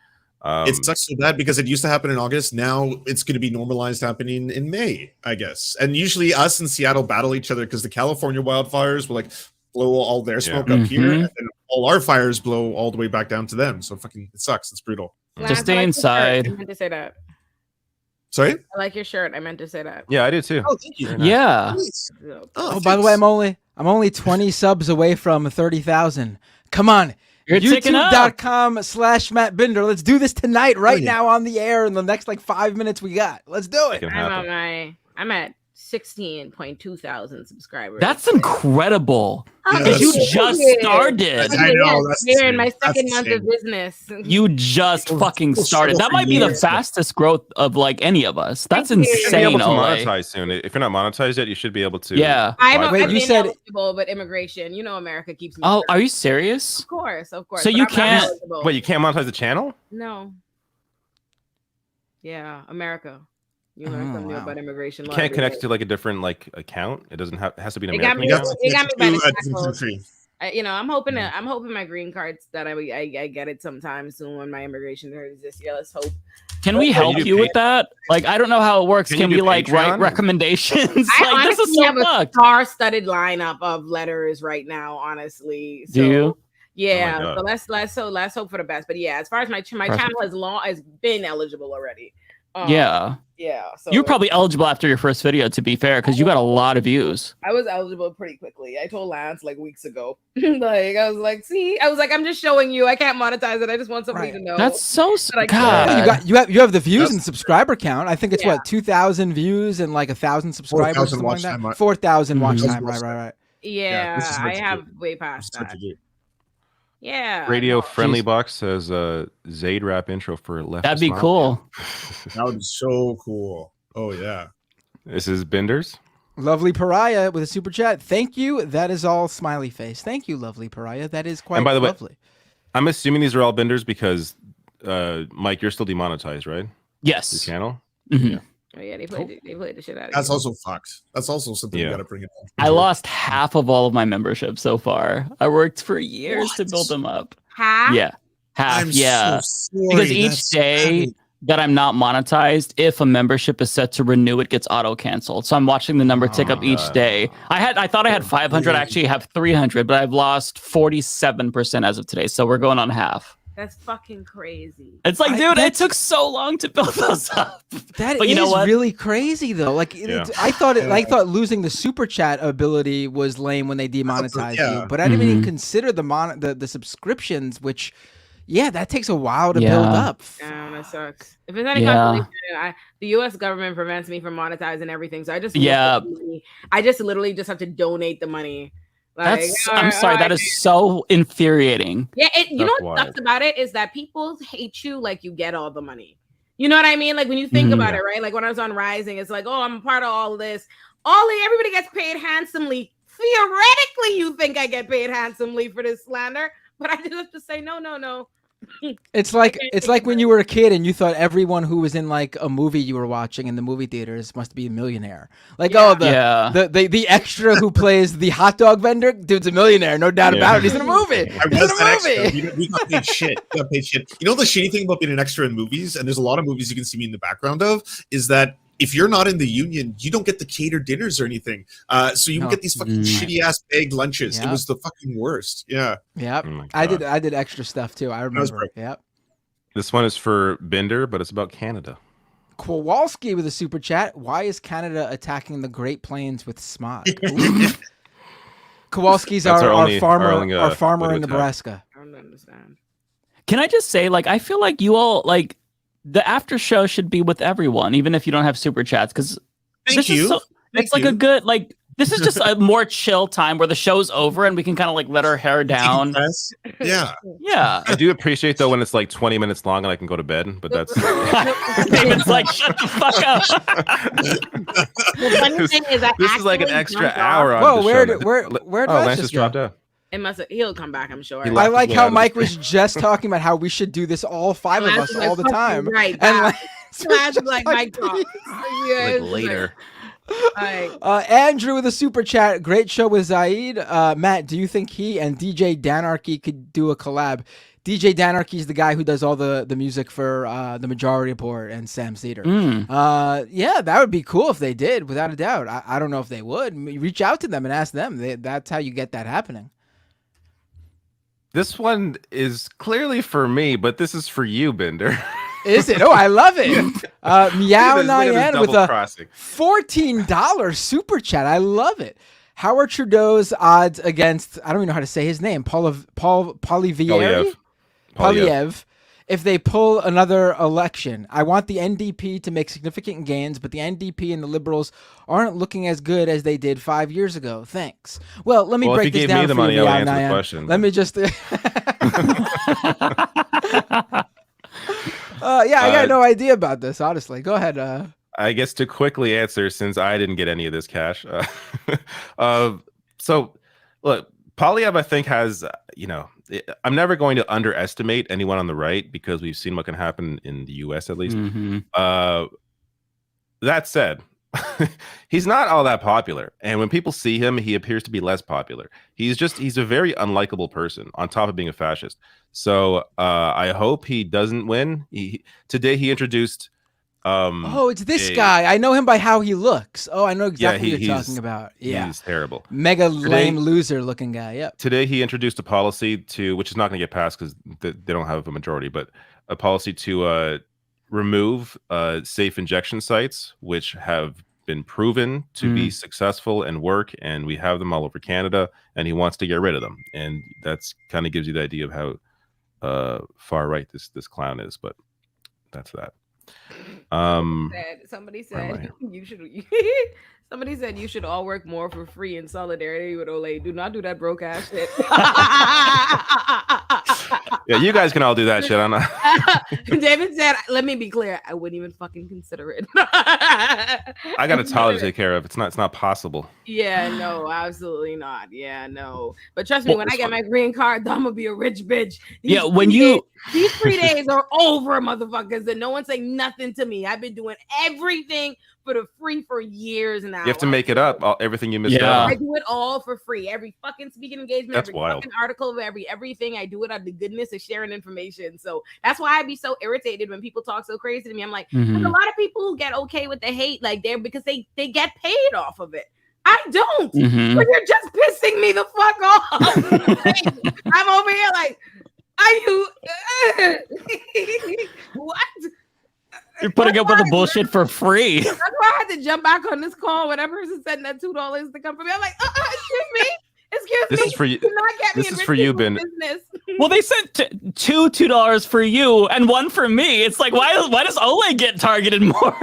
It sucks so bad because it used to happen in August. Now it's going to be normalized happening in May, I guess. And usually, us in Seattle battle each other because the California wildfires will like blow all their smoke up here, and then all our fires blow all the way back down to them. So fucking, it sucks. It's brutal.
Just stay inside.
I meant to say that.
Sorry?
I like your shirt. I meant to say that.
Yeah, I do too.
Oh, thank you.
Yeah.
Nice.
Oh, by the way, I'm only 20 subs away from 30,000. Come on.
You're
YouTube.com/Matt Binder. Let's do this tonight, right now on the air in the next like 5 minutes we got. Let's do it.
I'm at 16.2 thousand subscribers.
That's incredible. Because you just started.
I know.
We're in my second month of business.
You just fucking started. That might be the fastest growth of like any of us. That's insane.
You should be able to monetize soon. If you're not monetized yet, you should be able to.
Yeah.
Wait, you said eligible, but immigration. You know, America keeps me.
Oh, are you serious?
Of course.
So you can't.
Wait, you can't monetize the channel?
No. Yeah, America. You learn something new about immigration.
You can't connect to like a different like account. It doesn't have. It has to be an
It got
American
me,
account.
it got me by the shackles. I'm hoping my green cards that I get it sometime soon when my immigration is this year. Let's hope.
Can we help you with that? Like, I don't know how it works. Can we like write recommendations?
I
like, this is
honestly
so
have
fucked.
a star-studded lineup of letters right now. Honestly,
Do you?
Yeah. So let's hope for the best. But yeah, as far as my channel has been eligible already.
Yeah.
So
You're probably eligible after your first video, to be fair, because you got a lot of views.
I was eligible pretty quickly. I told Lance like weeks ago. I'm just showing you. I can't monetize it. I just want somebody to know.
That's so
God. You have the views and subscriber count. I think it's what 2,000 views and like 1,000 subscribers.
4,000 watch time.
4,000 watch time. Right.
Yeah, I have way past that. Yeah.
Radio Friendly Box says Zaid rap intro for Leftist
That'd be
Mafia.
cool.
That would be so cool. Oh yeah.
This is Binders.
Lovely Pariah with a super chat. Thank you. That is all smiley face. Thank you, Lovely Pariah. That is quite
And by the
lovely.
way, I'm assuming these are all Binders because Mike, you're still demonetized, right?
Yes.
The channel.
Mm-hmm.
Oh yeah, they played the shit out of
That's
you.
also fucked. That's also something you got to bring it up.
I lost half of all of my membership so far. I worked for years to build them up.
Half?
Yeah. Half.
I'm
yeah.
so sorry.
Because each day that I'm not monetized, if a membership is set to renew, it gets auto canceled. So I'm watching the number tick up each day. I thought I had 500. I actually have 300, but I've lost 47% as of today. So we're going on half.
That's fucking crazy.
It's like, dude, it took so long to build those up.
That
but you
is
know what?
really crazy though. Like I thought losing the super chat ability was lame when they demonetized you, but I didn't even consider the subscriptions, which that takes a while to build up.
Yeah, that sucks. If it's any consolation, the U.S. government prevents me from monetizing everything, so I just literally just have to donate the money. Like,
I'm sorry, that is so infuriating.
Yeah, you know what sucks about it is that people hate you like you get all the money. You know what I mean? Like when you think about it, right? Like when I was on Rising, it's like, oh, I'm a part of all of this. Everybody gets paid handsomely theoretically you think I get paid handsomely for this slander, but I just have to say no.
It's like when you were a kid and you thought everyone who was in like a movie you were watching in the movie theaters must be a millionaire. Like, the extra who plays the hot dog vendor, dude's a millionaire, no doubt about it. He's in a movie.
We got paid shit. We got paid shit. You know the shitty thing about being an extra in movies, and there's a lot of movies you can see me in the background of, is that if you're not in the union, you don't get the catered dinners or anything. So you get these fucking shitty ass bag lunches. It was the fucking worst. Yeah.
Yep. I did extra stuff too. I remember. Yep.
This one is for Bender, but it's about Canada.
Kowalski with a super chat. Why is Canada attacking the Great Plains with smog? Kowalski's our farmer in Nebraska.
I don't understand.
Can I just say, like, I feel like you all, like, the after show should be with everyone, even if you don't have super chats, because it's like a good, like, this is just a more chill time where the show's over and we can kind of like let our hair down.
Yeah.
I do appreciate though when it's like 20 minutes long and I can go to bed, but that's
David's like, shut the fuck up.
The funny thing is,
this is like an extra hour on the show.
Where did
Lance just dropped out?
It must have, he'll come back, I'm sure.
I like how Mike was just talking about how we should do this, all five of us, all the time.
Right.
And
like Mike talks.
Like later.
Andrew with a super chat. Great show with Zaid. Matt, do you think he and DJ Danarchy could do a collab? DJ Danarchy is the guy who does all the music for the Majority Report and Sam Cedar. Yeah, that would be cool if they did, without a doubt. I don't know if they would. Reach out to them and ask them. That's how you get that happening.
This one is clearly for me, but this is for you, Bender.
Is it? Oh, I love it. Meow Nyan with a $14 super chat. I love it. How are Trudeau's odds against, I don't even know how to say his name, Polyev, if they pull another election? I want the NDP to make significant gains, but the NDP and the Liberals aren't looking as good as they did 5 years ago. Thanks. Well, let me break this down for you, Meow Nyan. Let me just... I got no idea about this, honestly. Go ahead.
I guess to quickly answer, since I didn't get any of this cash. So, look, Polyev, I think, has, I'm never going to underestimate anyone on the right because we've seen what can happen in the U.S. at least. That said, he's not all that popular. And when people see him, he appears to be less popular. He's a very unlikable person on top of being a fascist. So I hope he doesn't win. Today he introduced...
it's this guy. I know him by how he looks. Oh, I know exactly what you're talking about. Yeah,
he's terrible.
Mega lame loser looking guy. Yep.
Today he introduced a policy which is not going to get passed because they don't have a majority, but a policy to remove safe injection sites, which have been proven to be successful and work, and we have them all over Canada, and he wants to get rid of them. And that's kind of gives you the idea of how far right this clown is, but that's that.
Somebody said you should. Somebody said you should all work more for free in solidarity with Olay. Do not do that broke ass shit.
Yeah, you guys can all do that shit. I'm not.
David said, "Let me be clear. I wouldn't even fucking consider it."
I got a toddler to take care of. It's not possible.
Yeah, no, absolutely not. Yeah, no. But trust me, when I get my green card, I'm gonna be a rich bitch. These 3 days are over, motherfuckers, and no one's saying nothing to me. I've been doing everything for the free for years now.
You have to make it up. Everything you missed out on.
I do it all for free. Every fucking speaking engagement,
that's
every
wild.
fucking article, everything. I do it out of the goodness of sharing information. So that's why I'd be so irritated when people talk so crazy to me. I'm like, there's a lot of people who get okay with the hate, like because they get paid off of it. I don't. But you're just pissing me the fuck off. I'm over here like, are you? What?
You're putting up with the bullshit for free.
That's why I had to jump back on this call when that person said that $2 to come from me. I'm like, excuse me.
This is for you. This is for you, Ben.
Well, they sent $2 for you and one for me. It's like, why does Ole get targeted more?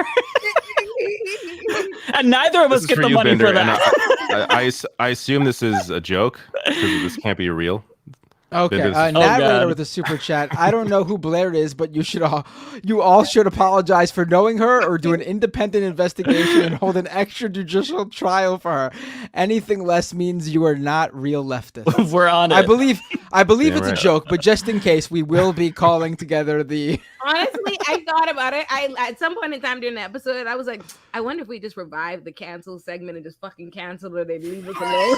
And neither of us get the money for that.
I assume this is a joke because this can't be real.
Okay,
Binder's-
narrator with a super chat. I don't know who Blair is, but you all should apologize for knowing her or do an independent investigation and hold an extrajudicial trial for her. Anything less means you are not real leftists.
We're on it.
I believe
Damn
it's
right.
a joke, but just in case, we will be calling together the.
Honestly, I thought about it. At some point in time during the episode, I was like, I wonder if we just revive the cancel segment and just fucking cancel it and leave us alone.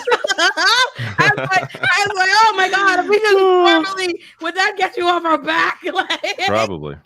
I was like, oh my god, if we just formally, would that get you off our back? Like,
Probably.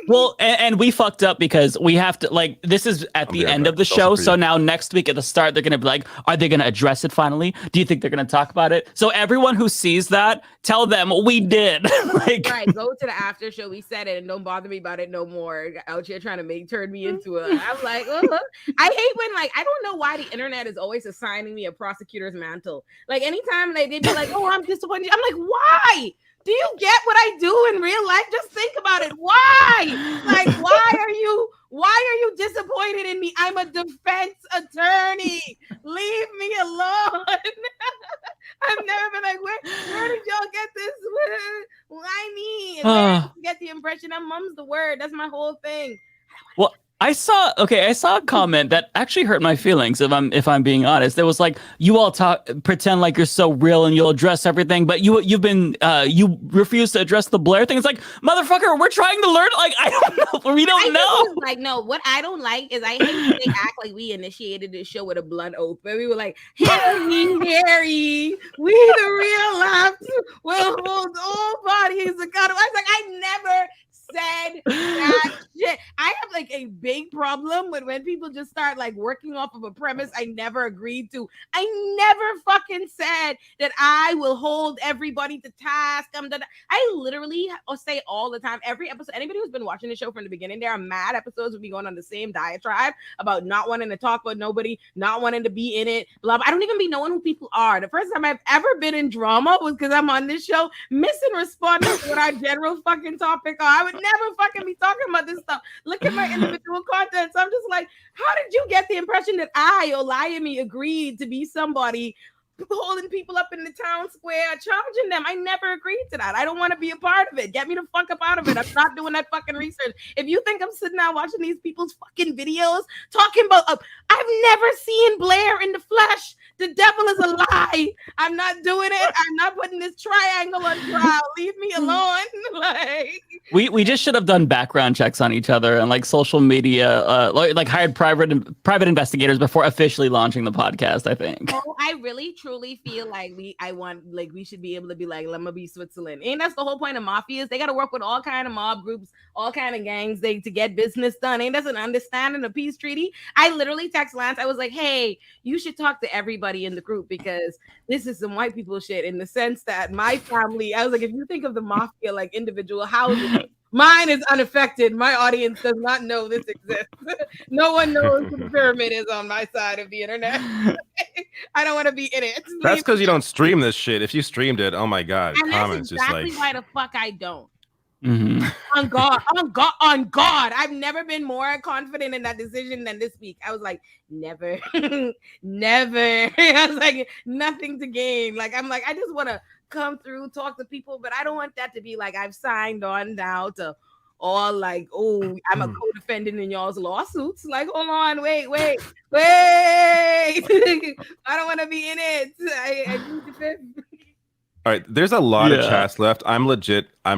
Well, and we fucked up because we have to, like, this is at the end of the show. So now next week at the start, they're going to be like, are they going to address it finally? Do you think they're going to talk about it? So everyone who sees that, tell them we did. Like,
right, go to the after show. We said it and don't bother me about it no more. Out here trying to turn me into a. I'm like, I hate when, like, I don't know why the internet is always assigning me a prosecutor's mantle. Like, anytime they'd be like, oh, I'm disappointed. I'm like, why? Do you get what I do in real life? Just think about it. Why? Like, why are you disappointed in me? I'm a defense attorney. Leave me alone. I've never been like, where did y'all get this? Why me? And then you get the impression that mum's the word. That's my whole thing.
well, I saw a comment that actually hurt my feelings. If I'm being honest, it was like, you all pretend like you're so real and you'll address everything, but you refuse to address the Blair thing. It's like, motherfucker, we're trying to learn. Like, I don't know. We don't know.
Like, no, what I don't like is I hate when they act like we initiated this show with a blunt oath. But we were like, Harry, we the real left will hold all bodies accountable. I was like, I never said that shit. I have like a big problem with when people just start like working off of a premise I never agreed to. I never fucking said that I will hold everybody to task. I literally say all the time, every episode, anybody who's been watching the show from the beginning, there are mad episodes with me going on the same diatribe about not wanting to talk about nobody, not wanting to be in it, blah, blah. I don't even be knowing who people are. The first time I've ever been in drama was because I'm on this show missing responding to what our general fucking topic are. I would never fucking be talking about this stuff. Look at my individual content. So I'm just like, how did you get the impression that I, Olayemi, agreed to be somebody holding people up in the town square, challenging them? I never agreed to that. I don't want to be a part of it. Get me the fuck up out of it. I'm not doing that fucking research. If you think I'm sitting there watching these people's fucking videos talking about, I've never seen Blair in the flesh. The devil is a lie. I'm not doing it. I'm not putting this triangle on trial. Leave me alone. Like,
we just should have done background checks on each other and like social media, like hired private investigators before officially launching the podcast. I think.
Oh, I really truly feel like we should be able to be like, let me be Switzerland. And that's the whole point of mafias. They got to work with all kind of mob groups, all kind of gangs, to get business done. Ain't that's an understanding of peace treaty? I literally text Lance. I was like, hey, you should talk to everybody in the group because this is some white people shit, in the sense that my family, I was like, if you think of the mafia like individual houses, mine is unaffected. My audience does not know this exists. No one knows who the pyramid is on my side of the internet. I don't want to be in it.
That's because you don't stream this shit. If you streamed it, oh my god,
and
comments
that's exactly
just
why the fuck I don't.
Mm-hmm.
On God, I've never been more confident in that decision than this week. I was like, never. I was like, nothing to gain. Like, I'm like, I just want to come through, talk to people, but I don't want that to be like I've signed on now to all like, oh, I'm a co-defendant in y'all's lawsuits. Like, hold on, wait. I don't want to be in it. I need to fit.
all right. There's a lot of chats left. I'm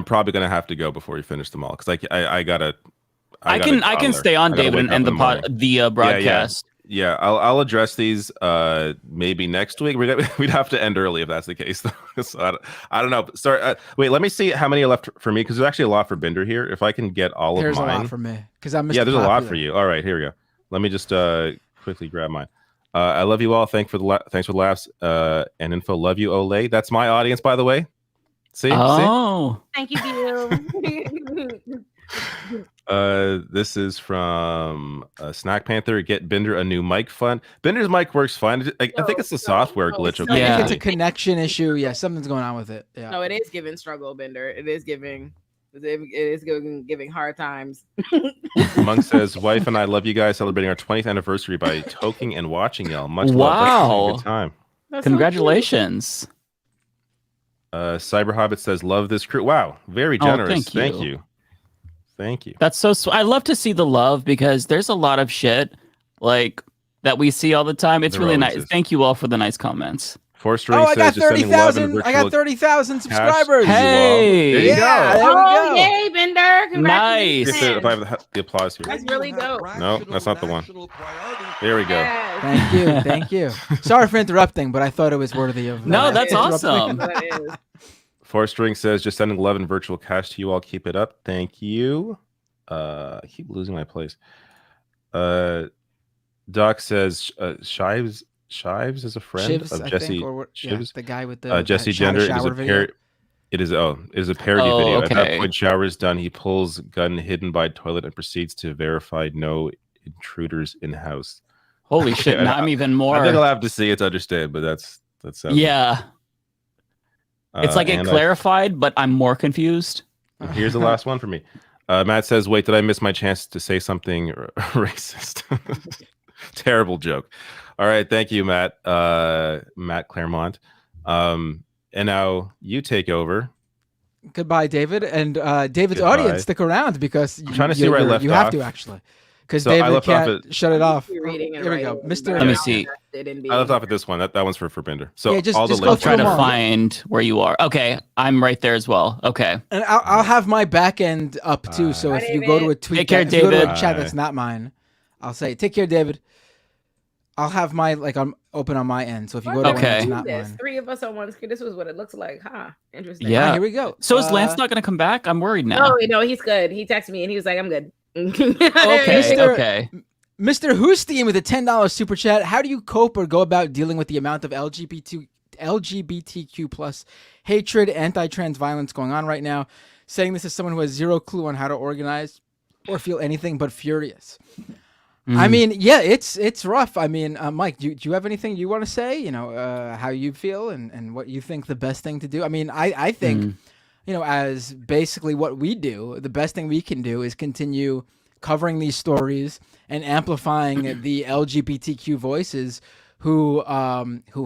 probably gonna have to go before you finish them all because I can
stay on, David, and end the broadcast.
Yeah, I'll address these maybe next week. We'd have to end early if that's the case, though. So I don't know. Sorry, wait. Let me see how many are left for me because there's actually a lot for Binder here. If I can get all of mine.
There's a lot for me because I'm Mr.
Yeah, there's
Popular.
a lot for you. All right, here we go. Let me just quickly grab mine. I love you all. Thanks for the laughs and info. Love you, Olay. That's my audience, by the way. See?
Thank you, Bill.
This is from Snack Panther. Get Binder a new mic fun. Binder's mic works fine. I think it's a software glitch.
I think it's a connection issue. Yeah, something's going on with it. Yeah.
No, it is giving struggle, Binder. It is giving hard times.
Monk says, "Wife and I love you guys. Celebrating our 20th anniversary by toking and watching y'all. Much love.
Wow,
Good time.
Congratulations."
Cyber Hobbit says, "Love this crew." Wow, very generous. Thank you. Thank you.
That's so sweet. I love to see the love because there's a lot of shit like that we see all the time. It's really nice. Thank you all for the nice comments.
I got 30,000. I got 30,000 subscribers.
Hey,
there you go.
There we go.
Yay, Bender! Congratulations.
Nice. If I have the applause here.
That's really dope.
No, that's not the one. There we go.
Thank you. Thank you. Sorry for interrupting, but I thought it was worthy of.
No, that's awesome.
Forest Ring says, "Just sending love and virtual cash to you all. Keep it up. Thank you." I keep losing my place. Doc says, Shives is a friend of Jesse.
The guy with the
Jesse Gender. It is a parody video.
Okay.
At that point, shower is done. He pulls gun hidden by toilet and proceeds to verify no intruders in house.
Holy shit! Now I'm even more.
I think I'll have to see it to understand, but that's
yeah. It's like it clarified, but I'm more confused.
Here's the last one for me. Matt says, "Wait, did I miss my chance to say something racist?" Terrible joke. All right, thank you, Matt. Matt Claremont. And now you take over.
Goodbye, David. And David's audience, stick around because
I'm trying to see where I left
you
off.
have to actually, because David can't shut it off.
Here
we go, Mr.
Let me see.
I left off at this one. That one's for Bender. So
just
all the
go
links.
Try to find where you are. Okay, I'm right there as well. Okay.
And I'll have my back end up too. So if you go to a tweet,
take care,
if you go
David.
to a chat that's not mine, I'll say, "Take care, David." I'll have my I'm open on my end. So if you go to one that's not mine,
3 of us on one screen. This was what it looks like, huh? Interesting.
Yeah.
Here we go.
So is Lance not going to come back? I'm worried now.
No, he's good. He texted me and he was like, "I'm good."
Okay.
Mr. Hoosteen with a $10 super chat. How do you cope or go about dealing with the amount of LGBTQ plus hatred, anti-trans violence going on right now? Saying this as someone who has zero clue on how to organize or feel anything but furious. I mean, yeah, it's rough. I mean, Mike, do you have anything you want to say? You know, how you feel and what you think the best thing to do? I mean, I think, you know, as basically what we do, the best thing we can do is continue covering these stories and amplifying the LGBTQ voices who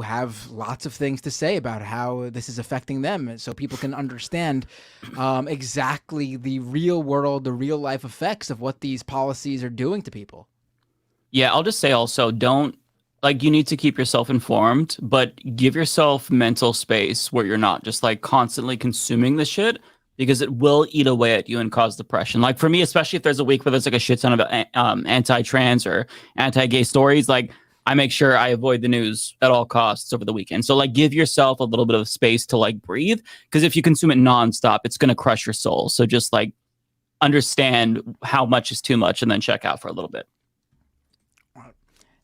have lots of things to say about how this is affecting them, so people can understand exactly the real world, the real life effects of what these policies are doing to people.
Yeah, I'll just say also, you need to keep yourself informed, but give yourself mental space where you're not just like constantly consuming the shit, because it will eat away at you and cause depression. Like for me, especially if there's a week where there's like a shit ton of anti-trans or anti-gay stories, like I make sure I avoid the news at all costs over the weekend. So like give yourself a little bit of space to like breathe, because if you consume it nonstop, it's going to crush your soul. So just like understand how much is too much and then check out for a little bit.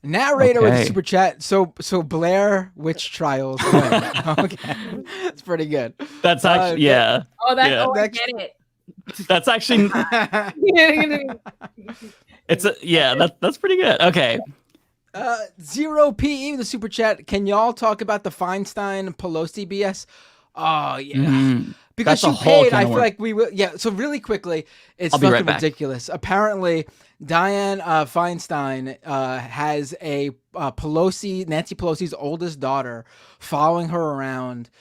Narrator with a super chat. So Blair Witch Trials. Okay, it's pretty good.
That's actually
I get it.
That's actually that's pretty good. Okay.
0PE with the super chat. Can y'all talk about the Feinstein Pelosi BS? Oh yeah. Because
That's
she paid, I feel like we will. Yeah, so really quickly, it's fucking ridiculous. Apparently, Dianne Feinstein has a Nancy Pelosi's oldest daughter, following her around,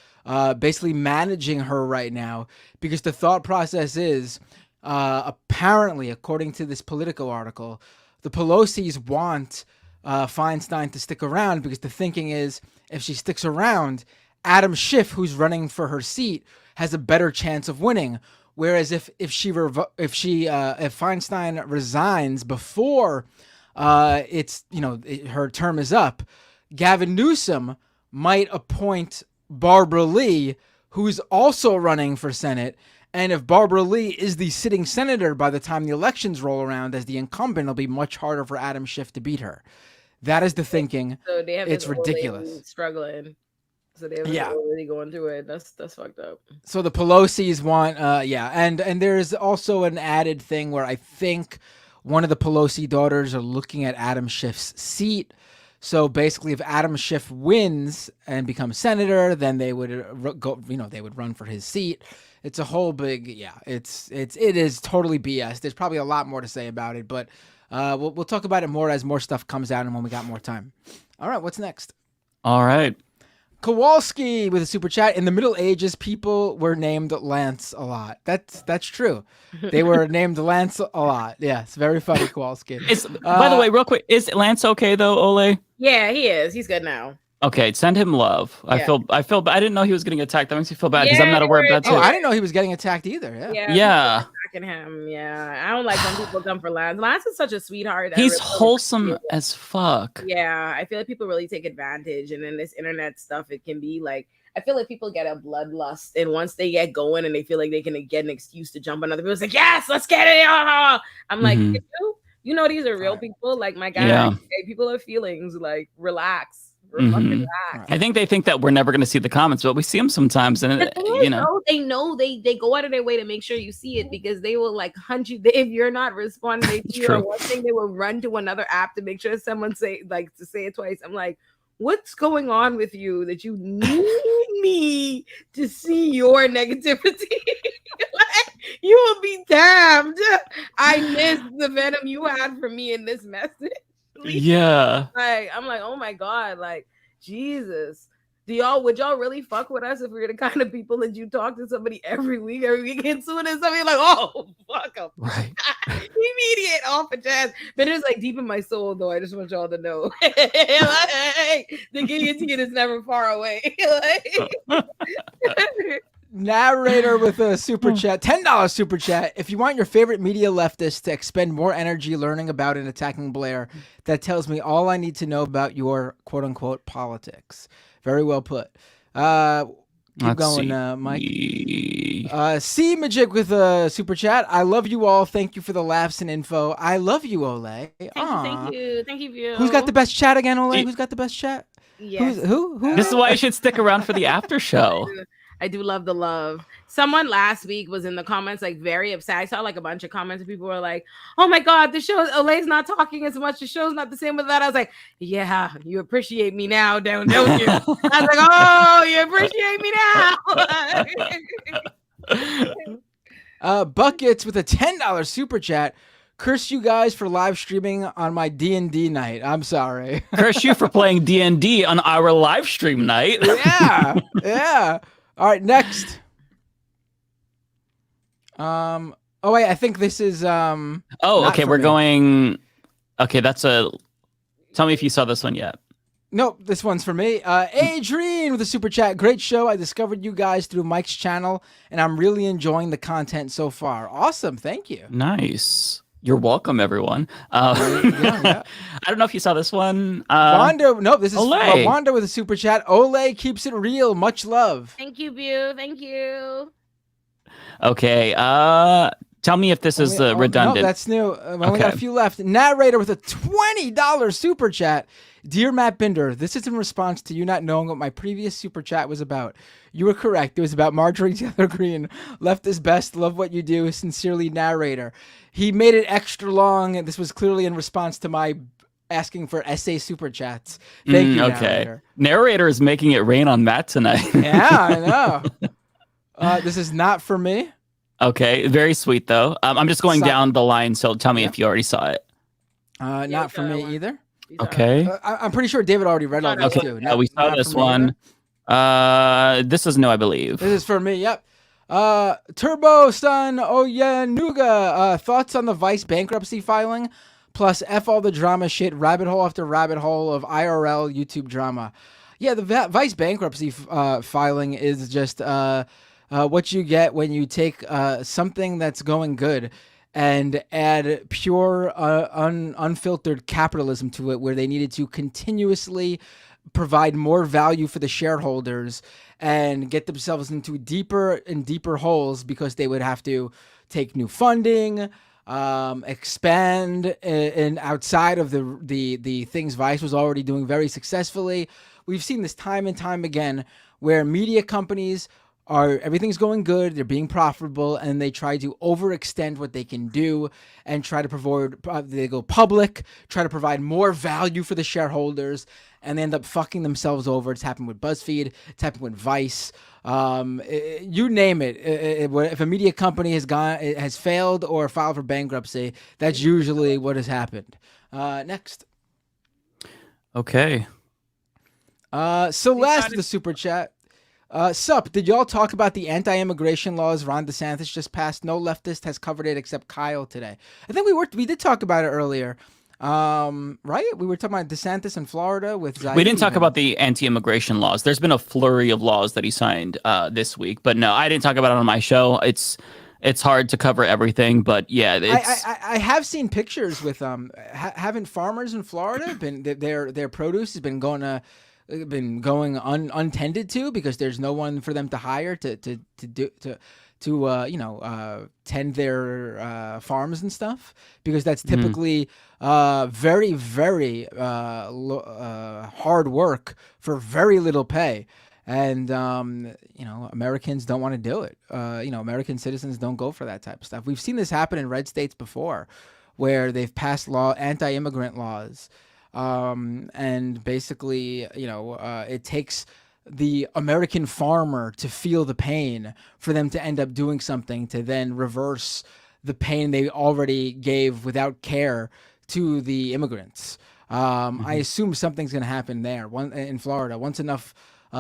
basically managing her right now, because the thought process is, apparently, according to this Politico article, the Pelosi's want Feinstein to stick around, because the thinking is, if she sticks around, Adam Schiff, who's running for her seat, has a better chance of winning. Whereas if Feinstein resigns before her term is up, Gavin Newsom might appoint Barbara Lee, who's also running for Senate. And if Barbara Lee is the sitting senator by the time the elections roll around as the incumbent, it'll be much harder for Adam Schiff to beat her. That is the thinking.
So they have
it's ridiculous.
Struggling. So they haven't really going through it. That's fucked up.
So the Pelosi's want, and there's also an added thing where I think one of the Pelosi daughters are looking at Adam Schiff's seat. So basically, if Adam Schiff wins and becomes senator, then they would go, they would run for his seat. It's a whole big, it is totally BS. There's probably a lot more to say about it, but we'll talk about it more as more stuff comes out and when we got more time. All right, what's next?
All right.
Kowalski with a super chat. In the Middle Ages, people were named Lance a lot. That's true. They were named Lance a lot. Yeah, it's very funny, Kowalski.
By the way, real quick, is Lance okay though, Ole?
Yeah, he is. He's good now.
Okay, send him love.
Yeah.
I feel I didn't know he was getting attacked. That makes me feel bad because I'm not aware of that too.
Oh, I didn't know he was getting attacked either. Yeah.
Yeah.
Attacking him. Yeah, I don't like when people come for Lance. Lance is such a sweetheart.
He's wholesome as fuck.
Yeah, I feel like people really take advantage, and in this internet stuff, it can be like, I feel like people get a bloodlust, and once they get going and they feel like they can get an excuse to jump on other people, it's like, yes, let's get it. I'm like, you know, these are real people. Like my guy,
Yeah.
hey, people have feelings. Like, relax.
I think they think that we're never going to see the comments, but we see them sometimes, and you know.
They go out of their way to make sure you see it, because they will like hunt you if you're not responding to you. Or one thing, they will run to another app to make sure someone say it twice. I'm like, what's going on with you that you need me to see your negativity? Like, you will be damned. I missed the venom you had for me in this message.
Yeah.
Like, I'm like, oh my God, like, Jesus. Would y'all really fuck with us if we were the kind of people that you talk to somebody every weekend, soon as somebody like, oh, fuck them.
Right.
Immediate off the chest. But it's like deep in my soul, though. I just want y'all to know. Like, the guillotine is never far away. Like,
Narrator with a super chat, $10 super chat. If you want your favorite media leftist to expend more energy learning about and attacking Blair, that tells me all I need to know about your quote unquote politics. Very well put. Keep going, Mike. C Magic with a super chat. I love you all. Thank you for the laughs and info. I love you, Ole.
thank you.
Who's got the best chat again, Ole? Who's got the best chat?
Yes.
Who?
This is why you should stick around for the after show.
I do love the love. Someone last week was in the comments like very upset. I saw like a bunch of comments and people were like, oh my God, the show, Ole's not talking as much. The show's not the same with that. I was like, yeah, you appreciate me now, don't you? I was like, oh, you appreciate me now.
Buckets with a $10 super chat. Curse you guys for live streaming on my D&D night. I'm sorry.
Curse you for playing D&D on our live stream night.
Yeah. All right, next. Oh wait, I think this is
Oh, okay, we're going. Okay, that's a. Tell me if you saw this one yet.
Nope, this one's for me. Adrian with a super chat. Great show. I discovered you guys through Mike's channel, and I'm really enjoying the content so far. Awesome, thank you.
Nice. You're welcome, everyone. I don't know if you saw this one.
Wanda, nope, this is
Ole.
Wanda with a super chat. Ole keeps it real. Much love.
Thank you, Bu. Thank you.
Okay. Tell me if this is redundant.
No, that's new. We only got a few left. Narrator with a $20 super chat. Dear Matt Binder, this is in response to you not knowing what my previous super chat was about. You were correct. It was about Marjorie Taylor Greene. Left is best. Love what you do. Sincerely, Narrator. He made it extra long, and this was clearly in response to my asking for essay super chats. Thank you,
okay.
Narrator.
Narrator is making it rain on Matt tonight.
Yeah, I know. This is not for me.
Okay, very sweet though. I'm just going down the line, so tell me if you already saw it.
Not for me either.
Okay.
I'm pretty sure David already read all this too.
We saw this one. This is new, I believe.
This is for me. Yep. Turbo Sun Oyenuga. Thoughts on the Vice bankruptcy filing, plus F all the drama shit, rabbit hole after rabbit hole of IRL YouTube drama. Yeah, the Vice bankruptcy filing is just what you get when you take something that's going good and add pure, unfiltered capitalism to it, where they needed to continuously provide more value for the shareholders and get themselves into deeper and deeper holes because they would have to take new funding, expand and outside of the things Vice was already doing very successfully. We've seen this time and time again where media companies everything's going good, they're being profitable, and they try to overextend what they can do and try to provide, they go public, try to provide more value for the shareholders, and they end up fucking themselves over. It's happened with BuzzFeed, it's happened with Vice, you name it. If a media company has failed or filed for bankruptcy, that's usually what has happened. Next.
Okay.
Celeste with the super chat. Sup, did y'all talk about the anti-immigration laws Ron DeSantis just passed? No leftist has covered it except Kyle today. I think we did talk about it earlier. Right? We were talking about DeSantis in Florida with Zaid.
We didn't talk about the anti-immigration laws. There's been a flurry of laws that he signed this week, but no, I didn't talk about it on my show. It's hard to cover everything, but yeah,
I have seen pictures with haven't farmers in Florida been their produce has been going untended to because there's no one for them to hire to tend their farms and stuff, because that's typically very, very hard work for very little pay. And, Americans don't want to do it. American citizens don't go for that type of stuff. We've seen this happen in red states before where they've passed anti-immigrant laws. And basically, it takes the American farmer to feel the pain for them to end up doing something to then reverse the pain they already gave without care to the immigrants. I assume something's going to happen there in Florida. Once enough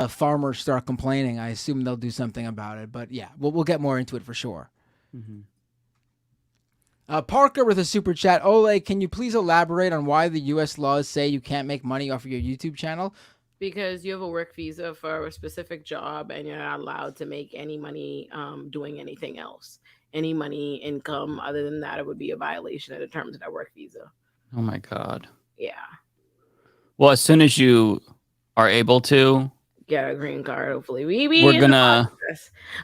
farmers start complaining, I assume they'll do something about it. But yeah, we'll get more into it for sure. Parker with a super chat. Ole, can you please elaborate on why the U.S. laws say you can't make money off of your YouTube channel?
Because you have a work visa for a specific job and you're not allowed to make any money doing anything else. Any money, income other than that, it would be a violation of the terms of that work visa.
Oh my God.
Yeah.
Well, as soon as you are able to
get a green card, hopefully
we're gonna.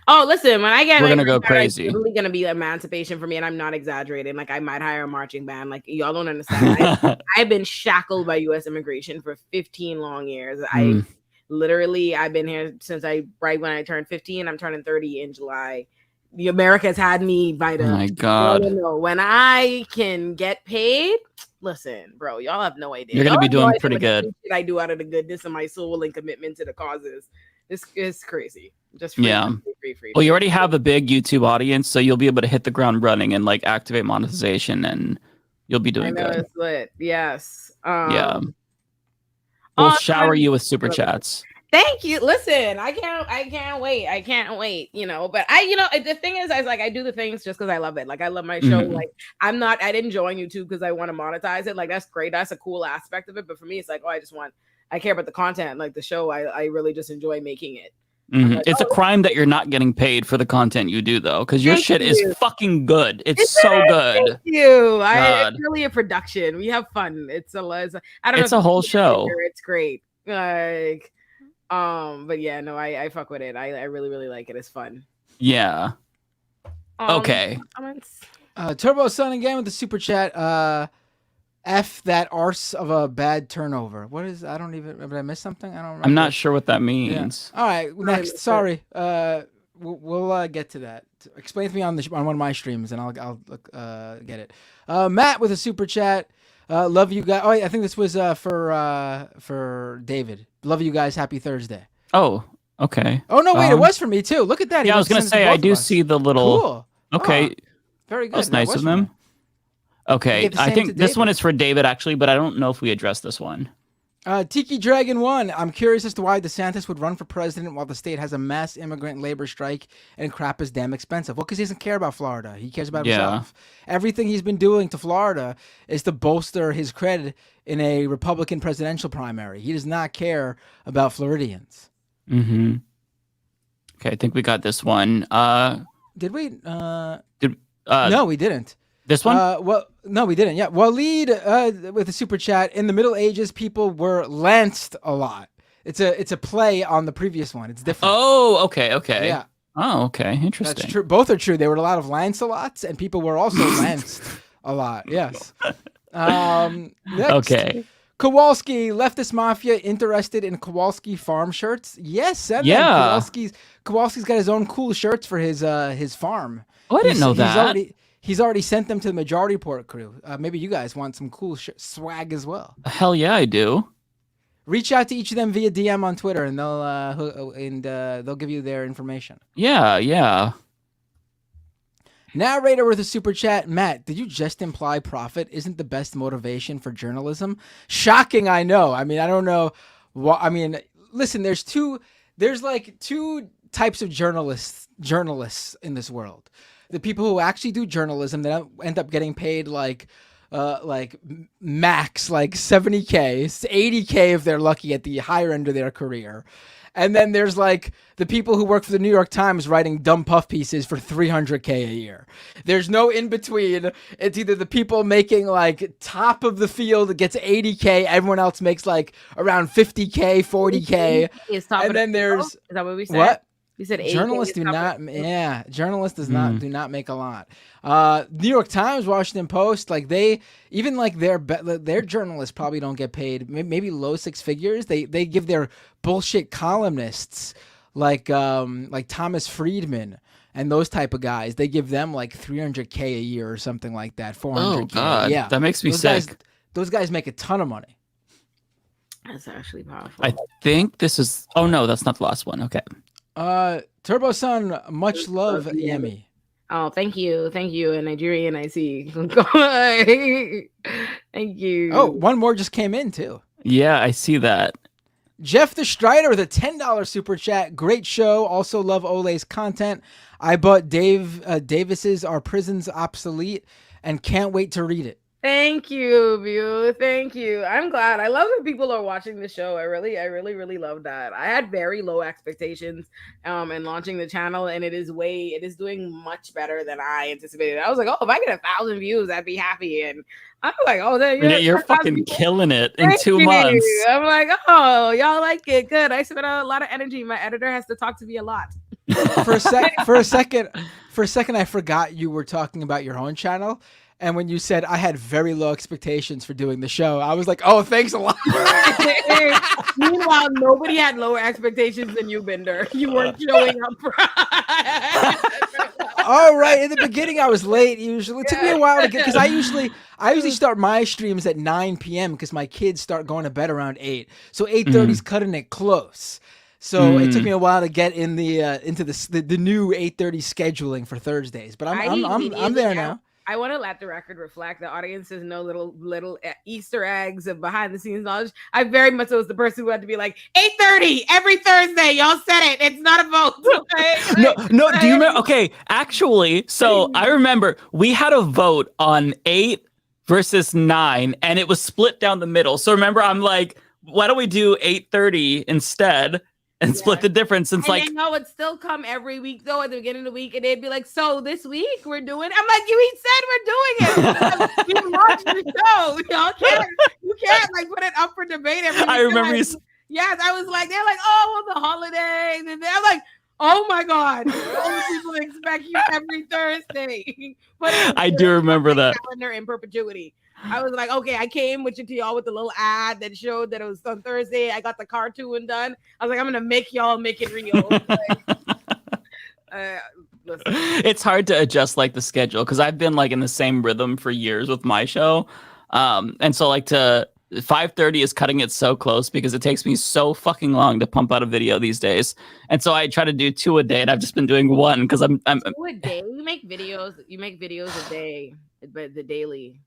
Oh, listen, when I get,
we're gonna go crazy.
It's really gonna be emancipation for me, and I'm not exaggerating. Like, I might hire a marching band. Like, y'all don't understand. I've been shackled by U.S. immigration for 15 long years. I've been here since right when I turned 15. I'm turning 30 in July. The America's had me by the.
Oh my God.
When I can get paid. Listen, bro, y'all have no idea.
You're going to be doing pretty good.
I do out of the goodness of my soul and commitment to the causes. This is crazy. Just free.
Well, you already have a big YouTube audience, so you'll be able to hit the ground running and like activate monetization, and you'll be doing good.
It's lit. Yes.
Yeah. We'll shower you with super chats.
Thank you. Listen, I can't wait. But the thing is, I do the things just because I love it. Like, I love my show. Like, I didn't join YouTube because I want to monetize it. Like, that's great. That's a cool aspect of it. But for me, it's like, I care about the content. Like the show, I really just enjoy making it.
Like, it's a crime that you're not getting paid for the content you do, though, because your shit is fucking good. It's so good.
Thank you. It's really a production. We have fun. It's a
whole show.
It's great. Like, but yeah, no, I fuck with it. I really, really like it. It's fun.
Yeah. Okay.
Turbo Sun again with the super chat. F that arse of a bad turnover. What is? I don't even. Did I miss something? I don't remember.
I'm not sure what that means.
Yeah. All right. Next. Sorry. We'll get to that. Explain to me on one of my streams, and I'll get it. Matt with a super chat. Love you guys. Oh, I think this was for David. Love you guys. Happy Thursday.
Oh, okay.
Oh no, wait, it was for me too. Look at that.
Yeah, I was gonna say I do see the little.
Cool.
Okay.
Very good.
That's nice of them. Okay, I think this one is for David actually, but I don't know if we addressed this one.
Tiki Dragon 1. I'm curious as to why DeSantis would run for president while the state has a mass immigrant labor strike and crap is damn expensive. Well, because he doesn't care about Florida. He cares about himself. Everything he's been doing to Florida is to bolster his credit in a Republican presidential primary. He does not care about Floridians.
Mm-hmm. Okay, I think we got this one.
Did we?
No,
we didn't.
This one?
Well, no, we didn't. Yeah. Waleed with a super chat. In the Middle Ages, people were lanced a lot. It's a play on the previous one. It's different.
Oh, okay.
Yeah.
Oh, okay. Interesting.
That's true. Both are true. There were a lot of Lancelots, and people were also lanced a lot. Yes. Next.
Okay.
Kowalski, Leftist Mafia, interested in Kowalski farm shirts? Yes, send them. Kowalski's got his own cool shirts for his farm.
Oh, I didn't know that.
He's already sent them to the Majority Report crew. Maybe you guys want some cool swag as well.
Hell yeah, I do.
Reach out to each of them via DM on Twitter, and they'll give you their information.
Yeah.
Narrator with a super chat. Matt, did you just imply profit isn't the best motivation for journalism? Shocking, I know. I mean, I don't know. listen, there's like two types of journalists in this world. The people who actually do journalism that end up getting paid like max like 70K, 80K if they're lucky at the higher end of their career. And then there's like the people who work for the New York Times writing dumb puff pieces for 300K a year. There's no in between. It's either the people making like top of the field gets 80K, everyone else makes like around 50K, 40K. And then there's
is that what we said?
What?
You said
journalists do not. Yeah, journalists do not make a lot. New York Times, Washington Post, like they even like their journalists probably don't get paid maybe low six figures. They give their bullshit columnists like Thomas Friedman and those type of guys. They give them like 300K a year or something like that. 400K.
Oh God, yeah, that makes me sick.
Those guys make a ton of money.
That's actually powerful.
I think this is. Oh no, that's not the last one. Okay.
Turbo Sun, much love, Yemi.
Oh, thank you, a Nigerian. I see. Thank you.
Oh, one more just came in too.
Yeah, I see that.
Jeff the Strider with a $10 super chat. Great show. Also love Ole's content. I bought Davis's "Are Prisons Obsolete" and can't wait to read it.
Thank you, View. Thank you. I'm glad. I love that people are watching the show. I really love that. I had very low expectations in launching the channel, and it is doing much better than I anticipated. I was like, oh, if I get 1,000 views, I'd be happy. And I'm like, oh,
you're fucking killing it in 2 months.
I'm like, oh, y'all like it. Good. I spent a lot of energy. My editor has to talk to me a lot.
For a second, I forgot you were talking about your own channel. And when you said I had very low expectations for doing the show, I was like, oh, thanks a lot.
Meanwhile, nobody had lower expectations than you, Bender. You weren't showing up.
All right. In the beginning, I was late. Usually, it took me a while to get, because I usually start my streams at 9 p.m. because my kids start going to bed around 8. So 8:30 is cutting it close. So it took me a while to get in into the new 8:30 scheduling for Thursdays. But I'm there now.
I want to let the record reflect. The audiences know little Easter eggs of behind the scenes knowledge. I very much was the person who had to be like 8:30 every Thursday. Y'all said it. It's not a vote.
No. Do you remember? Okay, actually, so I remember we had a vote on 8 versus 9, and it was split down the middle. So remember, I'm like, why don't we do 8:30 instead? And split the difference. And
then it would still come every week though at the beginning of the week, and they'd be like, "So this week we're doing." I'm like, "You said we're doing it. You launched the show. You can't like put it up for debate every week."
I remember
like, yes, I was like, they're like, "Oh, well, the holidays," and they're like, "Oh my God, all the people expect you every Thursday." But
I do remember that
calendar in perpetuity. I was like, okay, I came with y'all with the little ad that showed that it was on Thursday. I got the cartoon done. I was like, I'm gonna make y'all make it real.
It's hard to adjust like the schedule because I've been like in the same rhythm for years with my show, and so like to 5:30 is cutting it so close because it takes me so fucking long to pump out a video these days, and so I try to do 2 a day, and I've just been doing 1 because I'm
2 a day. You make videos a day, but the daily.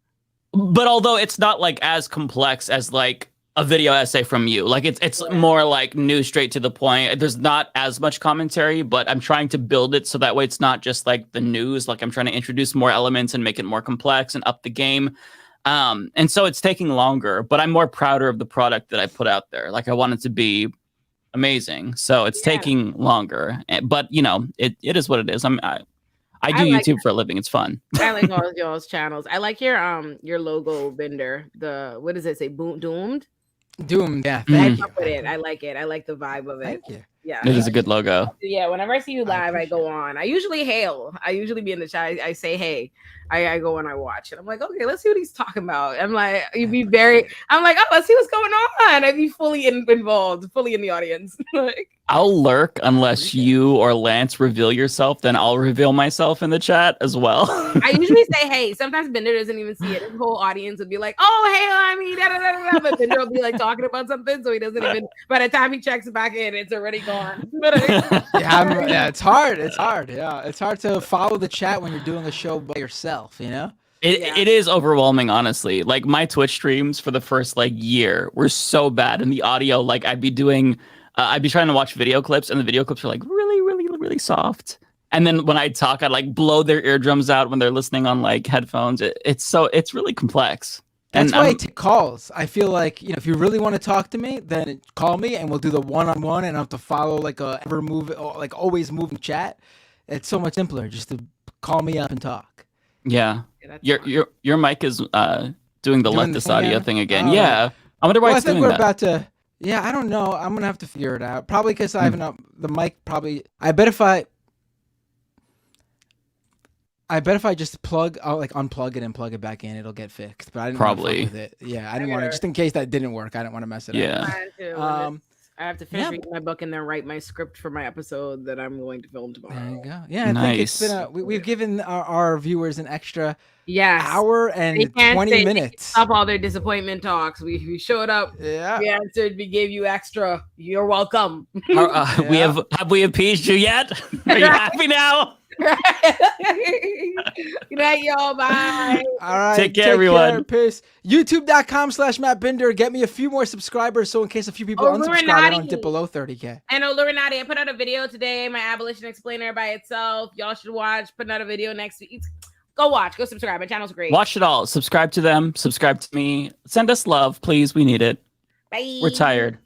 But although it's not like as complex as like a video essay from you, like it's more like news straight to the point. There's not as much commentary, but I'm trying to build it so that way it's not just like the news. Like I'm trying to introduce more elements and make it more complex and up the game. And so it's taking longer, but I'm more prouder of the product that I put out there. Like I want it to be amazing, so it's taking longer. But you know, it is what it is. I do YouTube for a living. It's fun.
I like all of y'all's channels. I like your logo, Bender. What does it say? Doomed?
Doomed, yeah.
Thank you. With it. I like it. I like the vibe of it.
Thank you.
Yeah.
It is a good logo.
Yeah, whenever I see you live, I go on. I usually hail. I usually be in the chat. I say, hey. I go and I watch it. I'm like, okay, let's see what he's talking about. I'm like, I'm like, oh, let's see what's going on. I'd be fully involved, fully in the audience. Like,
I'll lurk unless you or Lance reveal yourself, then I'll reveal myself in the chat as well.
I usually say, hey. Sometimes Bender doesn't even see it. His whole audience would be like, oh, hey, I mean, da, da, da, da. But Bender will be like talking about something, so he doesn't even, by the time he checks back in, it's already gone.
Yeah, it's hard. It's hard. Yeah, it's hard to follow the chat when you're doing a show by yourself. You know,
it is overwhelming, honestly. Like my Twitch streams for the first like year were so bad, and the audio, like I'd be doing I'd be trying to watch video clips, and the video clips are like really, really, really soft. And then when I talk, I'd like blow their eardrums out when they're listening on like headphones. It's really complex.
That's why I take calls. I feel like, if you really want to talk to me, then call me and we'll do the one-on-one, and I don't have to follow like a always moving chat. It's so much simpler just to call me up and talk.
Yeah. Your mic is doing the leftist audio thing again. Yeah. I wonder why it's doing that.
About to. Yeah, I don't know. I'm gonna have to figure it out. Probably because I have the mic. Probably. I bet if I just unplug it and plug it back in, it'll get fixed. But I didn't
probably
with it. Yeah, I didn't want to, just in case that didn't work. I didn't want to mess it up.
I have to finish reading my book and then write my script for my episode that I'm going to film tomorrow.
There you go. Yeah, I think it's been we've given our viewers an extra hour and 20 minutes.
Stop all their disappointment talks. We showed up.
Yeah.
We answered. We gave you extra. You're welcome.
We have we appeased you yet? Are you happy now?
Good night, y'all. Bye.
All right.
Take care, everyone.
Peace. YouTube.com/Matt Binder. Get me a few more subscribers, so in case a few people unsubscribe, I don't dip below 30K.
And Olurinati, I put out a video today, my abolition explainer by itself. Y'all should watch. Putting out a video next week. Go watch. Go subscribe. My channel's great.
Watch it all. Subscribe to them. Subscribe to me. Send us love, please. We need it.
Bye.
We're tired.